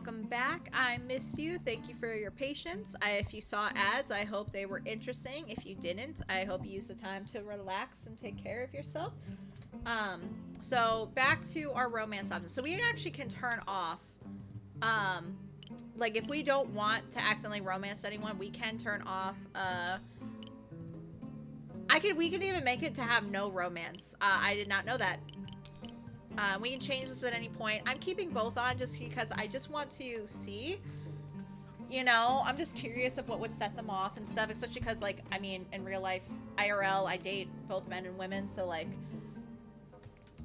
welcome back. I missed you. Thank you for your patience. If you saw ads, I hope they were interesting. If you didn't, I hope you used the time to relax and take care of yourself. So back to our romance options. So we actually can turn off, like if we don't want to accidentally romance anyone, we can turn off, we can even make it to have no romance. I did not know that. We can change this at any point. I'm keeping both on just because I just want to see, you know, I'm just curious of what would set them off and stuff, especially because, like, I mean, in real life, IRL, I date both men and women, so, like,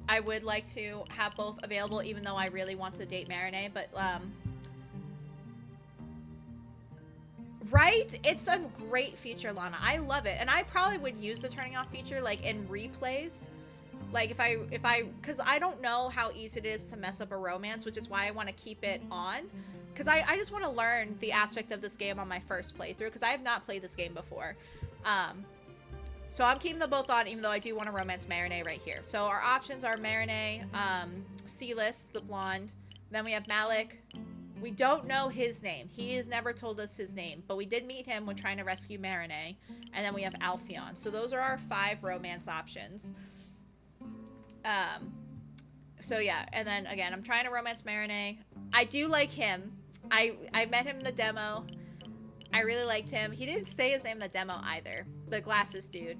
I would like to have both available, even though I really want to date Marinee, but, right? It's a great feature, Lana. I love it. And I probably would use the turning off feature, like, in replays. Like, because I don't know how easy it is to mess up a romance, which is why I want to keep it on. Because I just want to learn the aspect of this game on my first playthrough, because I have not played this game before. So I'm keeping them both on, even though I do want to romance Marinee right here. So our options are Marinee, Sylus, the blonde. Then we have Malik. We don't know his name. He has never told us his name, but we did meet him when trying to rescue Marinee. And then we have Alpheon. So those are our 5 romance options. So yeah, and then again, I'm trying to romance Marinee. I do like him. I met him in the demo. I really liked him. He didn't say his name in the demo either. The glasses dude.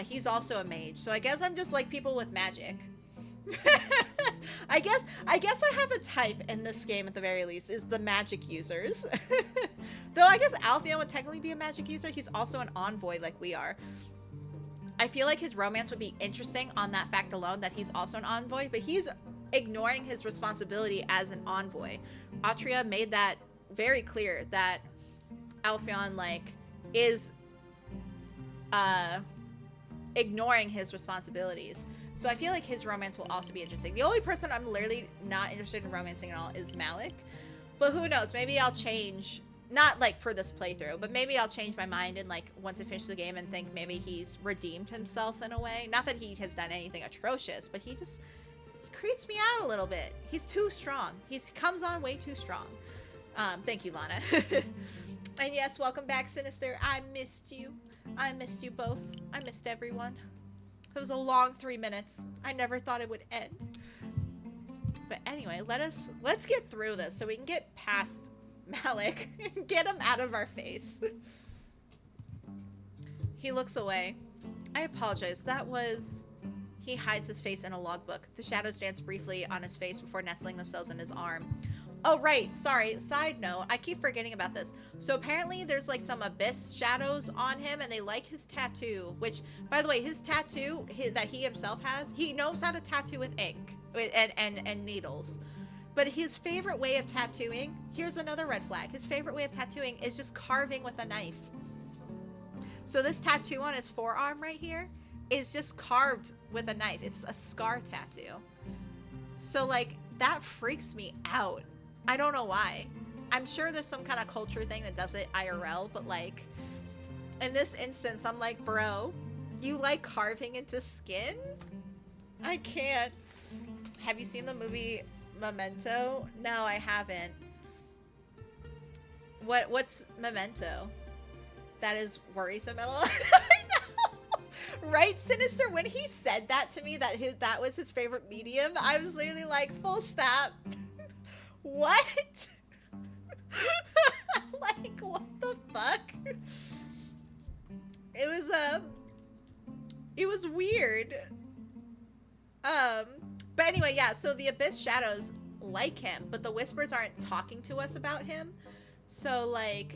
He's also a mage. So I guess I'm just like people with magic. I guess I have a type in this game at the very least, is the magic users. Though I guess Alpheon would technically be a magic user. He's also an envoy like we are. I feel like his romance would be interesting on that fact alone, that he's also an envoy, but he's ignoring his responsibility as an envoy. Atria made that very clear, that Alpheon, like, is ignoring his responsibilities. So I feel like his romance will also be interesting. The only person I'm literally not interested in romancing at all is Malik. But who knows? Maybe I'll change. Not, like, for this playthrough, but maybe I'll change my mind and, like, once I finish the game and think maybe he's redeemed himself in a way. Not that he has done anything atrocious, but he creeps me out a little bit. He's too strong. He comes on way too strong. Thank you, Lana. And yes, welcome back, Sinister. I missed you. I missed you both. I missed everyone. It was a long 3 minutes. I never thought it would end. But anyway, let's get through this so we can get past Malik and get him out of our face. He looks away. I apologize. That was... He hides his face in a logbook. The shadows dance briefly on his face before nestling themselves in his arm. Oh, right. Sorry. Side note. I keep forgetting about this. So apparently there's like some abyss shadows on him and they like his tattoo, which, by the way, his tattoo that he himself has, he knows how to tattoo with ink and needles. But his favorite way of tattooing, here's another red flag. His favorite way of tattooing is just carving with a knife. So this tattoo on his forearm right here is just carved with a knife. It's a scar tattoo. So, like, that freaks me out. I don't know why. I'm sure there's some kind of culture thing that does it IRL, but, like, in this instance, I'm like, bro, you like carving into skin? I can't. Have you seen the movie Memento? No, I haven't. What's Memento? That is worrisome. I know. Right, Sinister? When he said that to me, that was his favorite medium, I was literally like, full stop. What? Like, what the fuck? It was weird. But anyway, yeah, so the Abyss Shadows like him, but the Whispers aren't talking to us about him. So, like,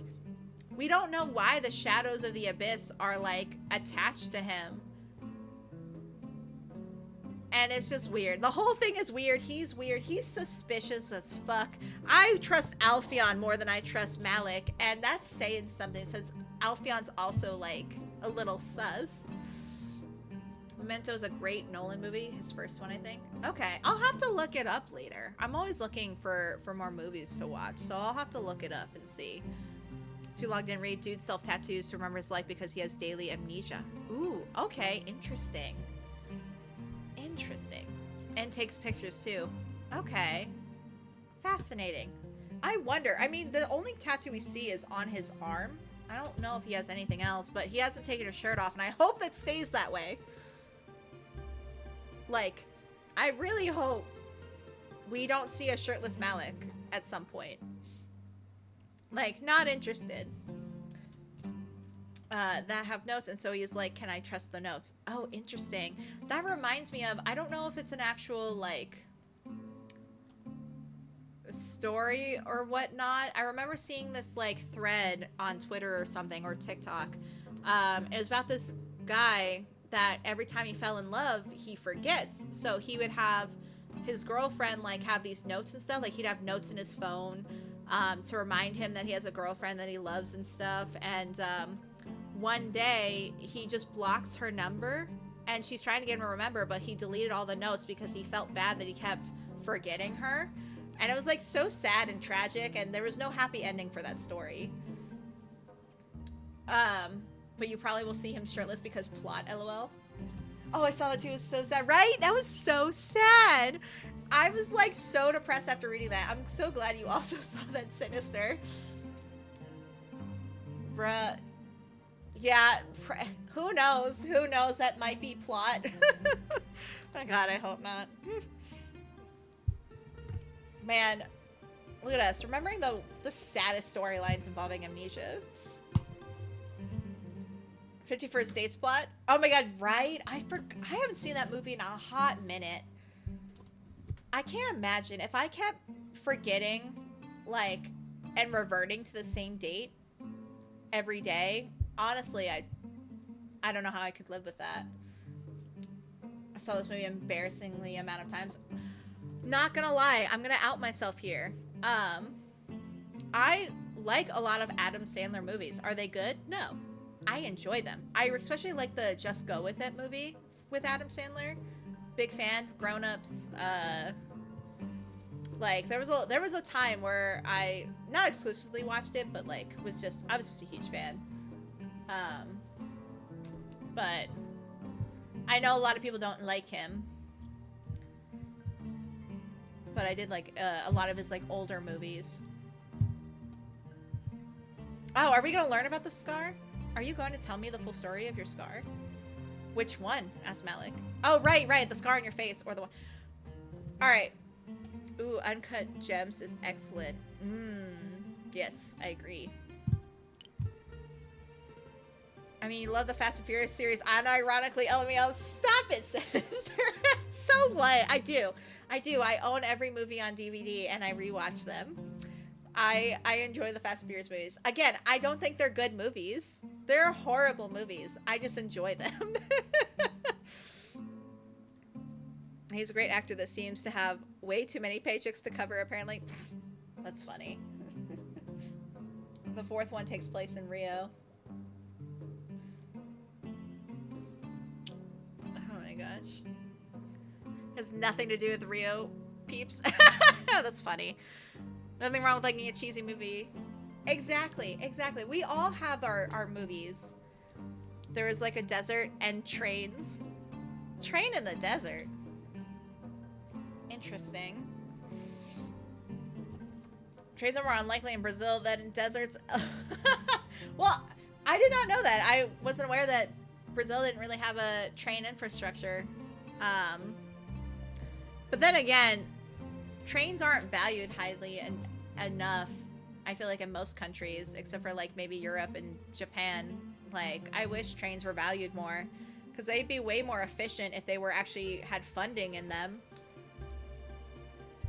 we don't know why the Shadows of the Abyss are, like, attached to him. And it's just weird. The whole thing is weird. He's weird. He's suspicious as fuck. I trust Alpheon more than I trust Malik, and that's saying something, since Alpheon's also, like, a little sus. Memento's a great Nolan movie. His first one, I think. Okay, I'll have to look it up later. I'm always looking for more movies to watch, so I'll have to look it up and see. Too logged in read. Dude self-tattoos to remember his life because he has daily amnesia. Ooh, okay, interesting. Interesting. And takes pictures too. Okay. Fascinating. I wonder. I mean, the only tattoo we see is on his arm. I don't know if he has anything else, but he hasn't taken his shirt off, and I hope that stays that way. Like, I really hope we don't see a shirtless Malik at some point. Like, not interested. That have notes, and so he's like, can I trust the notes? Oh, interesting. That reminds me of, I don't know if it's an actual, like, story or whatnot. I remember seeing this, like, thread on Twitter or something, or TikTok. It was about this guy that every time he fell in love, he forgets. So he would have his girlfriend, like, have these notes and stuff. Like, he'd have notes in his phone to remind him that he has a girlfriend that he loves and stuff. And one day, he just blocks her number, and she's trying to get him to remember, but he deleted all the notes because he felt bad that he kept forgetting her. And it was, like, so sad and tragic, and there was no happy ending for that story. But you probably will see him shirtless because plot, lol. Oh, I saw that too. It was so sad. Right? That was so sad. I was, like, so depressed after reading that. I'm so glad you also saw that, Sinister. Bruh. Yeah, who knows? Who knows? That might be plot. Oh god, I hope not. Man, look at us. Remembering the saddest storylines involving amnesia. 51st Dates plot? Oh my god, right? I haven't seen that movie in a hot minute. I can't imagine if I kept forgetting, like, and reverting to the same date every day. Honestly, I don't know how I could live with that. I saw this movie embarrassingly amount of times. Not gonna lie, I'm gonna out myself here. I like a lot of Adam Sandler movies. Are they good? No. I enjoy them. I especially like the Just Go With It movie with Adam Sandler. Big fan. Grown Ups. Like there was a time where I not exclusively watched it, but like I was just a huge fan. But I know a lot of people don't like him. But I did like a lot of his like older movies. Oh, are we gonna learn about the scar? Are you going to tell me the full story of your scar? Which one? Asked Malik. Oh, right. The scar on your face, or the one. All right. Ooh, Uncut Gems is excellent. Yes, I agree. I mean, you love the Fast and Furious series. Unironically, LMAO. Stop it, Sinister. So what? I do. I own every movie on DVD, and I rewatch them. I enjoy the Fast and Furious movies. Again, I don't think they're good movies. They're horrible movies. I just enjoy them. He's a great actor that seems to have way too many paychecks to cover, apparently. That's funny. The fourth one takes place in Rio. Oh my gosh. Has nothing to do with Rio, peeps. That's funny. Nothing wrong with liking a cheesy movie. Exactly. We all have our movies. There is like a desert and trains. Train in the desert. Interesting. Trains are more unlikely in Brazil than in deserts. Well, I did not know that. I wasn't aware that Brazil didn't really have a train infrastructure. But then again, trains aren't valued highly enough, I feel like, in most countries, except for like maybe Europe and Japan. Like, I wish trains were valued more, because they'd be way more efficient if they were actually had funding in them.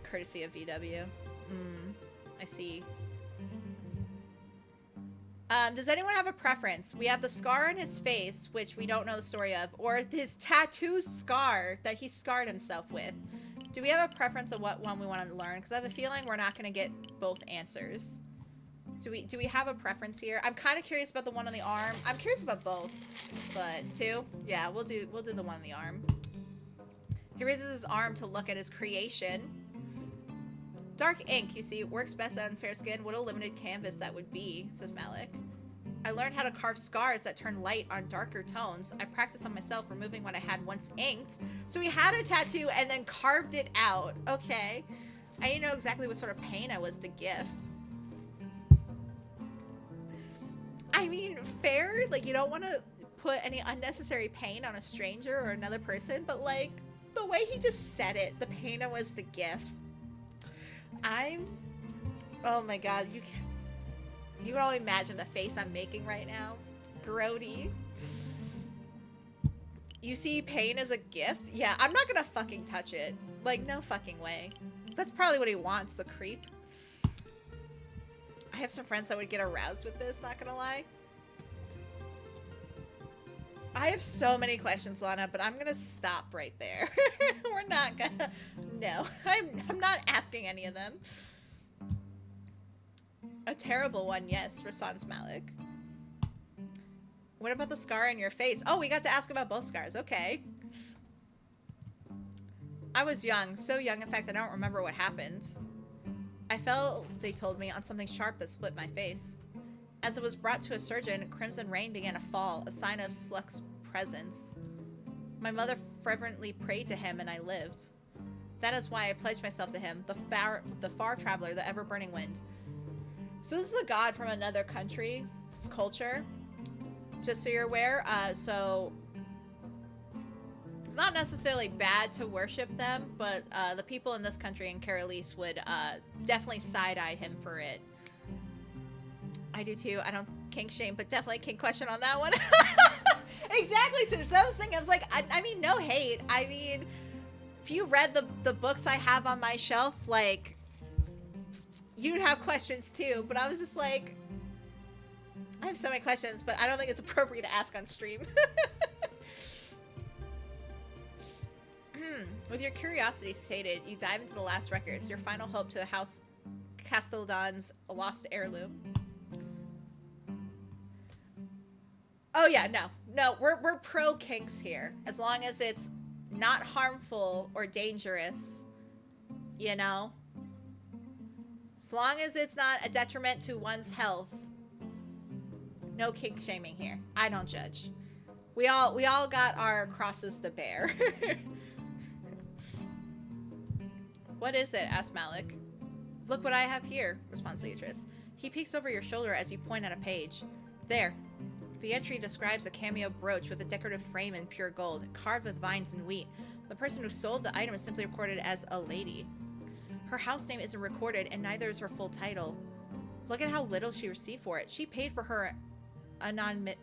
Courtesy of VW. I see. Does anyone have a preference? We have the scar on his face, which we don't know the story of, or his tattoo scar that he scarred himself with. Do we have a preference of what one we want to learn? Because I have a feeling we're not going to get both answers. Do we have a preference here? I'm kind of curious about the one on the arm. I'm curious about both, but two? Yeah, we'll do the one on the arm. He raises his arm to look at his creation. Dark ink, you see, works best on fair skin. What a limited canvas that would be, says Malik. I learned how to carve scars that turn light on darker tones. I practiced on myself, removing what I had once inked. So he had a tattoo and then carved it out. Okay. I didn't know exactly what sort of pain I was to gift. I mean, fair. Like, you don't want to put any unnecessary pain on a stranger or another person, but like, the way he just said it, the pain I was the gift. Oh my god, you can only imagine the face I'm making right now. Grody. You see pain as a gift? Yeah, I'm not gonna fucking touch it. Like, no fucking way. That's probably what he wants, the creep. I have some friends that would get aroused with this, not gonna lie. I have so many questions, Lana, but I'm gonna stop right there. We're not gonna... No, I'm not asking any of them. A terrible one, yes, responds Malik. What about the scar on your face? Oh, we got to ask about both scars. Okay. I was young. So young, in fact, I don't remember what happened. I fell, they told me, on something sharp that split my face. As it was brought to a surgeon, crimson rain began to fall, a sign of Sluck's presence. My mother fervently prayed to him, and I lived. That is why I pledged myself to him, the far traveler, the ever-burning wind. So this is a god from another country, this culture. Just so you're aware, so it's not necessarily bad to worship them, but the people in this country in Carolis would definitely side-eye him for it. I do too. I don't kink shame, but definitely kink question on that one. Exactly. So I was thinking, I was like, I mean, no hate. I mean, if you read the books I have on my shelf, like, you'd have questions too. But I was just like, I have so many questions, but I don't think it's appropriate to ask on stream. With your curiosity sated, you dive into the last records, your final hope to House Casteldon's lost heirloom. Oh yeah, no, we're pro kinks here, as long as it's not harmful or dangerous, you know? As long as it's not a detriment to one's health. No kink shaming here. I don't judge. We all got our crosses to bear. What is it? Asked Malik. Look what I have here, responds Leatrice. He peeks over your shoulder as you point at a page. There. The entry describes a cameo brooch with a decorative frame in pure gold, carved with vines and wheat. The person who sold the item is simply recorded as a lady. Her house name isn't recorded, and neither is her full title. Look at how little she received for it. She paid for her anonymity.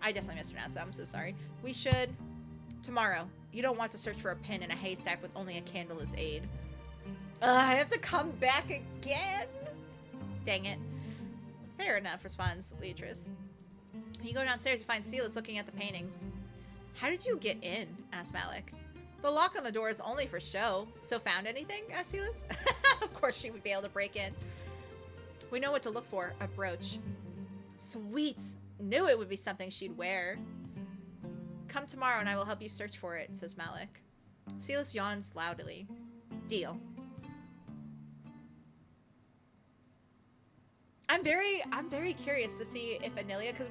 I definitely mispronounced that. I'm so sorry. We should... Tomorrow. You don't want to search for a pin in a haystack with only a candle as aid. I have to come back again? Dang it. Fair enough, responds Leatrice. You go downstairs to find Sylus looking at the paintings. How did you get in? Asked Malik. The lock on the door is only for show. So found anything? Asked Sylus. Of course she would be able to break in. We know what to look for. A brooch. Sweet. Knew it would be something she'd wear. Come tomorrow and I will help you search for it, says Malik. Sylus yawns loudly. Deal. I'm very curious to see if Anilia, because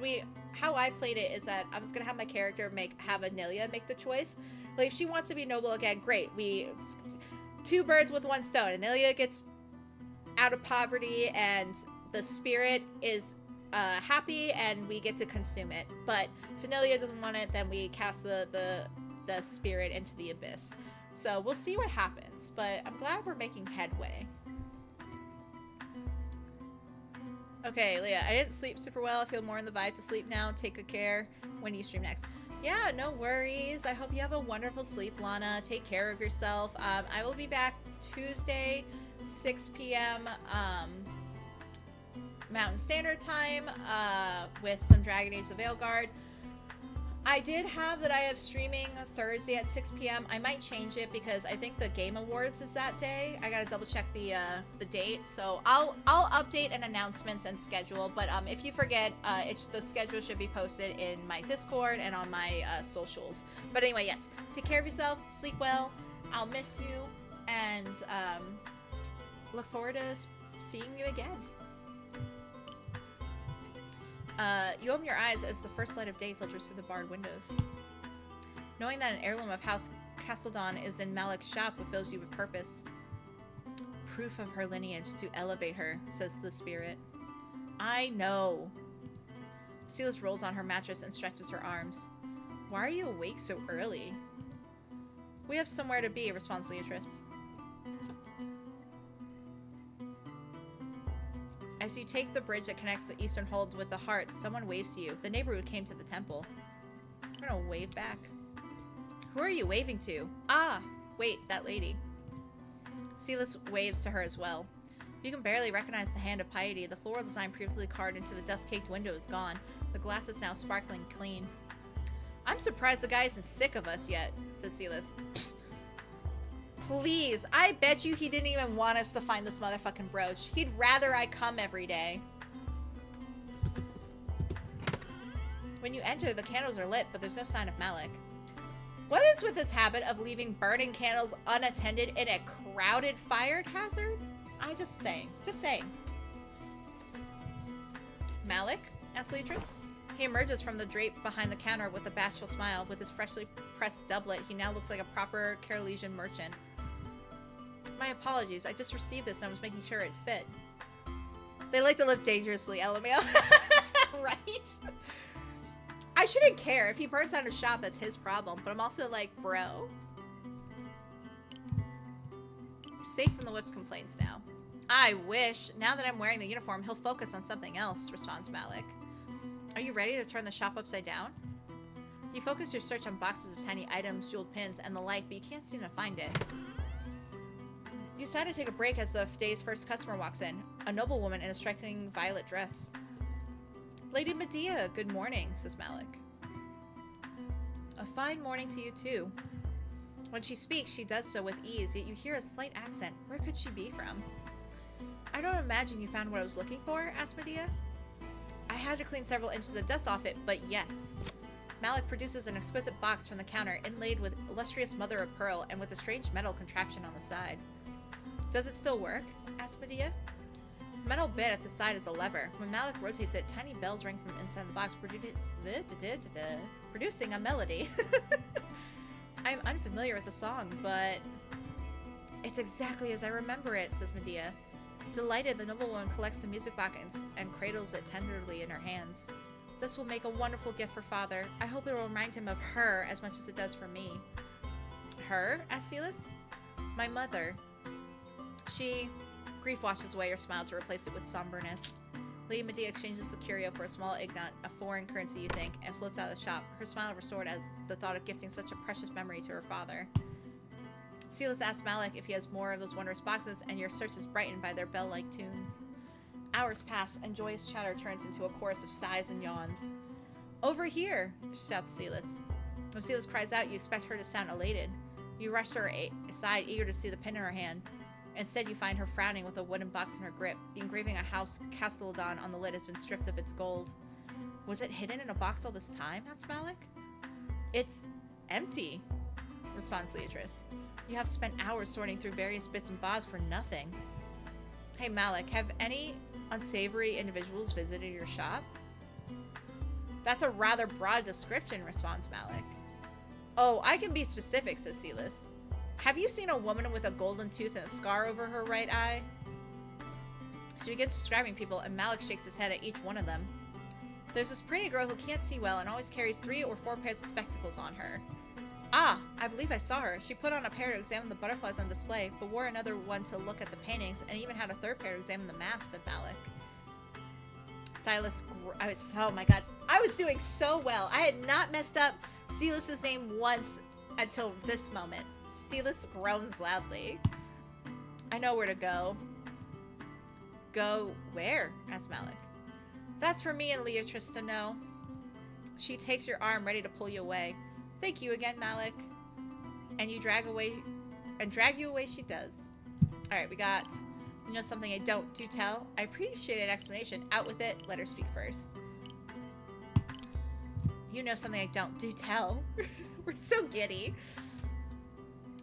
how I played it is that I was gonna have my character have Anilia make the choice. Like if she wants to be noble again, great. Two birds with one stone. Anilia gets out of poverty and the spirit is happy and we get to consume it. But if Anilia doesn't want it, then we cast the spirit into the abyss. So we'll see what happens, but I'm glad we're making headway. Okay, Leah, I didn't sleep super well. I feel more in the vibe to sleep now. Take good care. When do you stream next? Yeah, no worries. I hope you have a wonderful sleep, Lana. Take care of yourself. I will be back Tuesday, 6 p.m. Mountain Standard Time with some Dragon Age the Veilguard. I did have that I have streaming Thursday at 6 p.m. I might change it because I think the Game Awards is that day. I gotta double check the date. So I'll update an announcements and schedule. But if you forget, the schedule should be posted in my Discord and on my socials. But anyway, yes. Take care of yourself. Sleep well. I'll miss you. And look forward to seeing you again. You open your eyes as the first light of day filters through the barred windows. Knowing that an heirloom of House Castledon is in Malik's shop what fills you with purpose. Proof of her lineage to elevate her, says the spirit. I know. Sylus rolls on her mattress and stretches her arms. Why are you awake so early? We have somewhere to be, responds Leatrice. As you take the bridge that connects the eastern hold with the heart, someone waves to you. The neighborhood came to the temple. I'm gonna wave back. Who are you waving to? Ah, wait, that lady. Sylus waves to her as well. You can barely recognize the hand of piety. The floral design previously carved into the dust-caked window is gone. The glass is now sparkling clean. I'm surprised the guy isn't sick of us yet, says Sylus. Psst. Please, I bet you he didn't even want us to find this motherfucking brooch. He'd rather I come every day. When you enter, the candles are lit, but there's no sign of Malik. What is with this habit of leaving burning candles unattended in a crowded fire hazard? Just saying. Malik? Asks Leatrice. He emerges from the drape behind the counter with a bashful smile. With his freshly pressed doublet, he now looks like a proper Carolesian merchant. My apologies. I just received this and I was making sure it fit. They like to live dangerously, LMAO. Right? I shouldn't care. If he burns down his shop, that's his problem. But I'm also like, bro. Safe from the whip's complaints now. I wish. Now that I'm wearing the uniform, he'll focus on something else, responds Malik. Are you ready to turn the shop upside down? You focus your search on boxes of tiny items, jeweled pins, and the like, but you can't seem to find it. You decide to take a break as the day's first customer walks in, a noblewoman in a striking violet dress. Lady Medea, good morning, says Malik. A fine morning to you, too. When she speaks, she does so with ease, yet you hear a slight accent. Where could she be from? I don't imagine you found what I was looking for, asked Medea. I had to clean several inches of dust off it, but yes. Malik produces an exquisite box from the counter, inlaid with illustrious mother of pearl and with a strange metal contraption on the side. Does it still work? Asked Medea. The metal bit at the side is a lever. When Malik rotates it, tiny bells ring from inside the box, producing a melody. I'm unfamiliar with the song, but it's exactly as I remember it, says Medea. Delighted, the noblewoman collects the music box and cradles it tenderly in her hands. This will make a wonderful gift for father. I hope it will remind him of her as much as it does for me. Her? Asked Sylus. My mother. She... Grief washes away her smile to replace it with somberness. Lady Medea exchanges the curio for a small ignat, a foreign currency you think, and floats out of the shop, her smile restored at the thought of gifting such a precious memory to her father. Sylus asks Malik if he has more of those wondrous boxes, and your search is brightened by their bell-like tunes. Hours pass, and joyous chatter turns into a chorus of sighs and yawns. Over here, shouts Sylus. When Sylus cries out, you expect her to sound elated. You rush her aside, eager to see the pin in her hand. Instead, you find her frowning with a wooden box in her grip. The engraving of House Castledon on the lid has been stripped of its gold. Was it hidden in a box all this time? Asked Malik. It's empty, responds Leatrice. You have spent hours sorting through various bits and bobs for nothing. Hey Malik, have any unsavory individuals visited your shop? That's a rather broad description, responds Malik. Oh, I can be specific, says Sylus. Have you seen a woman with a golden tooth and a scar over her right eye? She begins describing people, and Malik shakes his head at each one of them. There's this pretty girl who can't see well and always carries 3 or 4 pairs of spectacles on her. Ah, I believe I saw her. She put on a pair to examine the butterflies on display, but wore another one to look at the paintings, and even had a 3rd pair to examine the masks, said Malik. Sylus, oh my god, I was doing so well. I had not messed up Sylus's name once until this moment. Sylus groans loudly. I know where to go. Go where? Asked Malik. That's for me and Leatrice to know. She takes your arm, ready to pull you away. Thank you again, Malik. And you drag you away she does. Alright, we got, you know something I don't, do tell. I appreciate an explanation. Out with it, let her speak first. You know something I don't, do tell. We're so giddy.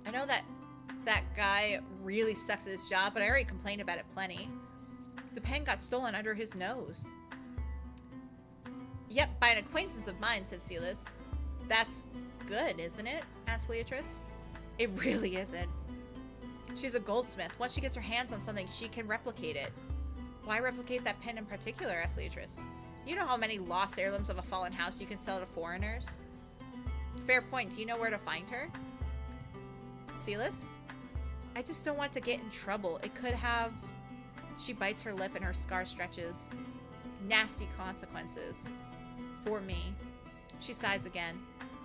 I know that guy really sucks at his job, but I already complained about it plenty. The pen got stolen under his nose. Yep, by an acquaintance of mine, said Sylus. That's good, isn't it? Asked Leatrice. It really isn't. She's a goldsmith. Once she gets her hands on something, she can replicate it. Why replicate that pin in particular? Asked Leatrice. You know how many lost heirlooms of a fallen house you can sell to foreigners? Fair point. Do you know where to find her? Sylus? I just don't want to get in trouble. It could have... She bites her lip and her scar stretches. Nasty consequences. For me. She sighs again.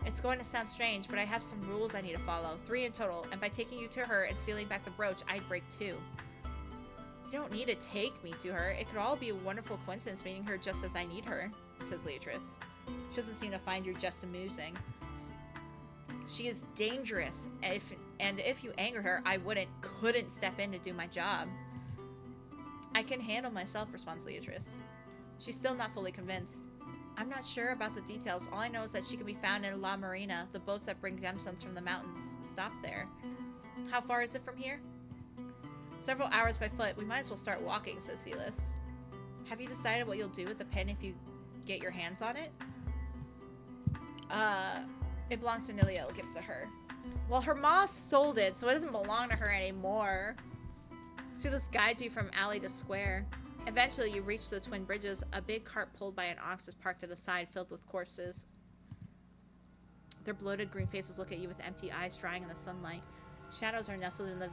It's going to sound strange, but I have some rules I need to follow. 3 in total, and by taking you to her and stealing back the brooch, I'd break 2. You don't need to take me to her. It could all be a wonderful coincidence meeting her just as I need her, says Leatrice. She doesn't seem to find you just amusing. She is dangerous, and if you anger her, I couldn't step in to do my job. I can handle myself, responds Leatrice. She's still not fully convinced. I'm not sure about the details. All I know is that she can be found in La Marina. The boats that bring gemstones from the mountains stop there. How far is it from here? Several hours by foot. We might as well start walking, says Sylus. Have you decided what you'll do with the pin if you get your hands on it? It belongs to Nilia. I'll give it to her. Well, her ma sold it, so it doesn't belong to her anymore. Sylus guides you from alley to square. Eventually, you reach the twin bridges. A big cart pulled by an ox is parked to the side, filled with corpses. Their bloated green faces look at you with empty eyes drying in the sunlight. Shadows are nestled in the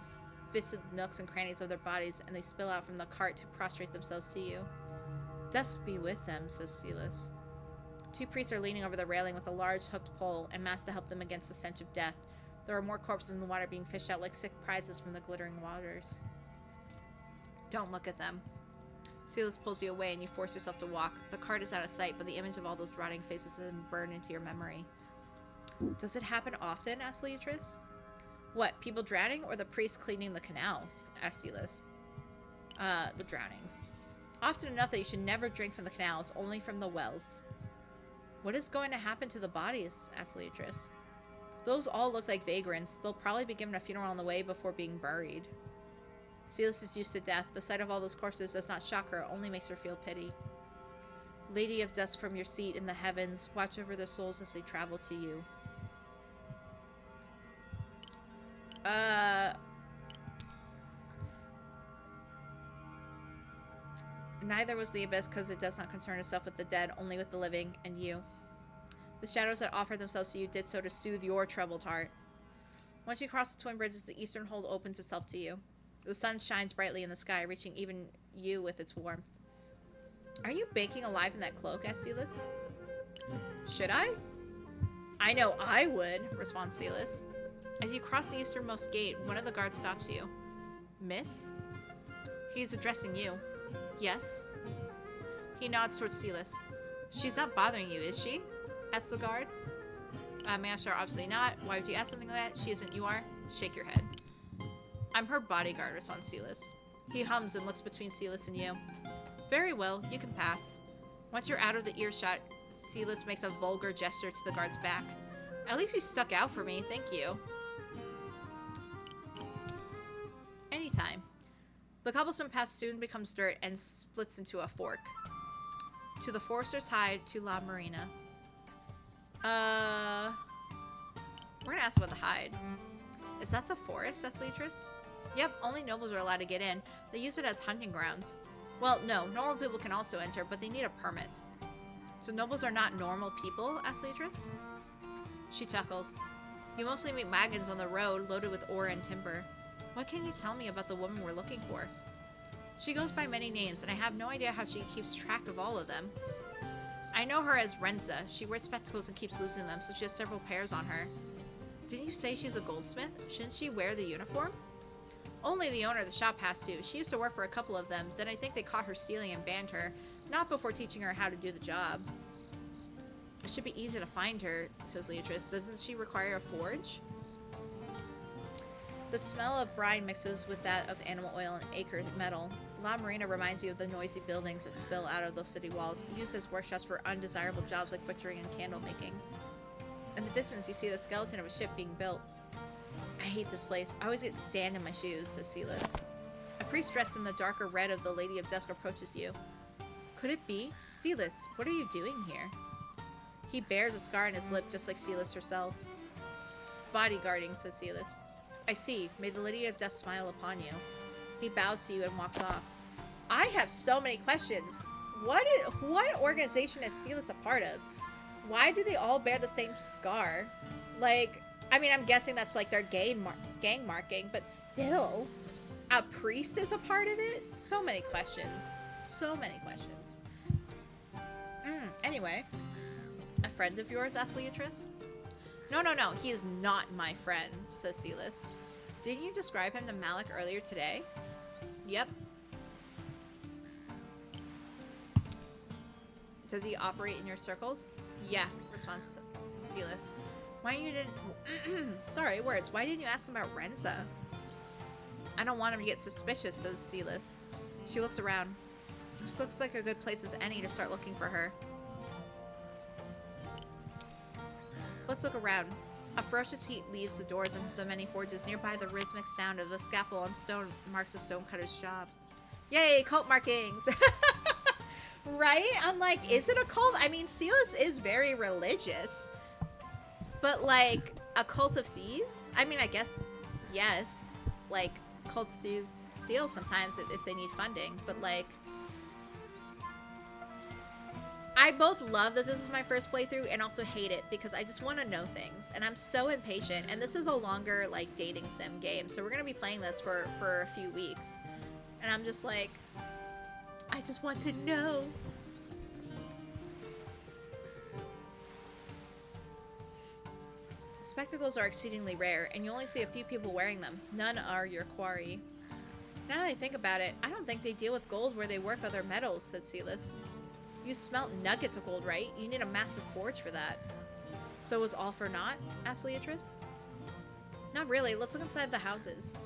viscid nooks and crannies of their bodies, and they spill out from the cart to prostrate themselves to you. Dusk be with them, says Sylus. 2 priests are leaning over the railing with a large hooked pole and masked to help them against the stench of death. There are more corpses in the water being fished out like sick prizes from the glittering waters. Don't look at them. Sylus pulls you away and you force yourself to walk. The cart is out of sight, but the image of all those rotting faces has been burned into your memory. Does it happen often? Asked Leatrice. What, people drowning or the priests cleaning the canals? Asked Sylus. The drownings. Often enough that you should never drink from the canals, only from the wells. What is going to happen to the bodies? Asked Leatrice. Those all look like vagrants. They'll probably be given a funeral on the way before being buried. Sylus is used to death. The sight of all those corpses does not shock her, only makes her feel pity. Lady of Dusk, from your seat in the heavens, watch over their souls as they travel to you. Neither was the abyss, because it does not concern itself with the dead, only with the living, and you. The shadows that offered themselves to you did so to soothe your troubled heart. Once you cross the twin bridges, the eastern hold opens itself to you. The sun shines brightly in the sky, reaching even you with its warmth. Are you baking alive in that cloak? Asked Sylus. Should I? I know I would, responds Sylus. As you cross the easternmost gate, one of the guards stops you. Miss? He is addressing you. Yes? He nods towards Sylus. She's not bothering you, is she? Asks the guard. Ma'am, sir, obviously not. Why would you ask something like that? She isn't, you are? Shake your head. I'm her bodyguard, responds Sylus. He hums and looks between Sylus and you. Very well, you can pass. Once you're out of the earshot, Sylus makes a vulgar gesture to the guard's back. At least you stuck out for me, thank you. Anytime. The cobblestone path soon becomes dirt and splits into a fork. To the Forester's Hide, to La Marina. We're gonna ask about the hide. Is that the forest? Asked Leatrice. Yep, only nobles are allowed to get in. They use it as hunting grounds. Well, no, normal people can also enter, but they need a permit. So nobles are not normal people? Asked Leatrice. She chuckles. You mostly meet wagons on the road loaded with ore and timber. What can you tell me about the woman we're looking for? She goes by many names, and I have no idea how she keeps track of all of them. I know her as Renza. She wears spectacles and keeps losing them, so she has several pairs on her. Didn't you say she's a goldsmith? Shouldn't she wear the uniform? Only the owner of the shop has to. She used to work for a couple of them, then I think they caught her stealing and banned her, not before teaching her how to do the job. It should be easy to find her, says Leatrice. Doesn't she require a forge? The smell of brine mixes with that of animal oil and acre metal. La Marina reminds you of the noisy buildings that spill out of those city walls, used as workshops for undesirable jobs like butchering and candle making. In the distance, you see the skeleton of a ship being built. I hate this place. I always get sand in my shoes, says Sylus. A priest dressed in the darker red of the Lady of Dusk approaches you. Could it be? Sylus, what are you doing here? He bears a scar on his lip just like Sylus herself. Bodyguarding, says Sylus. I see. May the Lady of Death smile upon you. He bows to you and walks off. I have so many questions. What organization is Sylus a part of? Why do they all bear the same scar? Like, I mean, I'm guessing that's like their gang marking, but still, a priest is a part of it? So many questions. So many questions. Anyway, a friend of yours, asks Leatrice? No, he is not my friend, says Sylus. Didn't you describe him to Malik earlier today? Yep. Does he operate in your circles? Yeah, responds Sylus. Why didn't sorry, words. Why didn't you ask him about Renza? I don't want him to get suspicious, says Sylus. She looks around. This looks like a good place as any to start looking for her. Let's look around. A ferocious heat leaves the doors and the many forges. Nearby, the rhythmic sound of a scalpel on stone marks a stonecutter's job. Yay, cult markings! Right? I'm like, is it a cult? I mean, Sylus is very religious. But, like, a cult of thieves? I mean, I guess, yes. Like, cults do steal sometimes if they need funding. But, like, I both love that this is my first playthrough and also hate it because I just want to know things. And I'm so impatient. And this is a longer, like, dating sim game. So we're going to be playing this for a few weeks. And I'm just like, I just want to know. Spectacles are exceedingly rare, and you only see a few people wearing them. None are your quarry. Now that I think about it, I don't think they deal with gold where they work other metals, said Sylus. You smelt nuggets of gold, right? You need a massive forge for that. So was all for naught? Asked Leatrice. Not really. Let's look inside the houses.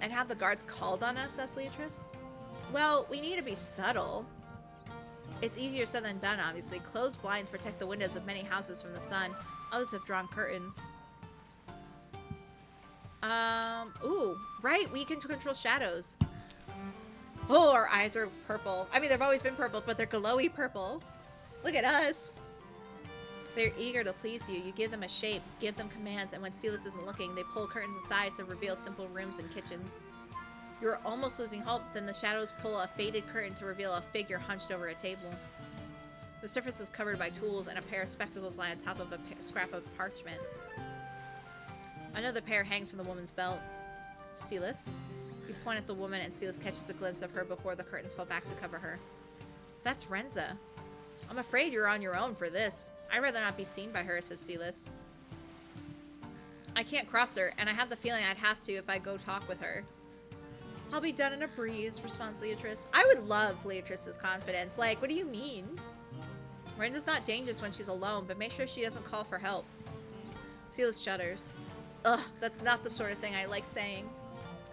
And have the guards called on us, asked Leatrice. Well, we need to be subtle. It's easier said than done, obviously. Closed blinds protect the windows of many houses from the sun. Others have drawn curtains. Ooh, right, we can control shadows. Oh, our eyes are purple. I mean, they've always been purple, but they're glowy purple. Look at us. They're eager to please you. You give them a shape, give them commands, and when Sylus isn't looking, they pull curtains aside to reveal simple rooms and kitchens. You're almost losing hope, then the shadows pull a faded curtain to reveal a figure hunched over a table. The surface is covered by tools, and a pair of spectacles lie on top of a scrap of parchment. Another pair hangs from the woman's belt. Sylus? You point at the woman, and Sylus catches a glimpse of her before the curtains fall back to cover her. That's Renza. I'm afraid you're on your own for this. I'd rather not be seen by her, says Sylus. I can't cross her, and I have the feeling I'd have to if I go talk with her. I'll be done in a breeze, responds Leatrice. I would love Leatrice's confidence. Like, what do you mean? Renza's not dangerous when she's alone, but make sure she doesn't call for help. Sylus shudders. Ugh, that's not the sort of thing I like saying.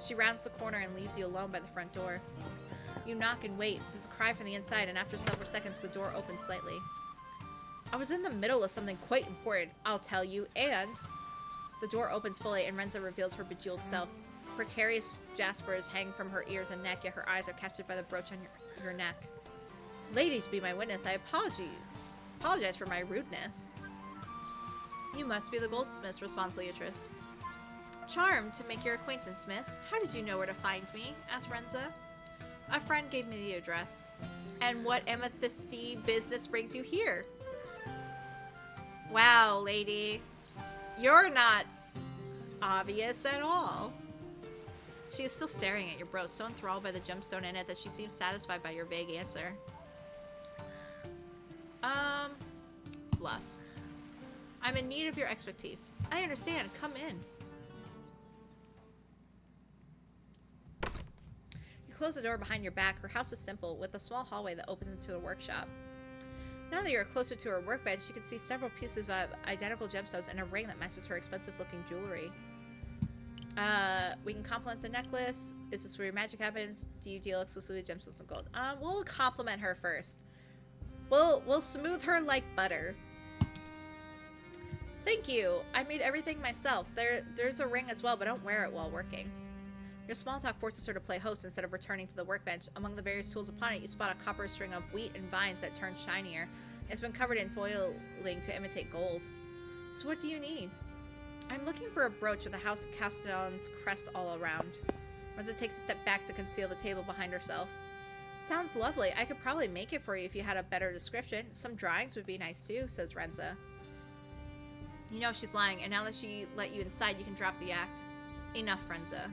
She rounds the corner and leaves you alone by the front door. You knock and wait. There's a cry from the inside, and after several seconds, the door opens slightly. I was in the middle of something quite important, I'll tell you, and... The door opens fully, and Renza reveals her bejeweled self. Precarious jaspers hang from her ears and neck, yet her eyes are captured by the brooch on your neck. Ladies, be my witness. I apologize for my rudeness. You must be the goldsmith, responds Leatrice. Charmed to make your acquaintance, miss. How did you know where to find me? Asked Renza. A friend gave me the address. And what amethysty business brings you here? Wow, lady. You're not obvious at all. She is still staring at your brooch, so enthralled by the gemstone in it that she seems satisfied by your vague answer. Bluff. I'm in need of your expertise. I understand. Come in. You close the door behind your back. Her house is simple, with a small hallway that opens into a workshop. Now that you're closer to her workbench, you can see several pieces of identical gemstones and a ring that matches her expensive-looking jewelry. We can compliment the necklace. Is this where your magic happens? Do you deal exclusively gemstones and gold? We'll compliment her first. We'll smooth her like butter. Thank you. I made everything myself. There's a ring as well, but don't wear it while working. Your small talk forces her to play host instead of returning to the workbench. Among the various tools upon it, you spot a copper string of wheat and vines that turn shinier. It's been covered in foiling to imitate gold. So what do you need? I'm looking for a brooch with a House Castellan's crest all around. Renza takes a step back to conceal the table behind herself. Sounds lovely. I could probably make it for you if you had a better description. Some drawings would be nice too, says Renza. You know she's lying, and now that she let you inside, you can drop the act. Enough, Renza.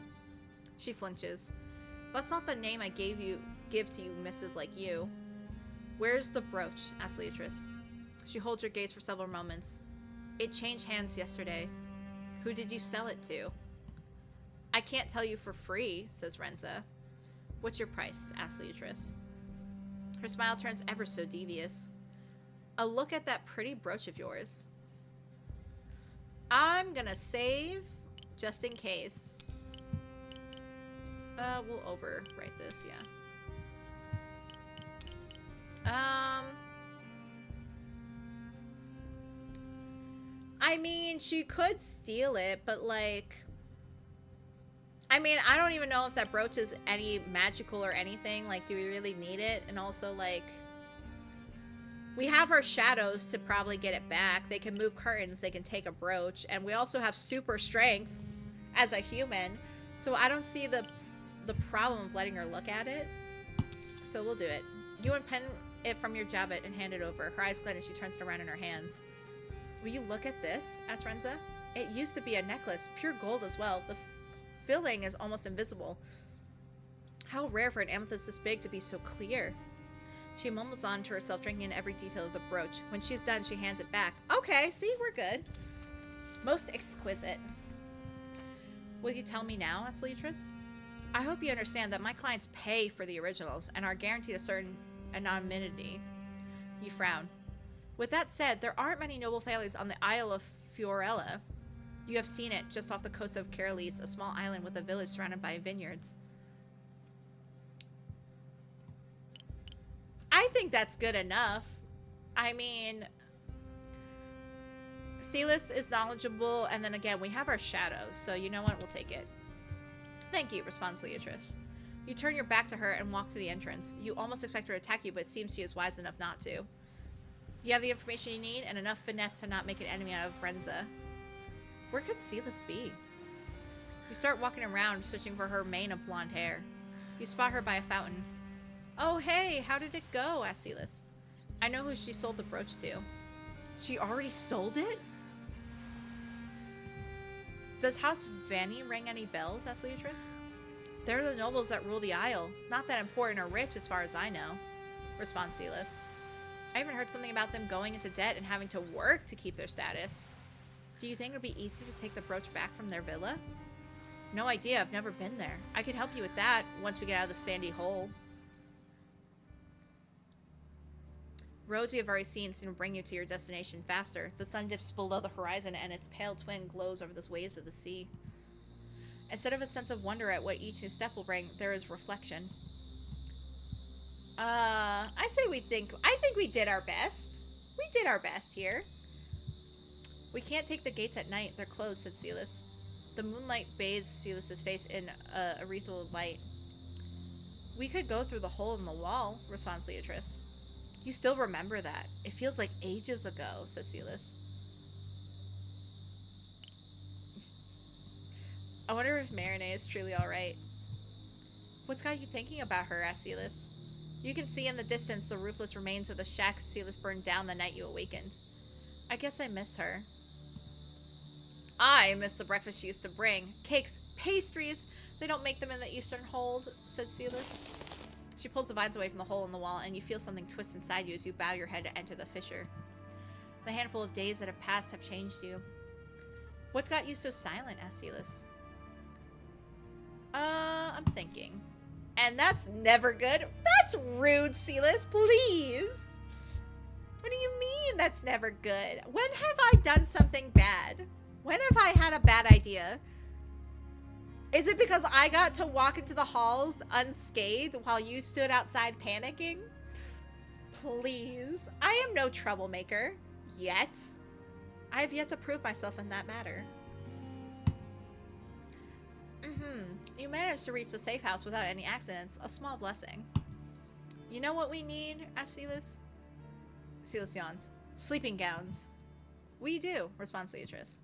She flinches. That's not the name I give to you, Mrs. Like You. Where's the brooch? Asks Leatrice. She holds her gaze for several moments. It changed hands yesterday. Who did you sell it to? I can't tell you for free, says Renza. What's your price? Asks Leatrice. Her smile turns ever so devious. A look at that pretty brooch of yours. I'm gonna save just in case. We'll overwrite this, yeah. I mean, she could steal it, but like, I mean, I don't even know if that brooch is any magical or anything. Like, do we really need it? And also, like, we have our shadows to probably get it back. They can move curtains, they can take a brooch, and we also have super strength as a human. So I don't see the problem of letting her look at it. So we'll do it. You unpin it from your jabbet and hand it over. Her eyes glint as she turns it around in her hands. Will you look at this? Asked Renza. It used to be a necklace, pure gold as well. The filling is almost invisible. How rare for an amethyst this big to be so clear. She mumbles on to herself, drinking in every detail of the brooch. When she's done, she hands it back. Okay, see, we're good. Most exquisite. Will you tell me now? Asked Leatrice. I hope you understand that my clients pay for the originals and are guaranteed a certain anonymity. You frown. With that said, there aren't many noble families on the Isle of Fiorella. You have seen it, just off the coast of Carolis, a small island with a village surrounded by vineyards. I think that's good enough. I mean, Sylus is knowledgeable, and then again, we have our shadows, so you know what? We'll take it. Thank you, responds Leatrice. You turn your back to her and walk to the entrance. You almost expect her to attack you, but it seems she is wise enough not to. You have the information you need and enough finesse to not make an enemy out of Renza. Where could Sylus be? You start walking around, searching for her mane of blonde hair. You spot her by a fountain. Oh, hey, how did it go? Asked Sylus. I know who she sold the brooch to. She already sold it? Does House Vanny ring any bells? Asked Leatrice. They're the nobles that rule the Isle. Not that important or rich as far as I know, responds Sylus. I even heard something about them going into debt and having to work to keep their status. Do you think it would be easy to take the brooch back from their villa? No idea, I've never been there. I could help you with that once we get out of the sandy hole. Roads you have already seen seem to bring you to your destination faster. The sun dips below the horizon and its pale twin glows over the waves of the sea. Instead of a sense of wonder at what each new step will bring, there is reflection. I think we did our best. We did our best here. We can't take the gates at night. They're closed, said Sylus. The moonlight bathes Sylus's face in ethereal light. We could go through the hole in the wall, responds Leatrice. You still remember that. It feels like ages ago, says Sylus. I wonder if Marinette is truly alright. What's got you thinking about her? Asked Sylus. You can see in the distance the roofless remains of the shack Sylus burned down the night you awakened. I guess I miss her. I miss the breakfast she used to bring. Cakes, pastries. They don't make them in the Eastern Hold, said Sylus. She pulls the vines away from the hole in the wall, and you feel something twist inside you as you bow your head to enter the fissure. The handful of days that have passed have changed you. What's got you so silent? Asked Sylus. I'm thinking. And that's never good. That's rude, Sylus, please. What do you mean that's never good? When have I done something bad? When have I had a bad idea? Is it because I got to walk into the halls unscathed while you stood outside panicking? Please. I am no troublemaker. Yet. I have yet to prove myself in that matter. You managed to reach the safe house without any accidents. A small blessing. You know what we need? Asked Sylus. Sylus yawns. Sleeping gowns. We do, responds Beatrice.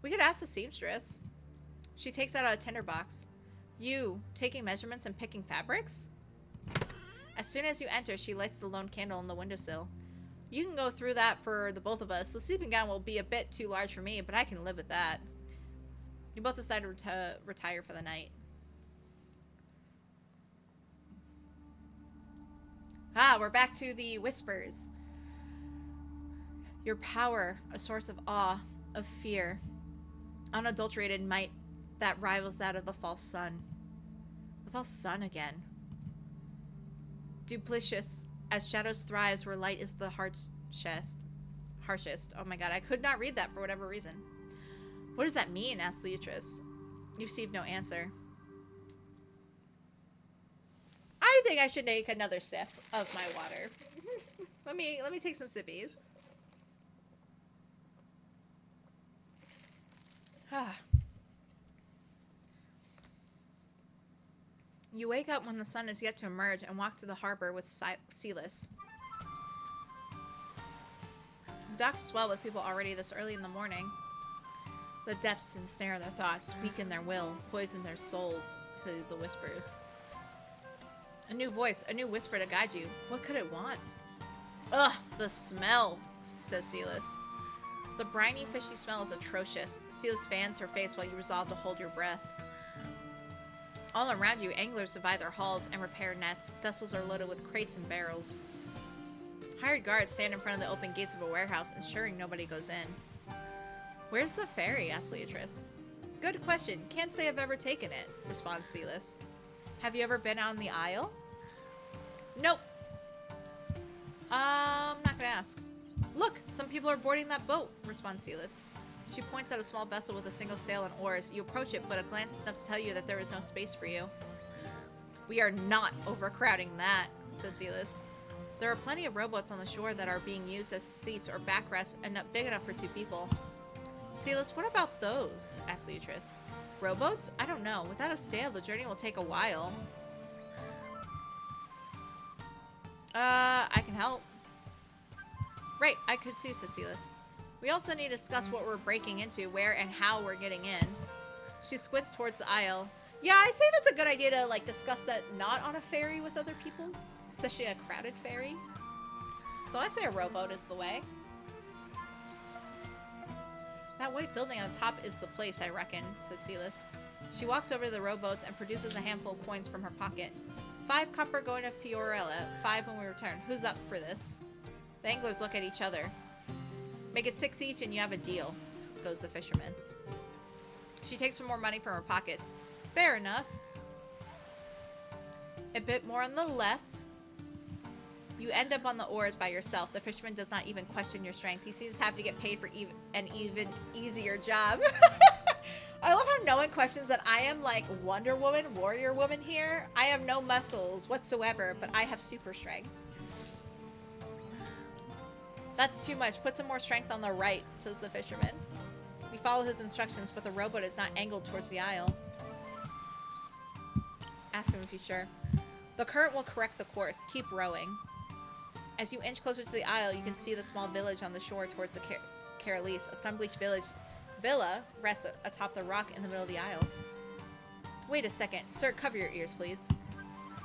We could ask the seamstress. She takes out a tinderbox. You, taking measurements and picking fabrics? As soon as you enter, she lights the lone candle on the windowsill. You can go through that for the both of us. The sleeping gown will be a bit too large for me, but I can live with that. You both decide to retire for the night. Ah, we're back to the whispers. Your power, a source of awe, of fear. Unadulterated might that rivals that of the false sun. The false sun again. Duplicious, as shadows thrives where light is the harshest. Oh my god, I could not read that for whatever reason. What does that mean? Asked Beatrice. You received no answer. I think I should take another sip of my water. let me take some sippies. You wake up when the sun is yet to emerge and walk to the harbor with Sylus. The docks swell with people already this early in the morning. The depths ensnare their thoughts, weaken their will, poison their souls, say the whispers. A new voice, a new whisper to guide you. What could it want? Ugh, the smell, says Sylus. The briny, fishy smell is atrocious. Sylus fans her face while you resolve to hold your breath. All around you, anglers divide their hauls and repair nets. Vessels are loaded with crates and barrels. Hired guards stand in front of the open gates of a warehouse, ensuring nobody goes in. Where's the ferry? Asks Beatrice. Good question. Can't say I've ever taken it, responds Sylus. Have you ever been on the Isle? Nope. Not gonna ask. Look, some people are boarding that boat, responds Sylus. She points at a small vessel with a single sail and oars. You approach it, but a glance is enough to tell you that there is no space for you. We are not overcrowding that, says Sylus. There are plenty of rowboats on the shore that are being used as seats or backrests and not big enough for 2 people. Sylus, what about those? Asks Beatrice. Rowboats? I don't know. Without a sail, the journey will take a while. I can help. Right, I could too, says Sylus. We also need to discuss what we're breaking into, where and how we're getting in. She squints towards the aisle. Yeah, I say that's a good idea to, like, discuss that not on a ferry with other people. Especially a crowded ferry. So I say a rowboat is the way. That white building on the top is the place, I reckon, says Sylus. She walks over to the rowboats and produces a handful of coins from her pocket. 5 copper going to Fiorella, 5 when we return. Who's up for this? The anglers look at each other. Make it 6 each and you have a deal, goes the fisherman. She takes some more money from her pockets. Fair enough. A bit more on the left. You end up on the oars by yourself. The fisherman does not even question your strength. He seems happy to get paid for an even easier job. I love how no one questions that I am like Wonder Woman, Warrior Woman here. I have no muscles whatsoever, but I have super strength. That's too much. Put some more strength on the right, says the fisherman. You follow his instructions, but the rowboat is not angled towards the aisle. Ask him if he's sure. The current will correct the course. Keep rowing. As you inch closer to the aisle, you can see the small village on the shore towards the Carolise. A sun-bleached villa rests atop the rock in the middle of the aisle. Wait a second. Sir, cover your ears, please.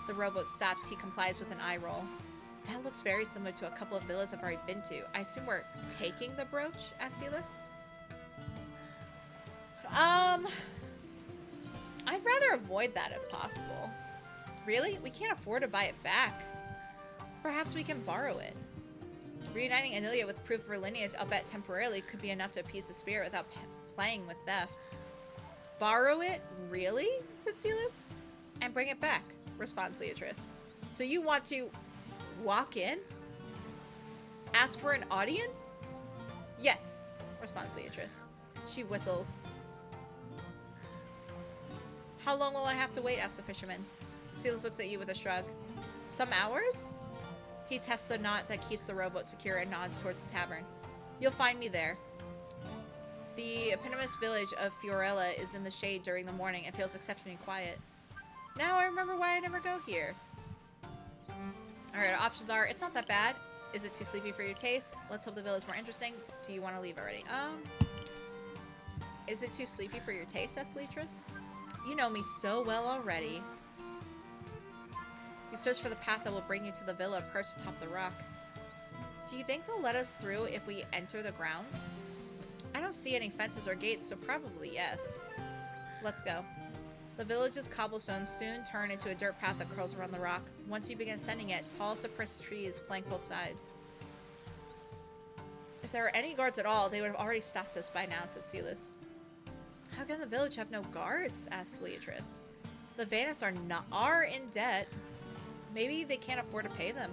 The rowboat stops. He complies with an eye roll. That looks very similar to a couple of villas I've already been to. I assume we're taking the brooch, asked Sylus. I'd rather avoid that if possible. Really? We can't afford to buy it back. Perhaps we can borrow it. Reuniting Anelia with proof of her lineage, I'll bet temporarily, could be enough to appease the spirit without playing with theft. Borrow it? Really? Said Sylus. And bring it back, responds Beatrice. So you want to walk in? Ask for an audience? Yes, responds Beatrice. She whistles. How long will I have to wait? Asks the fisherman. Sylus looks at you with a shrug. Some hours? He tests the knot that keeps the rowboat secure and nods towards the tavern. You'll find me there. The eponymous village of Fiorella is in the shade during the morning and feels exceptionally quiet. Now I remember why I never go here. Alright, our options are, it's not that bad. Is it too sleepy for your taste? Let's hope the villa's more interesting. Do you want to leave already? Is it too sleepy for your taste? Asked Leatrice. You know me so well already. You search for the path that will bring you to the villa perched atop the rock. Do you think they'll let us through if we enter the grounds? I don't see any fences or gates, so probably yes. Let's go. The village's cobblestones soon turn into a dirt path that curls around the rock. Once you begin ascending it, tall cypress trees flank both sides. If there were any guards at all, they would have already stopped us by now, said Sylus. How can the village have no guards? Asked Leatrice. The Vannis are in debt. Maybe they can't afford to pay them.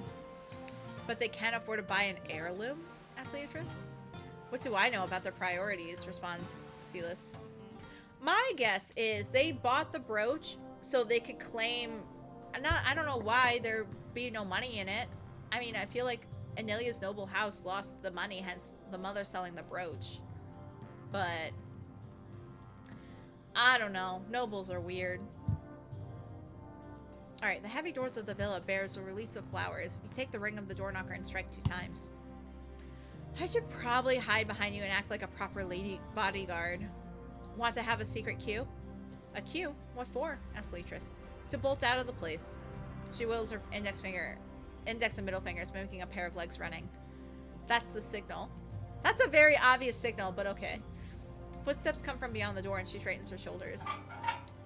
But they can't afford to buy an heirloom? Asked Leatrice. What do I know about their priorities? Responds Sylus. My guess is they bought the brooch so they could claim... I don't know why there'd be no money in it. I mean, I feel like Anilia's noble house lost the money, hence the mother selling the brooch. But... I don't know. Nobles are weird. Alright, the heavy doors of the villa bears a release of flowers. You take the ring of the door knocker and strike 2 times. I should probably hide behind you and act like a proper lady bodyguard. Want to have a secret cue? A cue? What for? Asked Leatrice. To bolt out of the place. She wiggles her index and middle fingers, mimicking a pair of legs running. That's the signal. That's a very obvious signal, but okay. Footsteps come from beyond the door and she straightens her shoulders.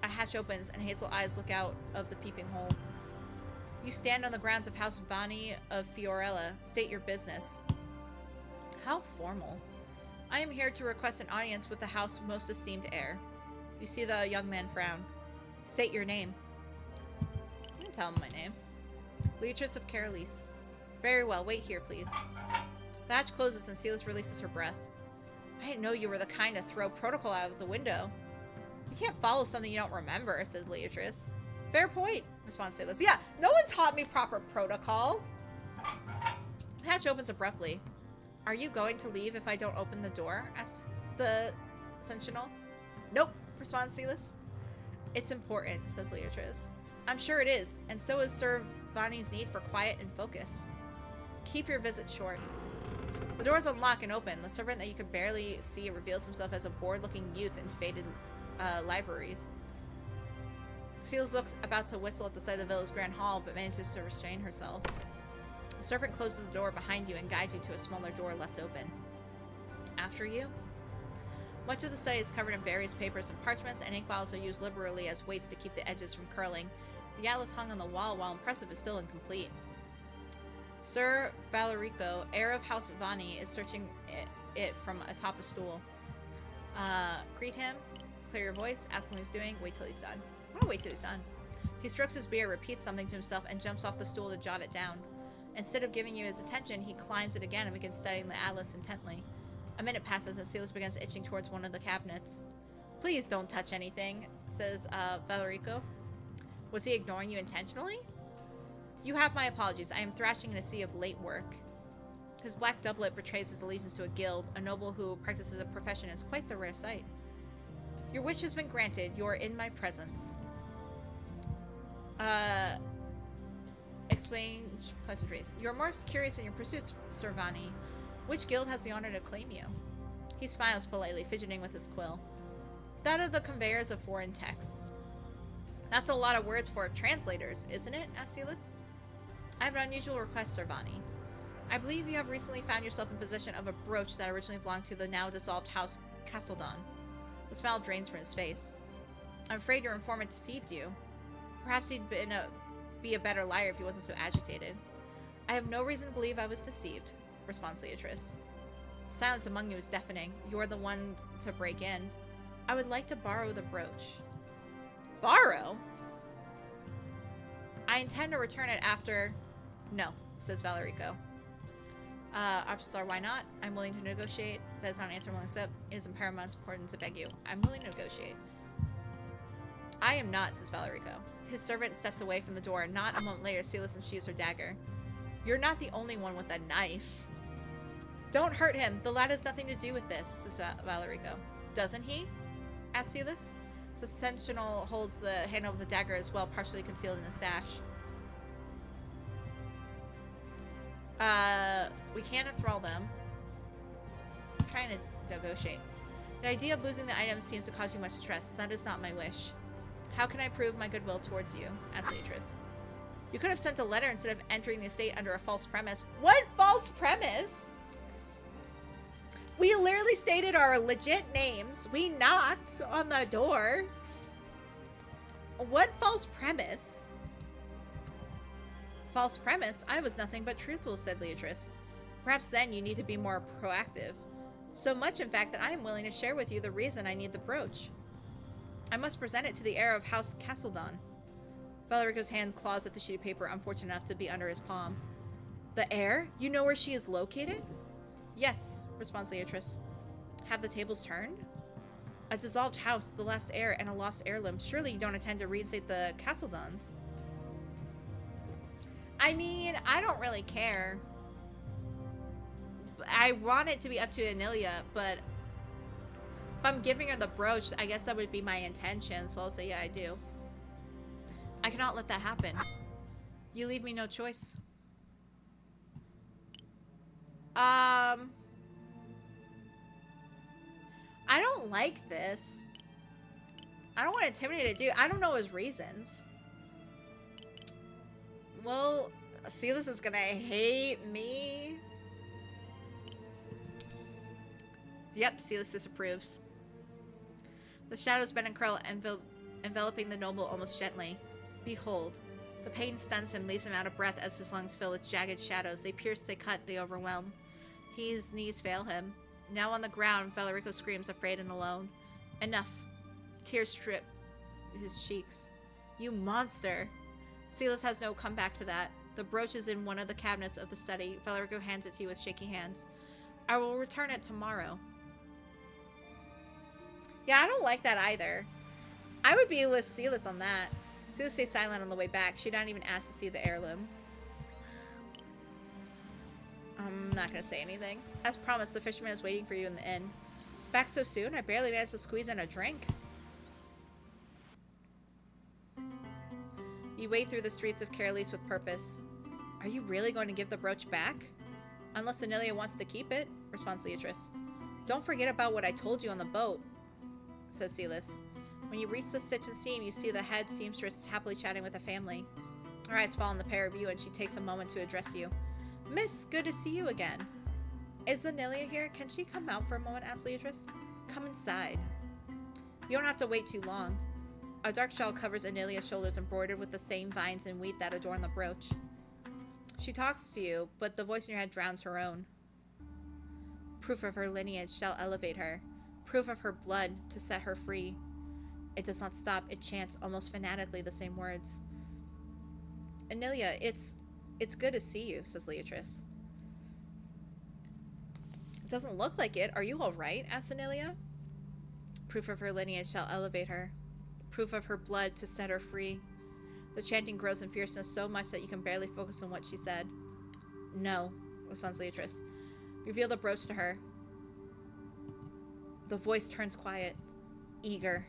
A hatch opens and hazel eyes look out of the peeping hole. You stand on the grounds of House Vani of Fiorella. State your business. How formal. I am here to request an audience with the house's most esteemed heir. You see the young man frown. State your name. I can tell him my name. Leatrice of Carolis. Very well, wait here, please. The hatch closes and Sylus releases her breath. I didn't know you were the kind to throw protocol out of the window. You can't follow something you don't remember, says Leatrice. Fair point, responds Sylus. Yeah, no one taught me proper protocol. The hatch opens abruptly. Are you going to leave if I don't open the door? Asks the sentinel. Nope, responds Sylus. It's important, says Leatrice. I'm sure it is, and so is Sir Vani's need for quiet and focus. Keep your visit short. The doors unlock and open. The servant that you could barely see reveals himself as a bored-looking youth in faded liveries. Sylus looks about to whistle at the side of the villa's grand hall, but manages to restrain herself. The servant closes the door behind you and guides you to a smaller door left open. After you? Much of the study is covered in various papers and parchments, and ink bottles are used liberally as weights to keep the edges from curling. The atlas hung on the wall, while impressive, is still incomplete. Sir Valerico, heir of House Vani, is searching it from atop a stool. Greet him, clear your voice, ask him what he's doing, wait till he's done. I'm gonna wait till he's done. He strokes his beard, repeats something to himself, and jumps off the stool to jot it down. Instead of giving you his attention, he climbs it again and begins studying the atlas intently. A minute passes and Sylus begins itching towards one of the cabinets. Please don't touch anything, says Valerico. Was he ignoring you intentionally? You have my apologies. I am thrashing in a sea of late work. His black doublet betrays his allegiance to a guild. A noble who practices a profession is quite the rare sight. Your wish has been granted. You are in my presence. Exchange pleasantries. You are most curious in your pursuits, Sir Vani. Which guild has the honor to claim you? He smiles politely, fidgeting with his quill. That of the conveyors of foreign texts. That's a lot of words for translators, isn't it? Asked Sylus. I have an unusual request, Sir Vani. I believe you have recently found yourself in possession of a brooch that originally belonged to the now dissolved House Casteldon. The smile drains from his face. I'm afraid your informant deceived you. Perhaps he'd be a better liar if he wasn't so agitated. I have no reason to believe I was deceived, responds Leatrice. Silence among you is deafening. You're the ones to break in. I would like to borrow the brooch. Borrow? I intend to return it after... No, says Valerico. Options are why not? I'm willing to negotiate. That is not an answer I'm willing to accept. It is of paramount importance to beg you. I'm willing to negotiate. I am not, says Valerico. His servant steps away from the door. Not a moment later, Sylus unsheathes her dagger. You're not the only one with a knife. Don't hurt him. The lad has nothing to do with this, says Valerico. Doesn't he? Asks Sylus. The sentinel holds the handle of the dagger as well, partially concealed in a sash. We can't enthrall them. I'm trying to negotiate. The idea of losing the items seems to cause you much stress. That is not my wish. How can I prove my goodwill towards you? Asked Beatrice. You could have sent a letter instead of entering the estate under a false premise. What false premise? We literally stated our legit names. We knocked on the door. What false premise? False premise? I was nothing but truthful, said Beatrice. Perhaps then you need to be more proactive. So much, in fact, that I am willing to share with you the reason I need the brooch. I must present it to the heir of House Castledon. Valerico's hand claws at the sheet of paper, unfortunate enough to be under his palm. The heir? You know where she is located? Yes, responds Beatrice. Have the tables turned? A dissolved house, the last heir, and a lost heirloom. Surely you don't intend to reinstate the Castledons. I mean, I don't really care. I want it to be up to Anilia, but if I'm giving her the brooch, I guess that would be my intention, so I'll say yeah, I do. I cannot let that happen. You leave me no choice. I don't like this. I don't want to intimidate a dude. I don't know his reasons. Well, Sylus is gonna hate me. Yep, Sylus disapproves. The shadows bend and curl, enveloping the noble almost gently. Behold. The pain stuns him, leaves him out of breath as his lungs fill with jagged shadows. They pierce, they cut, they overwhelm. His knees fail him. Now on the ground, Valerico screams, afraid and alone. Enough. Tears strip his cheeks. You monster! Sylus has no comeback to that. The brooch is in one of the cabinets of the study. Valerico hands it to you with shaky hands. I will return it tomorrow. Yeah, I don't like that either. I would be with Sylus on that. Sylus stays silent on the way back. She didn't even ask to see the heirloom. I'm not going to say anything. As promised, the fisherman is waiting for you in the inn. Back so soon? I barely managed to squeeze in a drink. You wade through the streets of Caerlease with purpose. Are you really going to give the brooch back? Unless Anilia wants to keep it, responds Beatrice. Don't forget about what I told you on the boat, says Sylus. When you reach the stitch and seam, you see the head seamstress happily chatting with a family. Her eyes fall on the pair of you, and she takes a moment to address you. Miss, good to see you again. Is Anilia here? Can she come out for a moment? Asks Beatrice. Come inside. You don't have to wait too long. A dark shawl covers Anilia's shoulders, embroidered with the same vines and wheat that adorn the brooch. She talks to you, but the voice in your head drowns her own. Proof of her lineage shall elevate her. Proof of her blood to set her free. It does not stop. It chants almost fanatically the same words. Anilia, it's good to see you, says Beatrice. It doesn't look like it. Are you all right? Asks Anilia. Proof of her lineage shall elevate her. Proof of her blood to set her free. The chanting grows in fierceness so much that you can barely focus on what she said. No, responds Beatrice. Reveal the brooch to her. The voice turns quiet, eager.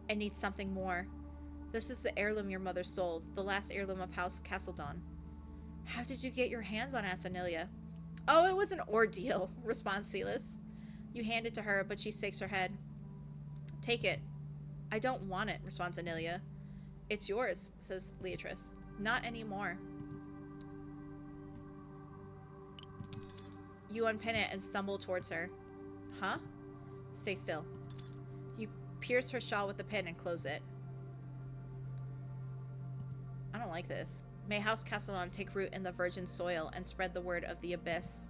It needs something more. This is the heirloom your mother sold, the last heirloom of House Castledon. How did you get your hands on Anilia? Oh, it was an ordeal, responds Sylus. You hand it to her, but she shakes her head. Take it. I don't want it, responds Anilia. It's yours, says Beatrice. Not anymore. You unpin it and stumble towards her. Huh? Stay still. You pierce her shawl with the pin and close it. I don't like this. May House Castledon take root in the virgin soil and spread the word of the abyss.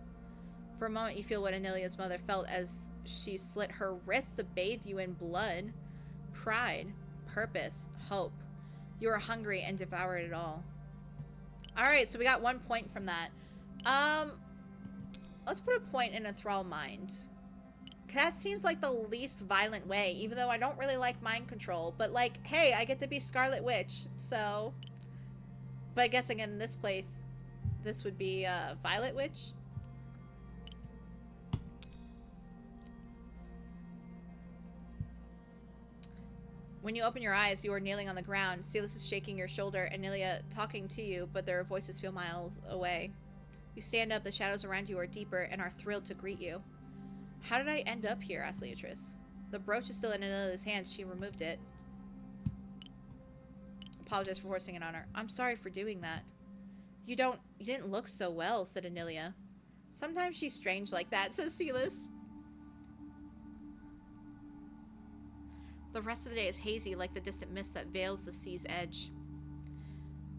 For a moment you feel what Anilia's mother felt as she slit her wrists to bathe you in blood. Pride, purpose, hope. You are hungry and devour it all. Alright, so we got 1 point from that. Let's put a point in Enthrall Mind. That seems like the least violent way, even though I don't really like mind control. But like, hey, I get to be Scarlet Witch, so... But I guess again, in this place, this would be Violet Witch. When you open your eyes, you are kneeling on the ground. Sylus is shaking your shoulder, Anilia talking to you, but their voices feel miles away. You stand up, the shadows around you are deeper and are thrilled to greet you. How did I end up here? Asked Leatrice. The brooch is still in Anilia's hand. She removed it. Apologize for forcing it on her. I'm sorry for doing that. You didn't look so well, said Anilia. Sometimes she's strange like that, says Sylus. The rest of the day is hazy like the distant mist that veils the sea's edge.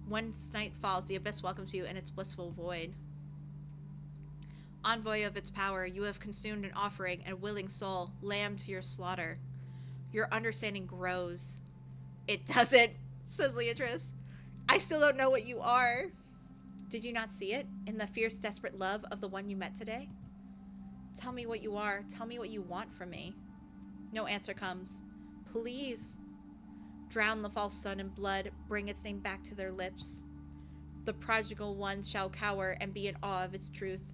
Once night falls, the abyss welcomes you in its blissful void. Envoy of its power, you have consumed an offering and a willing soul, lamb to your slaughter. Your understanding grows. It doesn't, says Leatrice. I still don't know what you are. Did you not see it in the fierce, desperate love of the one you met today? Tell me what you are. Tell me what you want from me. No answer comes. Please. Drown the false sun in blood. Bring its name back to their lips. The prodigal one shall cower and be in awe of its truth.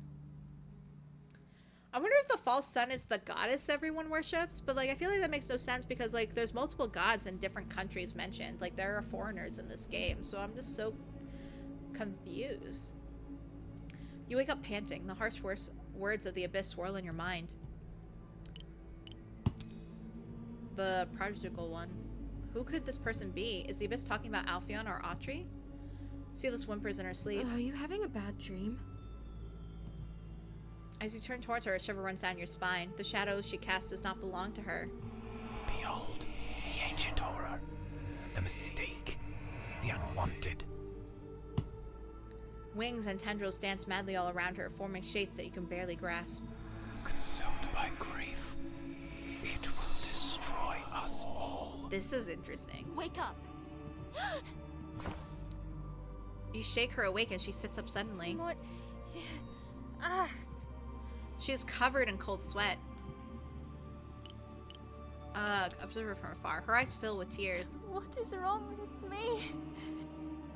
I wonder if the false sun is the goddess everyone worships, but like I feel like that makes no sense because like there's multiple gods in different countries mentioned. Like there are foreigners in this game, so I'm just so confused. You wake up panting. The harsh words of the abyss swirl in your mind. The prodigal one. Who could this person be? Is the abyss talking about Alphion or Autry? Sylus whimpers in her sleep. Are you having a bad dream? As you turn towards her, a shiver runs down your spine. The shadow she casts does not belong to her. Behold, the ancient horror, the mistake, the unwanted. Wings and tendrils dance madly all around her, forming shapes that you can barely grasp. Consumed by grief, it will destroy us all. This is interesting. Wake up! You shake her awake and she sits up suddenly. What? Ah! She is covered in cold sweat. Observe her from afar. Her eyes fill with tears. What is wrong with me?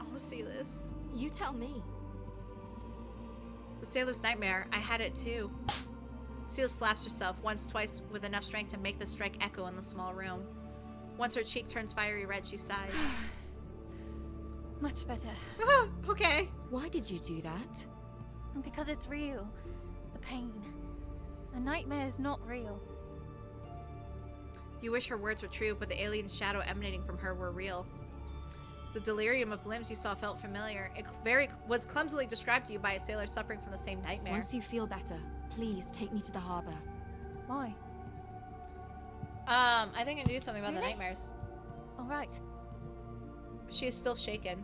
Oh, Sylus. You tell me. The sailor's nightmare. I had it too. Sylus slaps herself once, twice, with enough strength to make the strike echo in the small room. Once her cheek turns fiery red, she sighs. Much better. Okay. Why did you do that? Because it's real. The pain. The nightmare is not real. You wish her words were true, but the alien shadow emanating from her were real. The delirium of limbs you saw felt familiar. It was clumsily described to you by a sailor suffering from the same nightmare. Once you feel better, please take me to the harbor. Why? I think I can do something about the Really? nightmares. All right. She is still shaken.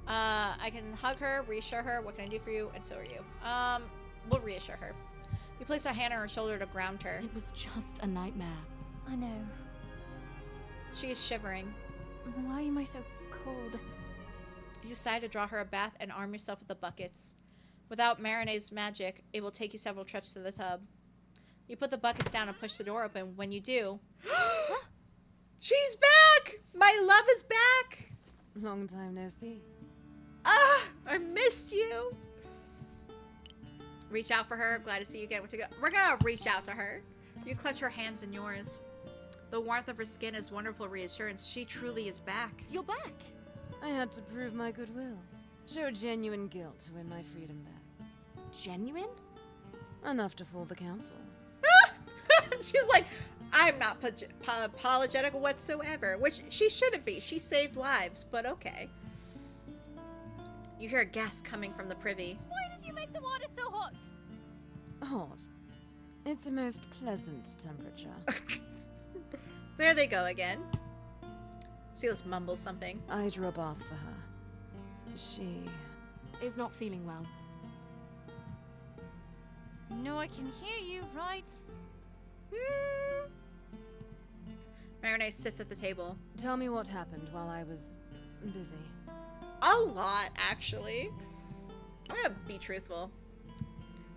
I can hug her, reassure her. What can I do for you? And so are you. We'll reassure her. You place a hand on her shoulder to ground her. It was just a nightmare. I know. She is shivering. Why am I so cold? You decide to draw her a bath and arm yourself with the buckets. Without Marine's magic, it will take you several trips to the tub. You put the buckets down and push the door open. When you do... She's back! My love is back! Long time no see. Ah! I missed you! Reach out for her. Glad to see you again. We're gonna reach out to her. You clutch her hands in yours. The warmth of her skin is wonderful reassurance. She truly is back. You're back! I had to prove my goodwill. Show genuine guilt to win my freedom back. Genuine? Enough to fool the council. She's like, I'm not apologetic whatsoever. Which she shouldn't be. She saved lives, but okay. You hear a gasp coming from the privy. Why did you make the water so hot? Hot. It's a most pleasant temperature. There they go again. Sylus mumbles something. I drew a bath for her. She... Is not feeling well. You know I can hear you, right? Marinae sits at the table. Tell me what happened while I was busy. A lot, actually. I'm gonna be truthful.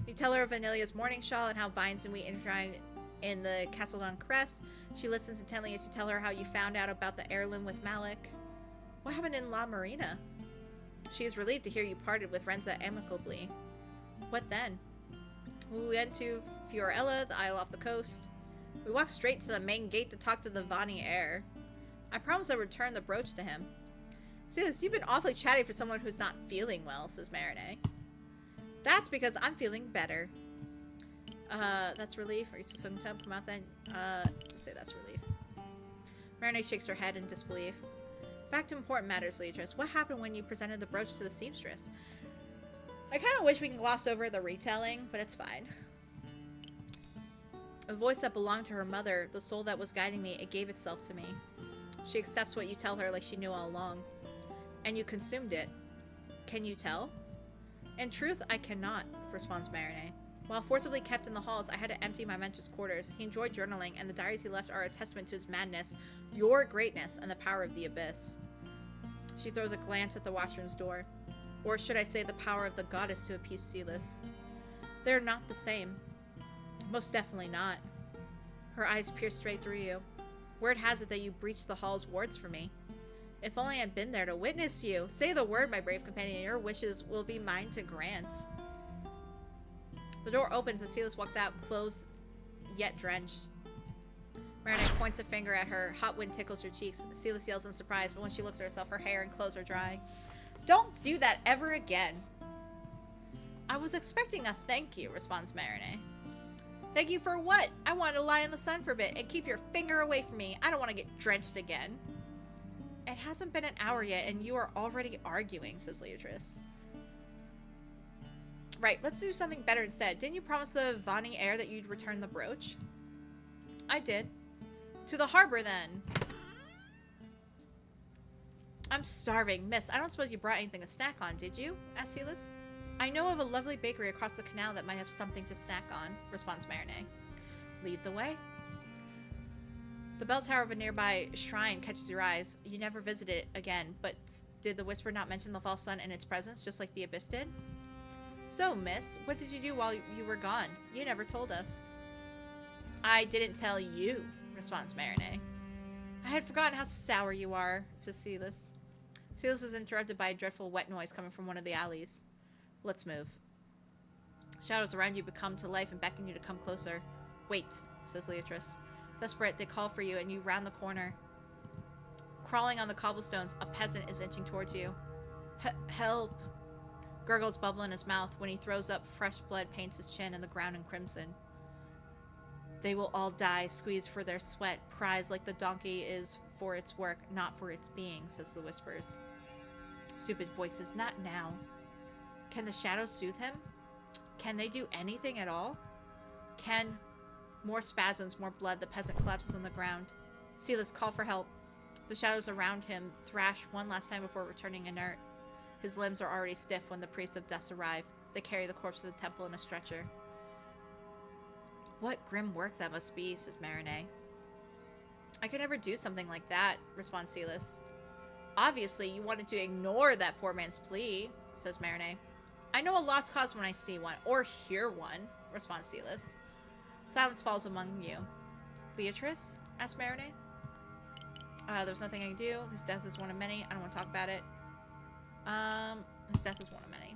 You tell her of Vanillia's morning shawl and how Vines and Wheat intertwine in the Castledon crest. She listens intently as you tell her how you found out about the heirloom with Malik. What happened in La Marina? She is relieved to hear you parted with Renza amicably. What then? We went to Fiorella, the isle off the coast. We walked straight to the main gate to talk to the Vani heir. I promised I'd return the brooch to him. Sylus, you've been awfully chatty for someone who's not feeling well, says Marinae. That's because I'm feeling better. That's relief. Are you still soaking temp? Come out then. Say that's relief. Marinette shakes her head in disbelief. Back to important matters, Leatrice. What happened when you presented the brooch to the seamstress? I kind of wish we can gloss over the retelling, but it's fine. A voice that belonged to her mother, the soul that was guiding me, it gave itself to me. She accepts what you tell her like she knew all along. And you consumed it. Can you tell? In truth, I cannot, responds Marinette. While forcibly kept in the halls, I had to empty my mentor's quarters. He enjoyed journaling, and the diaries he left are a testament to his madness, your greatness, and the power of the abyss. She throws a glance at the washroom's door. Or should I say the power of the goddess to appease Sylus. They're not the same. Most definitely not. Her eyes pierce straight through you. Word has it that you breached the hall's wards for me. If only I'd been there to witness you. Say the word, my brave companion. Your wishes will be mine to grant. The door opens and Sylus walks out, clothes yet drenched. Marinette points a finger at her. Hot wind tickles her cheeks. Sylus yells in surprise, but when she looks at herself, her hair and clothes are dry. Don't do that ever again. I was expecting a thank you, responds Marinette. Thank you for what? I want to lie in the sun for a bit and keep your finger away from me. I don't want to get drenched again. It hasn't been an hour yet and you are already arguing, says Leatrice. Right, let's do something better instead. Didn't you promise the Vani heir that you'd return the brooch? I did. To the harbor, then. I'm starving. Miss, I don't suppose you brought anything to snack on, did you? Asked Sylus. I know of a lovely bakery across the canal that might have something to snack on, responds Marinette. Lead the way. The bell tower of a nearby shrine catches your eyes. You never visit it again, but did the whisper not mention the false sun and its presence, just like the abyss did? So, miss, what did you do while you were gone? You never told us. I didn't tell you, responds Marinette. I had forgotten how sour you are, says Sylus. Sylus is interrupted by a dreadful wet noise coming from one of the alleys. Let's move. Shadows around you become to life and beckon you to come closer. Wait, says Leatrice. Desperate, they call for you and you round the corner. Crawling on the cobblestones, a peasant is inching towards you. Help! Gurgles bubble in his mouth. When he throws up, fresh blood paints his chin and the ground in crimson. They will all die, squeezed for their sweat, prized like the donkey is for its work, not for its being, says the whispers. Stupid voices, not now. Can the shadows soothe him? Can they do anything at all? Can... More spasms, more blood. The peasant collapses on the ground. Sylus, call for help. The shadows around him thrash one last time before returning inert. His limbs are already stiff when the priests of dust arrive. They carry the corpse to the temple in a stretcher. What grim work that must be, says Marinette. I could never do something like that, responds Sylus. Obviously, you wanted to ignore that poor man's plea, says Marinette. I know a lost cause when I see one, or hear one, responds Sylus. Silence falls among you. Leatrice? Asked Marinette. There's nothing I can do. His death is one of many. I don't want to talk about it. His death is one of many.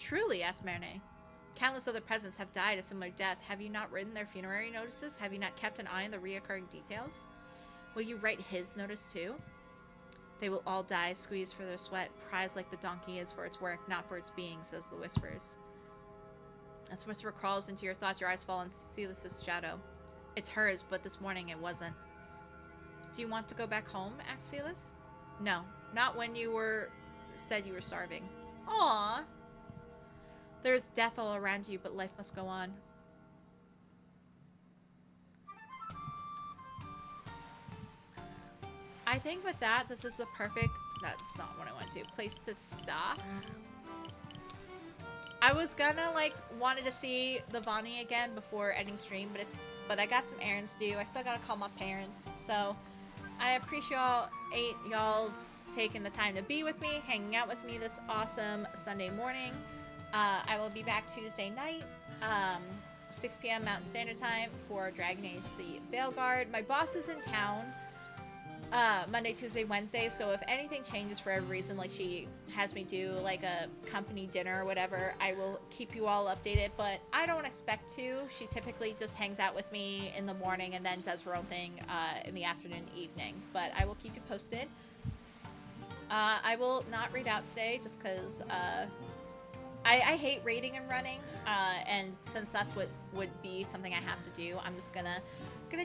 Truly, asked Marinette. Countless other peasants have died a similar death. Have you not written their funerary notices? Have you not kept an eye on the reoccurring details? Will you write his notice too? They will all die, squeezed for their sweat, prized like the donkey is for its work, not for its being, says the whispers. As whisper crawls into your thoughts, your eyes fall on Sylus' shadow. It's hers, but this morning it wasn't. Do you want to go back home? Asked Sylus. No, not when you said you were starving. Aww. There is death all around you, but life must go on. I think with that, this is the perfect... That's not what I want to. Place to stop. I was gonna, wanted to see the Vani again before ending stream, but I got some errands to do. I still gotta call my parents, so I appreciate y'all taking the time to be with me, hanging out with me this awesome Sunday morning. I will be back Tuesday night, 6 p.m. Mountain Standard Time for Dragon Age the Veilguard. My boss is in town Monday, Tuesday, Wednesday, so if anything changes for every reason, like she has me do like a company dinner or whatever, I will keep you all updated, but I don't expect to. She typically just hangs out with me in the morning and then does her own thing in the afternoon, evening, but I will keep you posted. I will not read out today just because I hate raiding and running, and since that's what would be something I have to do, I'm just gonna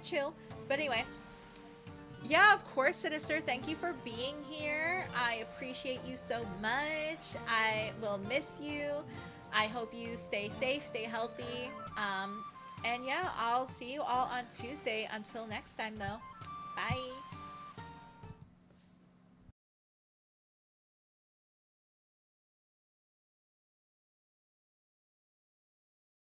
chill. But anyway, yeah, of course, Sinister, thank you for being here. I appreciate you so much. I will miss you. I hope you stay safe, stay healthy. And yeah, I'll see you all on Tuesday. Until next time, though. Bye.